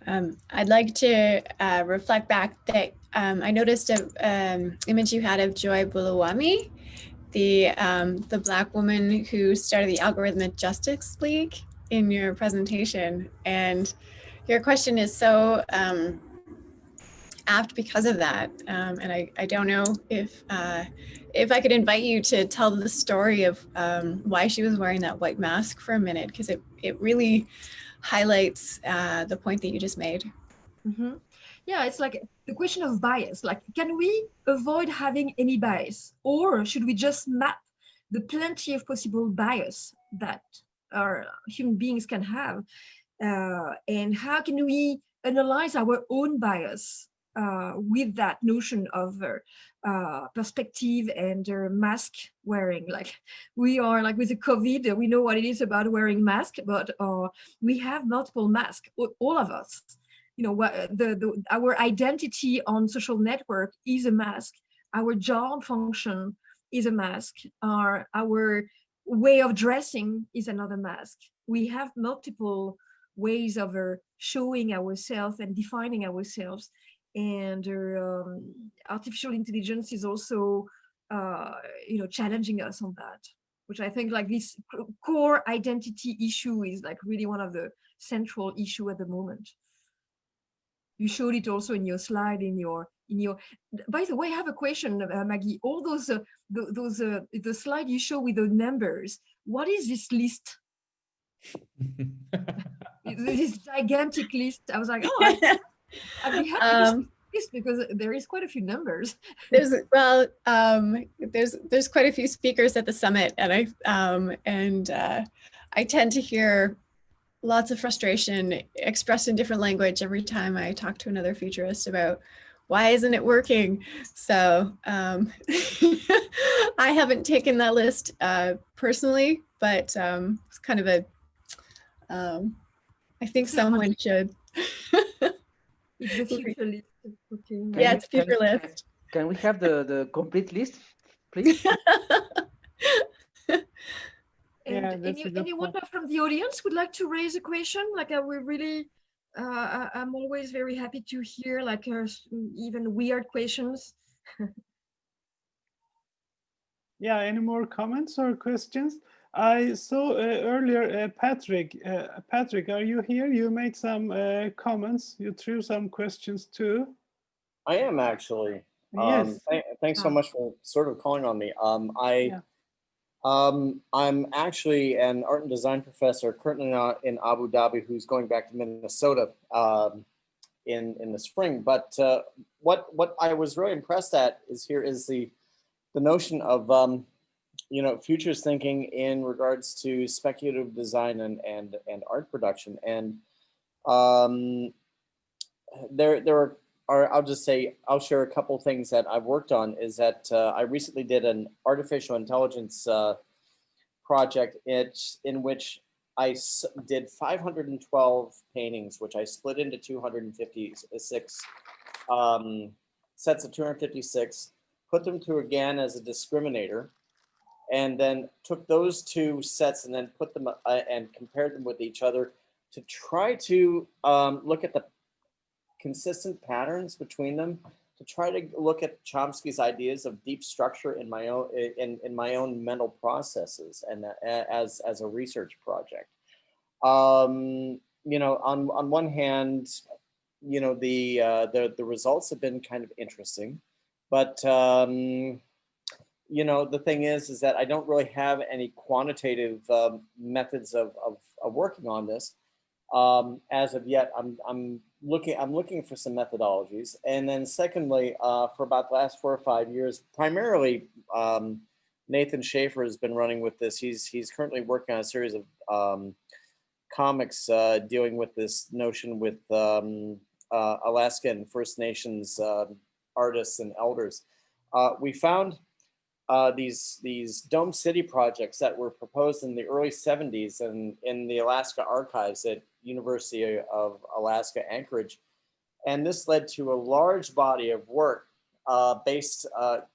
I'd like to reflect back that I noticed an image you had of Joy Buluwami, the Black woman who started the Algorithmic Justice League, in your presentation, and your question is so apt because of that. And I don't know if I could invite you to tell the story of why she was wearing that white mask for a minute, because it really highlights the point that you just made. Mm-hmm. Yeah, it's like the question of bias. Like, can we avoid having any bias, or should we just map the plenty of possible bias that our human beings can have, and how can we analyze our own bias with that notion of perspective and mask wearing? Like, we are like with the COVID, we know what it is about wearing mask, but we have multiple masks, all of us. Our identity on social network is a mask. Our job function is a mask. Our way of dressing is another mask. We have multiple ways of showing ourselves and defining ourselves, and artificial intelligence is also challenging us on that, which I think like this core identity issue is like really one of the central issue at the moment. You showed it also in your slide, by the way, I have a question, Maggie. All those the slide you show with the numbers, what is this list? This gigantic list. I was like, I'd be happy to see this, because there is quite a few numbers. There's quite a few speakers at the summit, and I I tend to hear lots of frustration expressed in different language every time I talk to another futurist about why isn't it working? So I haven't taken that list personally, but it's kind of a, I think someone should. It's the future list. Okay. Yeah, it's future list. Can we have the complete list, please? And Yeah, that's a good anyone point. from the audience would like to raise a question? Like, we really, I'm always very happy to hear like even weird questions. Yeah, any more comments or questions? I saw earlier, Patrick. Patrick, are you here? You made some comments. You threw some questions too. I am actually. Yes. Thanks so much for sort of calling on me. Yeah. I'm actually an art and design professor currently not in Abu Dhabi, who's going back to Minnesota in the spring. But what I was really impressed at is the notion of futures thinking in regards to speculative design and art production. And there are, I'll share a couple things that I've worked on. Is that I recently did an artificial intelligence project in which I did 512 paintings, which I split into 256 sets of 256, put them through again as a discriminator, and then took those two sets and then put them and compared them with each other to try to look at the consistent patterns between them, to try to look at Chomsky's ideas of deep structure in my own in my own mental processes, and as a research project. On one hand, the results have been kind of interesting, but the thing is that I don't really have any quantitative methods of working on this as of yet. I'm looking for some methodologies, and then secondly, for about the last 4 or 5 years, primarily Nathan Schaefer has been running with this. He's currently working on a series of comics dealing with this notion with Alaska and First Nations artists and elders. We found these Dome City projects that were proposed in the early 70s and in the Alaska archives at University of Alaska Anchorage. And this led to a large body of work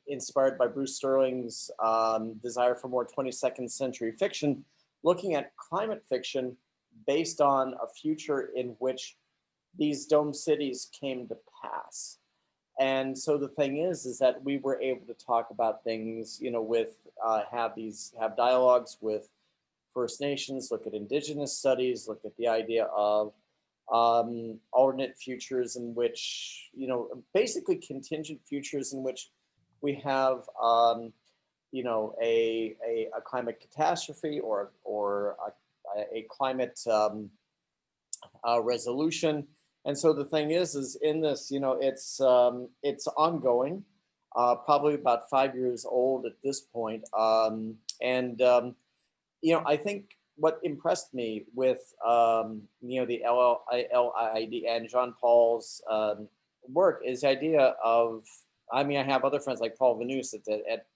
inspired by Bruce Sterling's desire for more 22nd century fiction, looking at climate fiction based on a future in which these dome cities came to pass. And so the thing is that we were able to talk about things, have dialogues with First Nations, look at Indigenous studies, look at the idea of alternate futures in which, basically contingent futures in which we have, a climate catastrophe or a climate resolution. And so the thing is in this, it's ongoing, probably about 5 years old at this point. I think what impressed me with, the LID and Jean Paul's work is the idea of, I have other friends like Paul Vanus at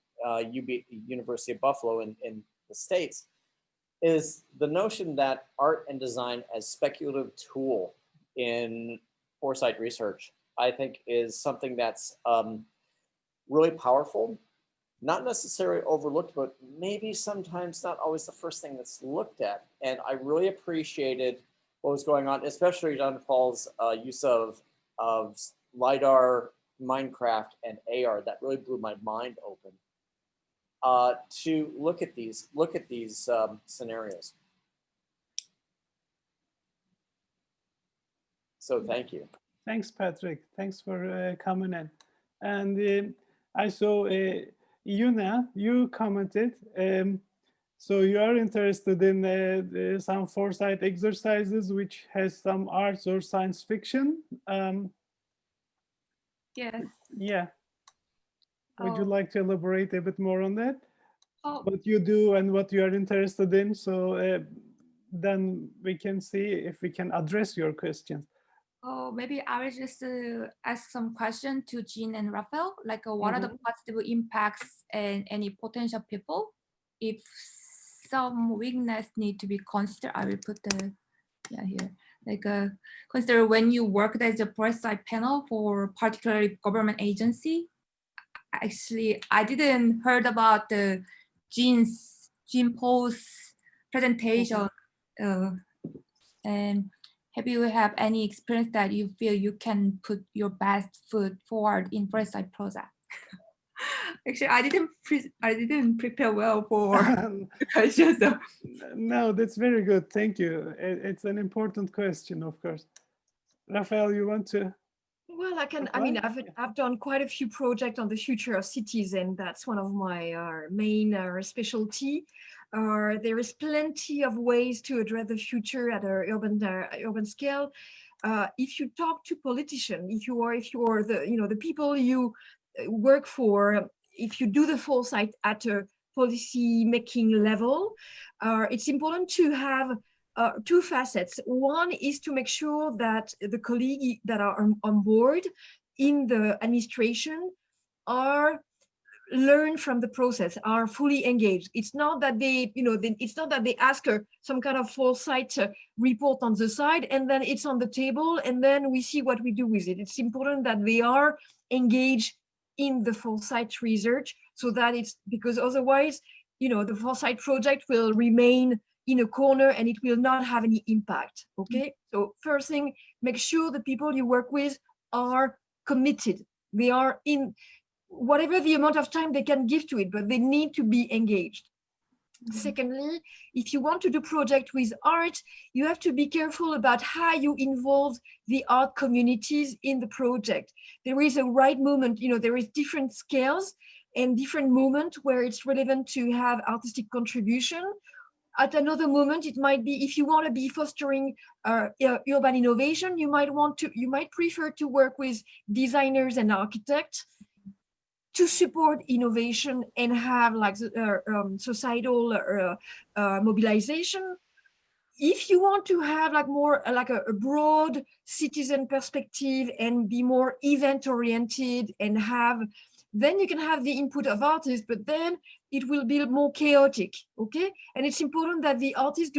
University of Buffalo in the States, is the notion that art and design as speculative tool in foresight research, I think, is something that's really powerful, not necessarily overlooked, but maybe sometimes not always the first thing that's looked at. And I really appreciated what was going on, especially John Paul's use of LiDAR, Minecraft, and AR. That really blew my mind open to look at these scenarios. So thank you. Thanks, Patrick. Thanks for coming in. And I saw Yuna, you commented. So you are interested in some foresight exercises which has some arts or science fiction. Yes. Yeah. Would you Oh. like to elaborate a bit more on that? Oh. What you do and what you are interested in? So then we can see if we can address your questions. Oh, maybe I will just ask some question to Jean and Raphael, like what are the positive impacts and any potential people? If some weakness need to be considered, I will put the, here. Like consider when you worked as a foresight panel for particularly government agency. Actually, I didn't heard about the Jean Paul's presentation. And have you have any experience that you feel you can put your best foot forward in foresight project? Actually, I didn't prepare well for the question. So. No, that's very good. Thank you. It's an important question, of course. Raphael, you want to? Well, I mean, I've done quite a few projects on the future of cities, and that's one of my main specialty. There is plenty of ways to address the future at an urban scale. If you talk to politicians, if you are the people you work for, if you do the foresight at a policy making level, it's important to have two facets. One is to make sure that the colleagues that are on board in the administration are learn from the process, are fully engaged. It's not that they, it's not that they ask some kind of foresight report on the side and then it's on the table and then we see what we do with it. It's important that they are engaged in the foresight research, so that it's, because otherwise, the foresight project will remain in a corner and it will not have any impact. Okay, so first thing, make sure the people you work with are committed. They are in whatever the amount of time they can give to it, but they need to be engaged. Secondly, if you want to do project with art, you have to be careful about how you involve the art communities in the project. There is a right moment, there is different scales and different moment where it's relevant to have artistic contribution. At another moment, it might be, if you want to be fostering urban innovation, you might prefer to work with designers and architects to support innovation and have like societal mobilization. If you want to have like more like a broad citizen perspective and be more event oriented and then you can have the input of artists, but then it will be more chaotic, okay? And it's important that the artists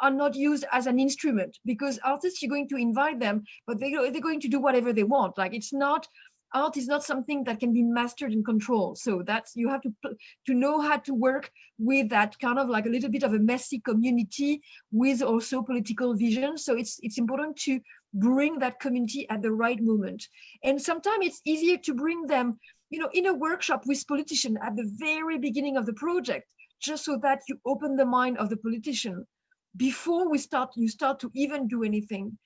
are not used as an instrument, because artists, you're going to invite them, but they're going to do whatever they want. Like art is not something that can be mastered and controlled. So you have to know how to work with that kind of like a little bit of a messy community with also political vision. So it's important to bring that community at the right moment. And sometimes it's easier to bring them, in a workshop with politicians at the very beginning of the project, just so that you open the mind of the politician before you start to even do anything.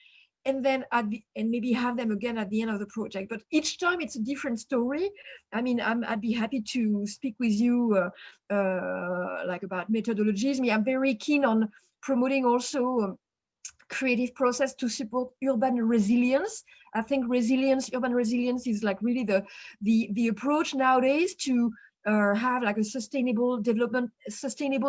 And then and maybe have them again at the end of the project. But each time it's a different story. I mean, I'd be happy to speak with you like about methodologies. I'm very keen on promoting also creative process to support urban resilience. I think urban resilience is like really the approach nowadays to have like a sustainable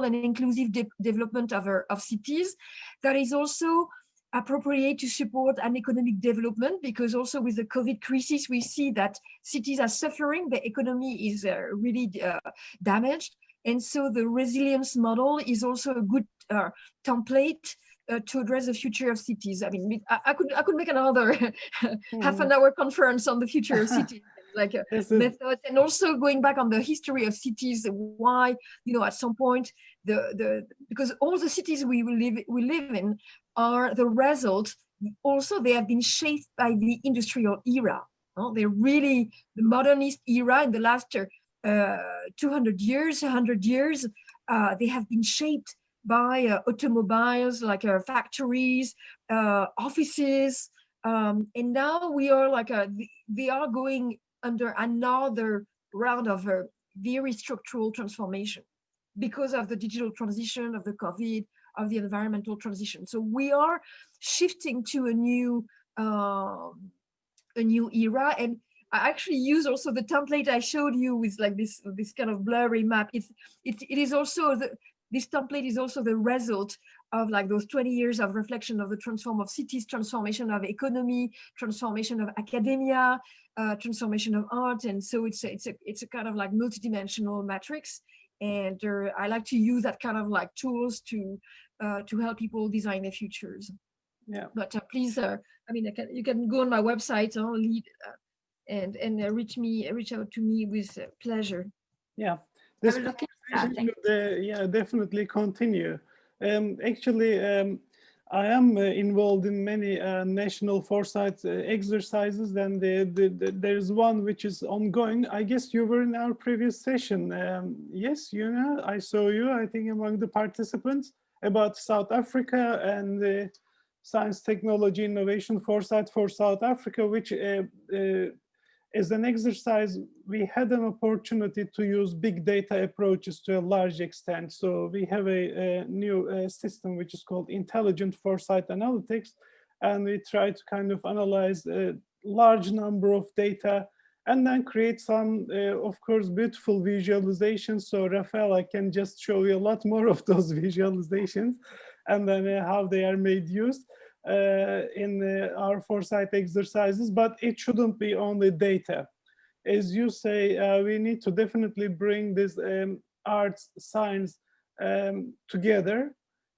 and inclusive development of cities. That is also appropriate to support an economic development, because also with the COVID crisis, we see that cities are suffering, the economy is really damaged. And so the resilience model is also a good template to address the future of cities. I mean, I could make another half an hour conference on the future of cities, like methods, and also going back on the history of cities, why, at some point, because all the cities we live in are the result, also they have been shaped by the industrial era. They're really the modernist era in the last 200 years, 100 years, they have been shaped by automobiles, like factories, offices, and now we are like they are going under another round of a very structural transformation because of the digital transition, of the COVID, of the environmental transition. So we are shifting to a new era. And I actually use also the template I showed you with like this kind of blurry map. It is also this template is also the result of like those 20 years of reflection of the transform of cities, transformation of economy, transformation of academia, transformation of art. And so it's a kind of like multidimensional matrix. And I like to use that kind of like tools to help people design their futures. Yeah. But please, I mean, you can go on my website and reach out to me with pleasure. Yeah. This I will look into that. conversation Thank you. should, yeah, definitely continue. Actually, I am involved in many national foresight exercises, and there's one which is ongoing. I guess you were in our previous session. Yes, Yuna, I saw you, I think, among the participants, about South Africa and science, technology, innovation foresight for South Africa, which as an exercise, we had an opportunity to use big data approaches to a large extent. So we have a new system which is called Intelligent Foresight Analytics, and we try to kind of analyze a large number of data and then create some, of course, beautiful visualizations. So Rafael, I can just show you a lot more of those visualizations and then how they are made use in our foresight exercises, but it shouldn't be only data. As you say, we need to definitely bring this arts, science together.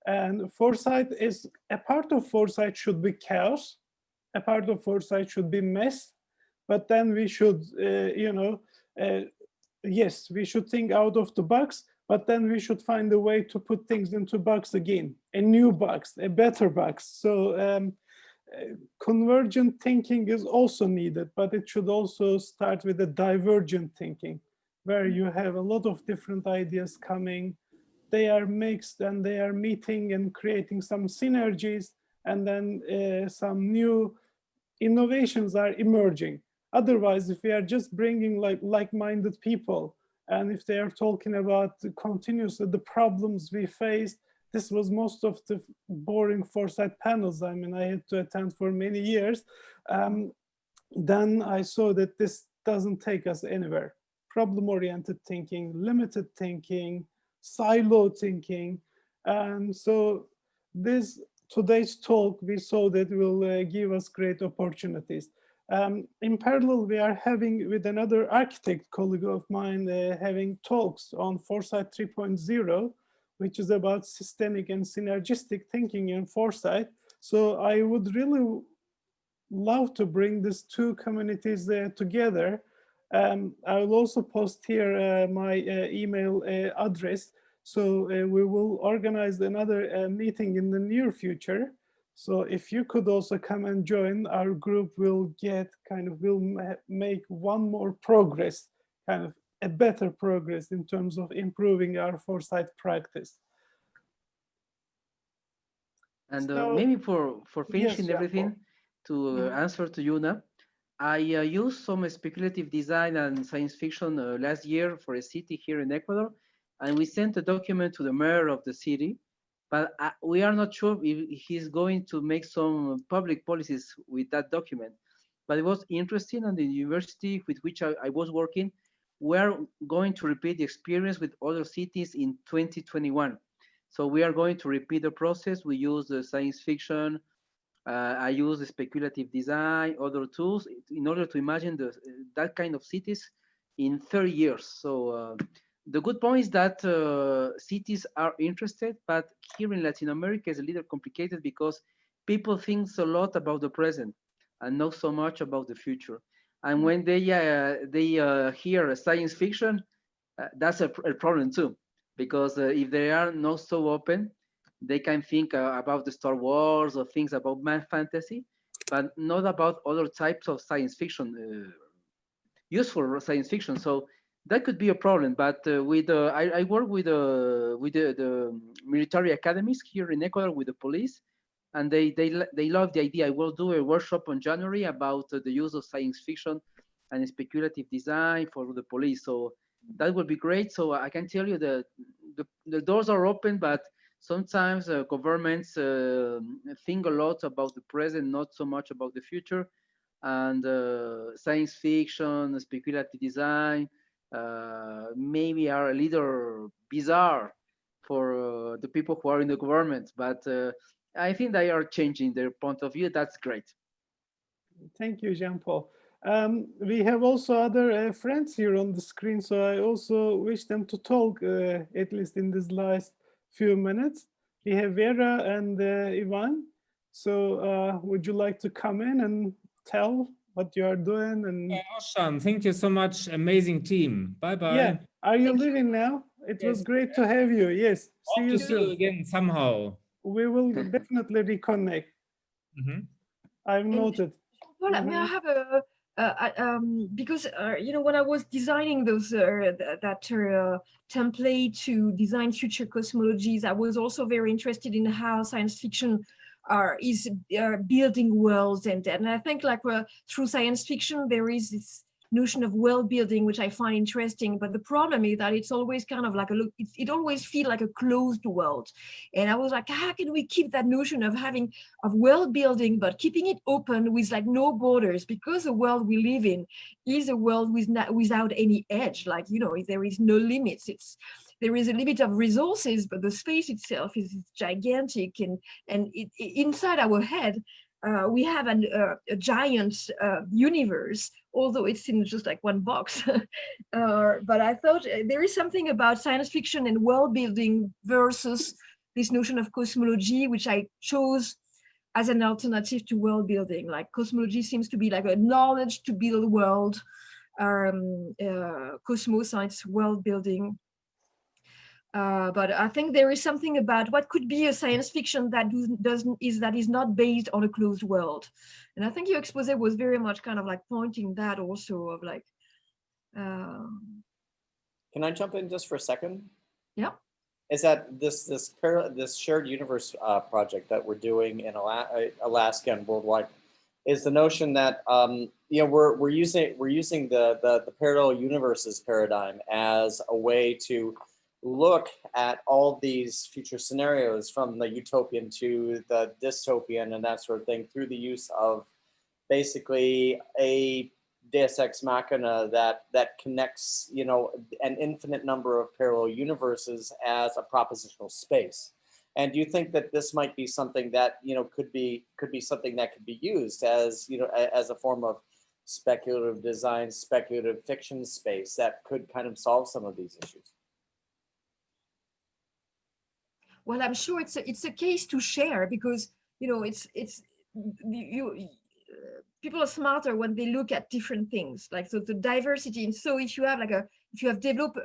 And foresight is, a part of foresight should be chaos, a part of foresight should be mess, but then we should, yes, we should think out of the box, but then we should find a way to put things into box again, a new box, a better box. So convergent thinking is also needed, but it should also start with a divergent thinking, where you have a lot of different ideas coming, they are mixed and they are meeting and creating some synergies, and then some new innovations are emerging. Otherwise, if we are just bringing like-minded people, and if they are talking about continuously the problems we faced, this was most of the boring foresight panels. I mean, I had to attend for many years. Then I saw that this doesn't take us anywhere. Problem-oriented thinking, limited thinking, silo thinking. And so today's talk, we saw that will give us great opportunities. In parallel, we are having, with another architect colleague of mine, having talks on Foresight 3.0, which is about systemic and synergistic thinking in foresight. So I would really love to bring these two communities together. I will also post here my email address. So we will organize another meeting in the near future. So if you could also come and join, our group will make one more progress, kind of a better progress in terms of improving our foresight practice. And So, maybe for finishing yes, everything, to answer to Yuna, I used some speculative design and science fiction last year for a city here in Ecuador, and we sent a document to the mayor of the city, but we are not sure if he's going to make some public policies with that document. But it was interesting, and the university with which I was working, we're going to repeat the experience with other cities in 2021. So we are going to repeat the process. We use the science fiction, I use the speculative design, other tools in order to imagine that kind of cities in 30 years. So the good point is that cities are interested, but here in Latin America is a little complicated because people think a lot about the present and not so much about the future. And when they hear science fiction, that's a problem too, because if they are not so open, they can think about the Star Wars or things about mad fantasy, but not about other types of science fiction, useful science fiction. So that could be a problem. But I work with the military academies here in Ecuador with the police, and they love the idea. I will do a workshop on January about the use of science fiction and speculative design for the police. So that would be great. So I can tell you that the doors are open, but sometimes governments think a lot about the present, not so much about the future. And science fiction, speculative design, maybe are a little bizarre for the people who are in the government. But I think they are changing their point of view. That's great. Thank you, Jean-Paul. We have also other friends here on the screen, so I also wish them to talk, at least in this last few minutes. We have Vera and Ivan. So would you like to come in and tell what you are doing? And Awesome. Thank you so much. Amazing team. Bye-bye. yeah, are you Thank leaving now? It was Yes. great to have you. Yes, see Hope you to see you soon. again somehow. We will definitely reconnect. I've noted. Well, may I have a because you know, when I was designing those template to design future cosmologies, I was also very interested in how science fiction is building worlds, and I think like through science fiction there is this notion of world building, which I find interesting. But the problem is that it's always kind of like it always feels like a closed world. And I was like, how can we keep that notion of world building, but keeping it open with like no borders? Because the world we live in is a world without any edge. Like, you know, there is no limits. There is a limit of resources, but the space itself is gigantic. And inside our head, we have a giant universe, although it's in just like one box. But I thought there is something about science fiction and world building versus this notion of cosmology, which I chose as an alternative to world building. Like cosmology seems to be like a knowledge to build a world. Cosmoscience, world building. But I think there is something about what could be a science fiction that is not based on a closed world. And I think your expose was very much kind of like pointing that also of like. Can I jump in just for a second? Yeah. Is that this shared universe project that we're doing in Alaska and worldwide is the notion that you know, we're using the parallel universes paradigm as a way to look at all these future scenarios, from the utopian to the dystopian and that sort of thing, through the use of basically a Deus Ex Machina that connects, you know, an infinite number of parallel universes as a propositional space. And do you think that this might be something that, you know, could be something that could be used as, you know, as a form of speculative design, speculative fiction space that could kind of solve some of these issues? Well, I'm sure it's a case to share, because, you know, people are smarter when they look at different things, like, so the diversity. And so if you have developed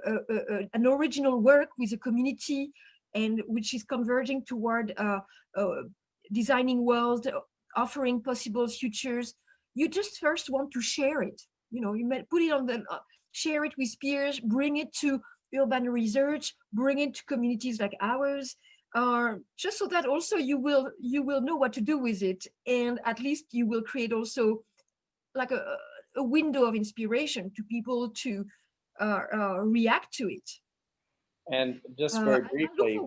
an original work with a community, and which is converging toward designing world, offering possible futures, you just first want to share it. You know, you might put it on share it with peers, bring it to urban research, bring it to communities like ours, just so that also you will know what to do with it, and at least you will create also like a window of inspiration to people to react to it. And just very briefly,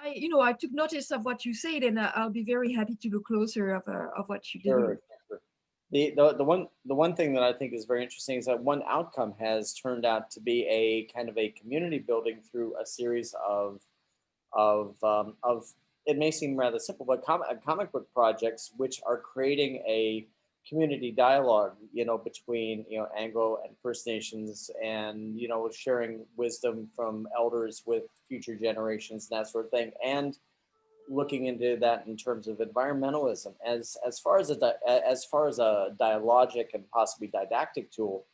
I took notice of what you said, and I'll be very happy to look closer of what you did. Sure. The one thing that I think is very interesting is that one outcome has turned out to be a kind of a community building through a series of it may seem rather simple, but comic book projects, which are creating a community dialogue, you know, between, you know, Anglo and First Nations, and, you know, sharing wisdom from elders with future generations and that sort of thing, and looking into that in terms of environmentalism as far as a dialogic and possibly didactic tool.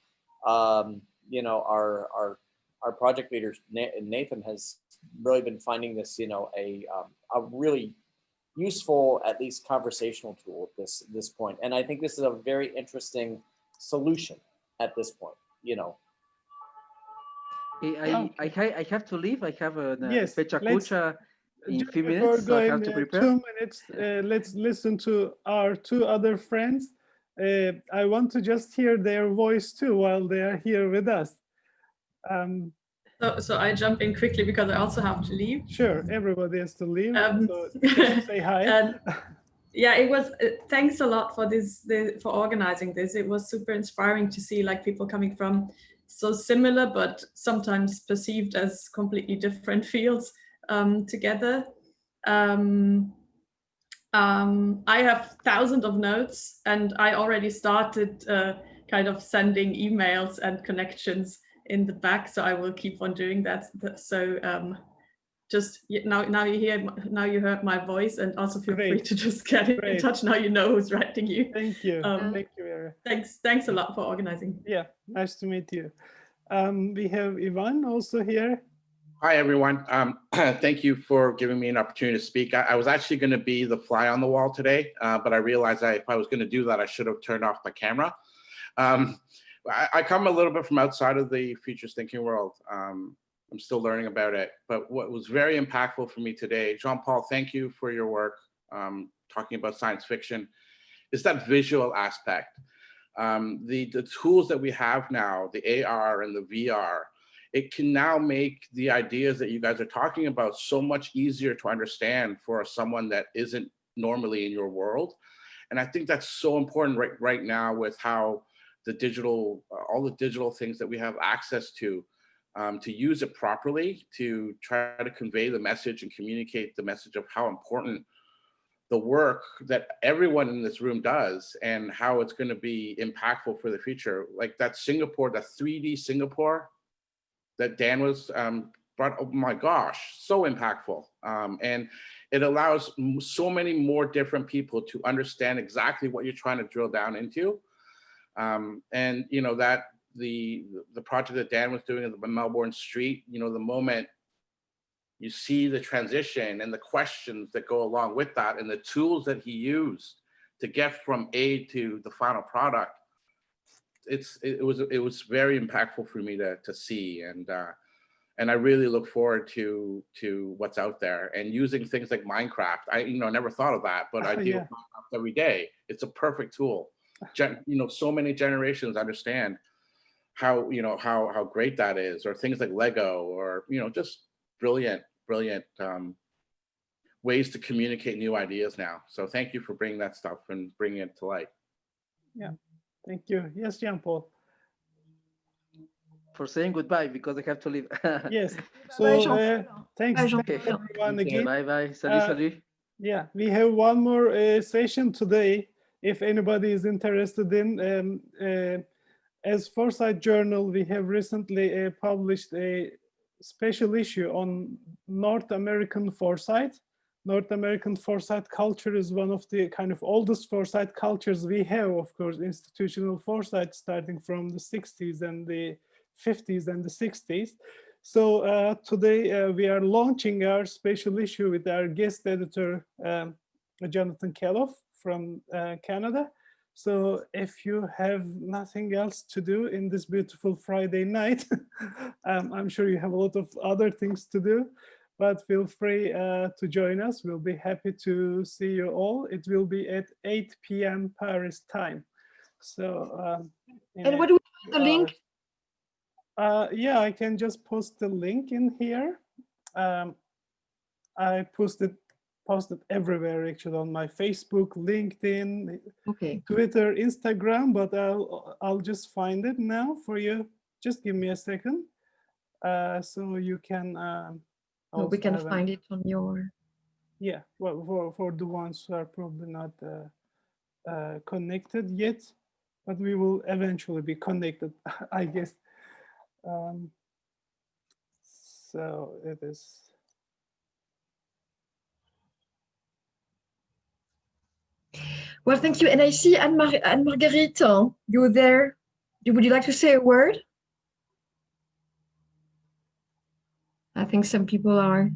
You know, our project leader Nathan has really been finding this, you know, a really useful, at least conversational tool at this point. And I think this is a very interesting solution at this point, you know. I have to leave. I have a fecha kucha in just few before minutes, so I going have to prepare. 2 minutes, let's listen to our two other friends. I want to just hear their voice too while they are here with us. So I jump in quickly because I also have to leave. Sure, everybody has to leave. So just say hi. Yeah, it was. Thanks a lot for for organizing this. It was super inspiring to see like people coming from so similar but sometimes perceived as completely different fields together. I have thousands of notes, and I already started kind of sending emails and connections in the back, so I will keep on doing that. So just now you heard my voice, and also feel free to just get in touch. Now you know who's writing you. Thank you. Thank you, Vera. Thanks a lot for organizing. Yeah, nice to meet you. We have Ivan also here. Hi, everyone. Thank you for giving me an opportunity to speak. I was actually going to be the fly on the wall today, but I realized that if I was going to do that, I should have turned off my camera. I come a little bit from outside of the futures thinking world. I'm still learning about it. But what was very impactful for me today, Jean-Paul, thank you for your work talking about science fiction, is that visual aspect. The tools that we have now, the AR and the VR, it can now make the ideas that you guys are talking about so much easier to understand for someone that isn't normally in your world. And I think that's so important right now with how the digital, all the digital things that we have access to use it properly, to try to convey the message and communicate the message of how important the work that everyone in this room does and how it's going to be impactful for the future. Like that Singapore, that 3D Singapore that Dan was brought, oh my gosh, so impactful. And it allows so many more different people to understand exactly what you're trying to drill down into. And you know, that the project that Dan was doing in the Melbourne Street, you know, the moment you see the transition and the questions that go along with that and the tools that he used to get from A to the final product, it was very impactful for me to see, and I really look forward to what's out there and using things like Minecraft. I never thought of that, but I deal with Minecraft every day. It's a perfect tool. So many generations understand how how great that is, or things like Lego, or just brilliant ways to communicate new ideas now. So thank you for bringing that stuff and bringing it to light. Yeah. Thank you. Yes, Jean-Paul. For saying goodbye because I have to leave. Yes. So thanks Okay. everyone again. Bye bye. Salut. Yeah, we have one more session today. If anybody is interested in, as Foresight Journal, we have recently published a special issue on North American foresight. North American foresight culture is one of the kind of oldest foresight cultures we have, of course, institutional foresight starting from the 60s and the 50s and the 60s. So today we are launching our special issue with our guest editor, Jonathan Keloff from Canada. So if you have nothing else to do in this beautiful Friday night, I'm sure you have a lot of other things to do, but feel free to join us. We'll be happy to see you all. It will be at 8 p.m. Paris time. So, and what do we find the link? Yeah, I can just post the link in here. I posted everywhere, actually, on my Facebook, LinkedIn, Twitter, Instagram, but I'll just find it now for you. Just give me a second, so you can. We can find it on your. Yeah, well, for the ones who are probably not connected yet, but we will eventually be connected, I guess. So it is. Well, thank you. And I see Anne-Marguerite, you're there. Would you like to say a word? I think some people are.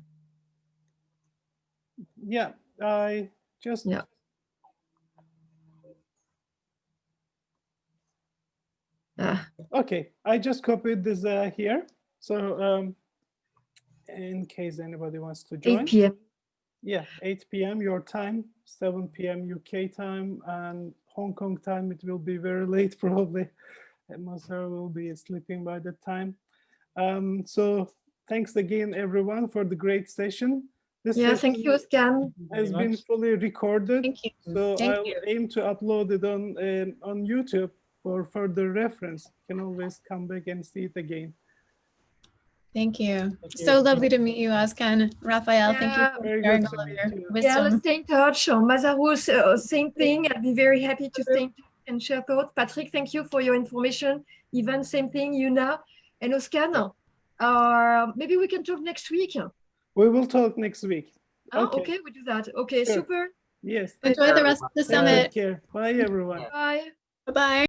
Yeah, I just. Yeah. Okay, I just copied this here. So in case anybody wants to join. 8 p.m. Yeah, 8 p.m. your time, 7 p.m. UK time, and Hong Kong time. It will be very late probably. Masar will be sleeping by that time. So thanks again, everyone, for the great session. This session thank you, Scan. Has been fully recorded. Thank you. So I'll you. aim to upload it on YouTube for further reference. You can always come back and see it again. Thank you. Thank you. So lovely to meet you, Özkan. Raphael, thank you Yeah. for Very sharing good to all of meet your you. Yeah, let's wisdom. stay in touch. Masaru, same thing. I'd be very happy to stay in touch and share thoughts. Patrick, thank you for your information. Ivan, same thing. Yuna and Özkan. Maybe we can talk next week. We will talk next week. Okay, we do that. Okay, Sure. super. Yes. Enjoy the rest of the Take summit. care. Bye, everyone. Bye. Bye-bye.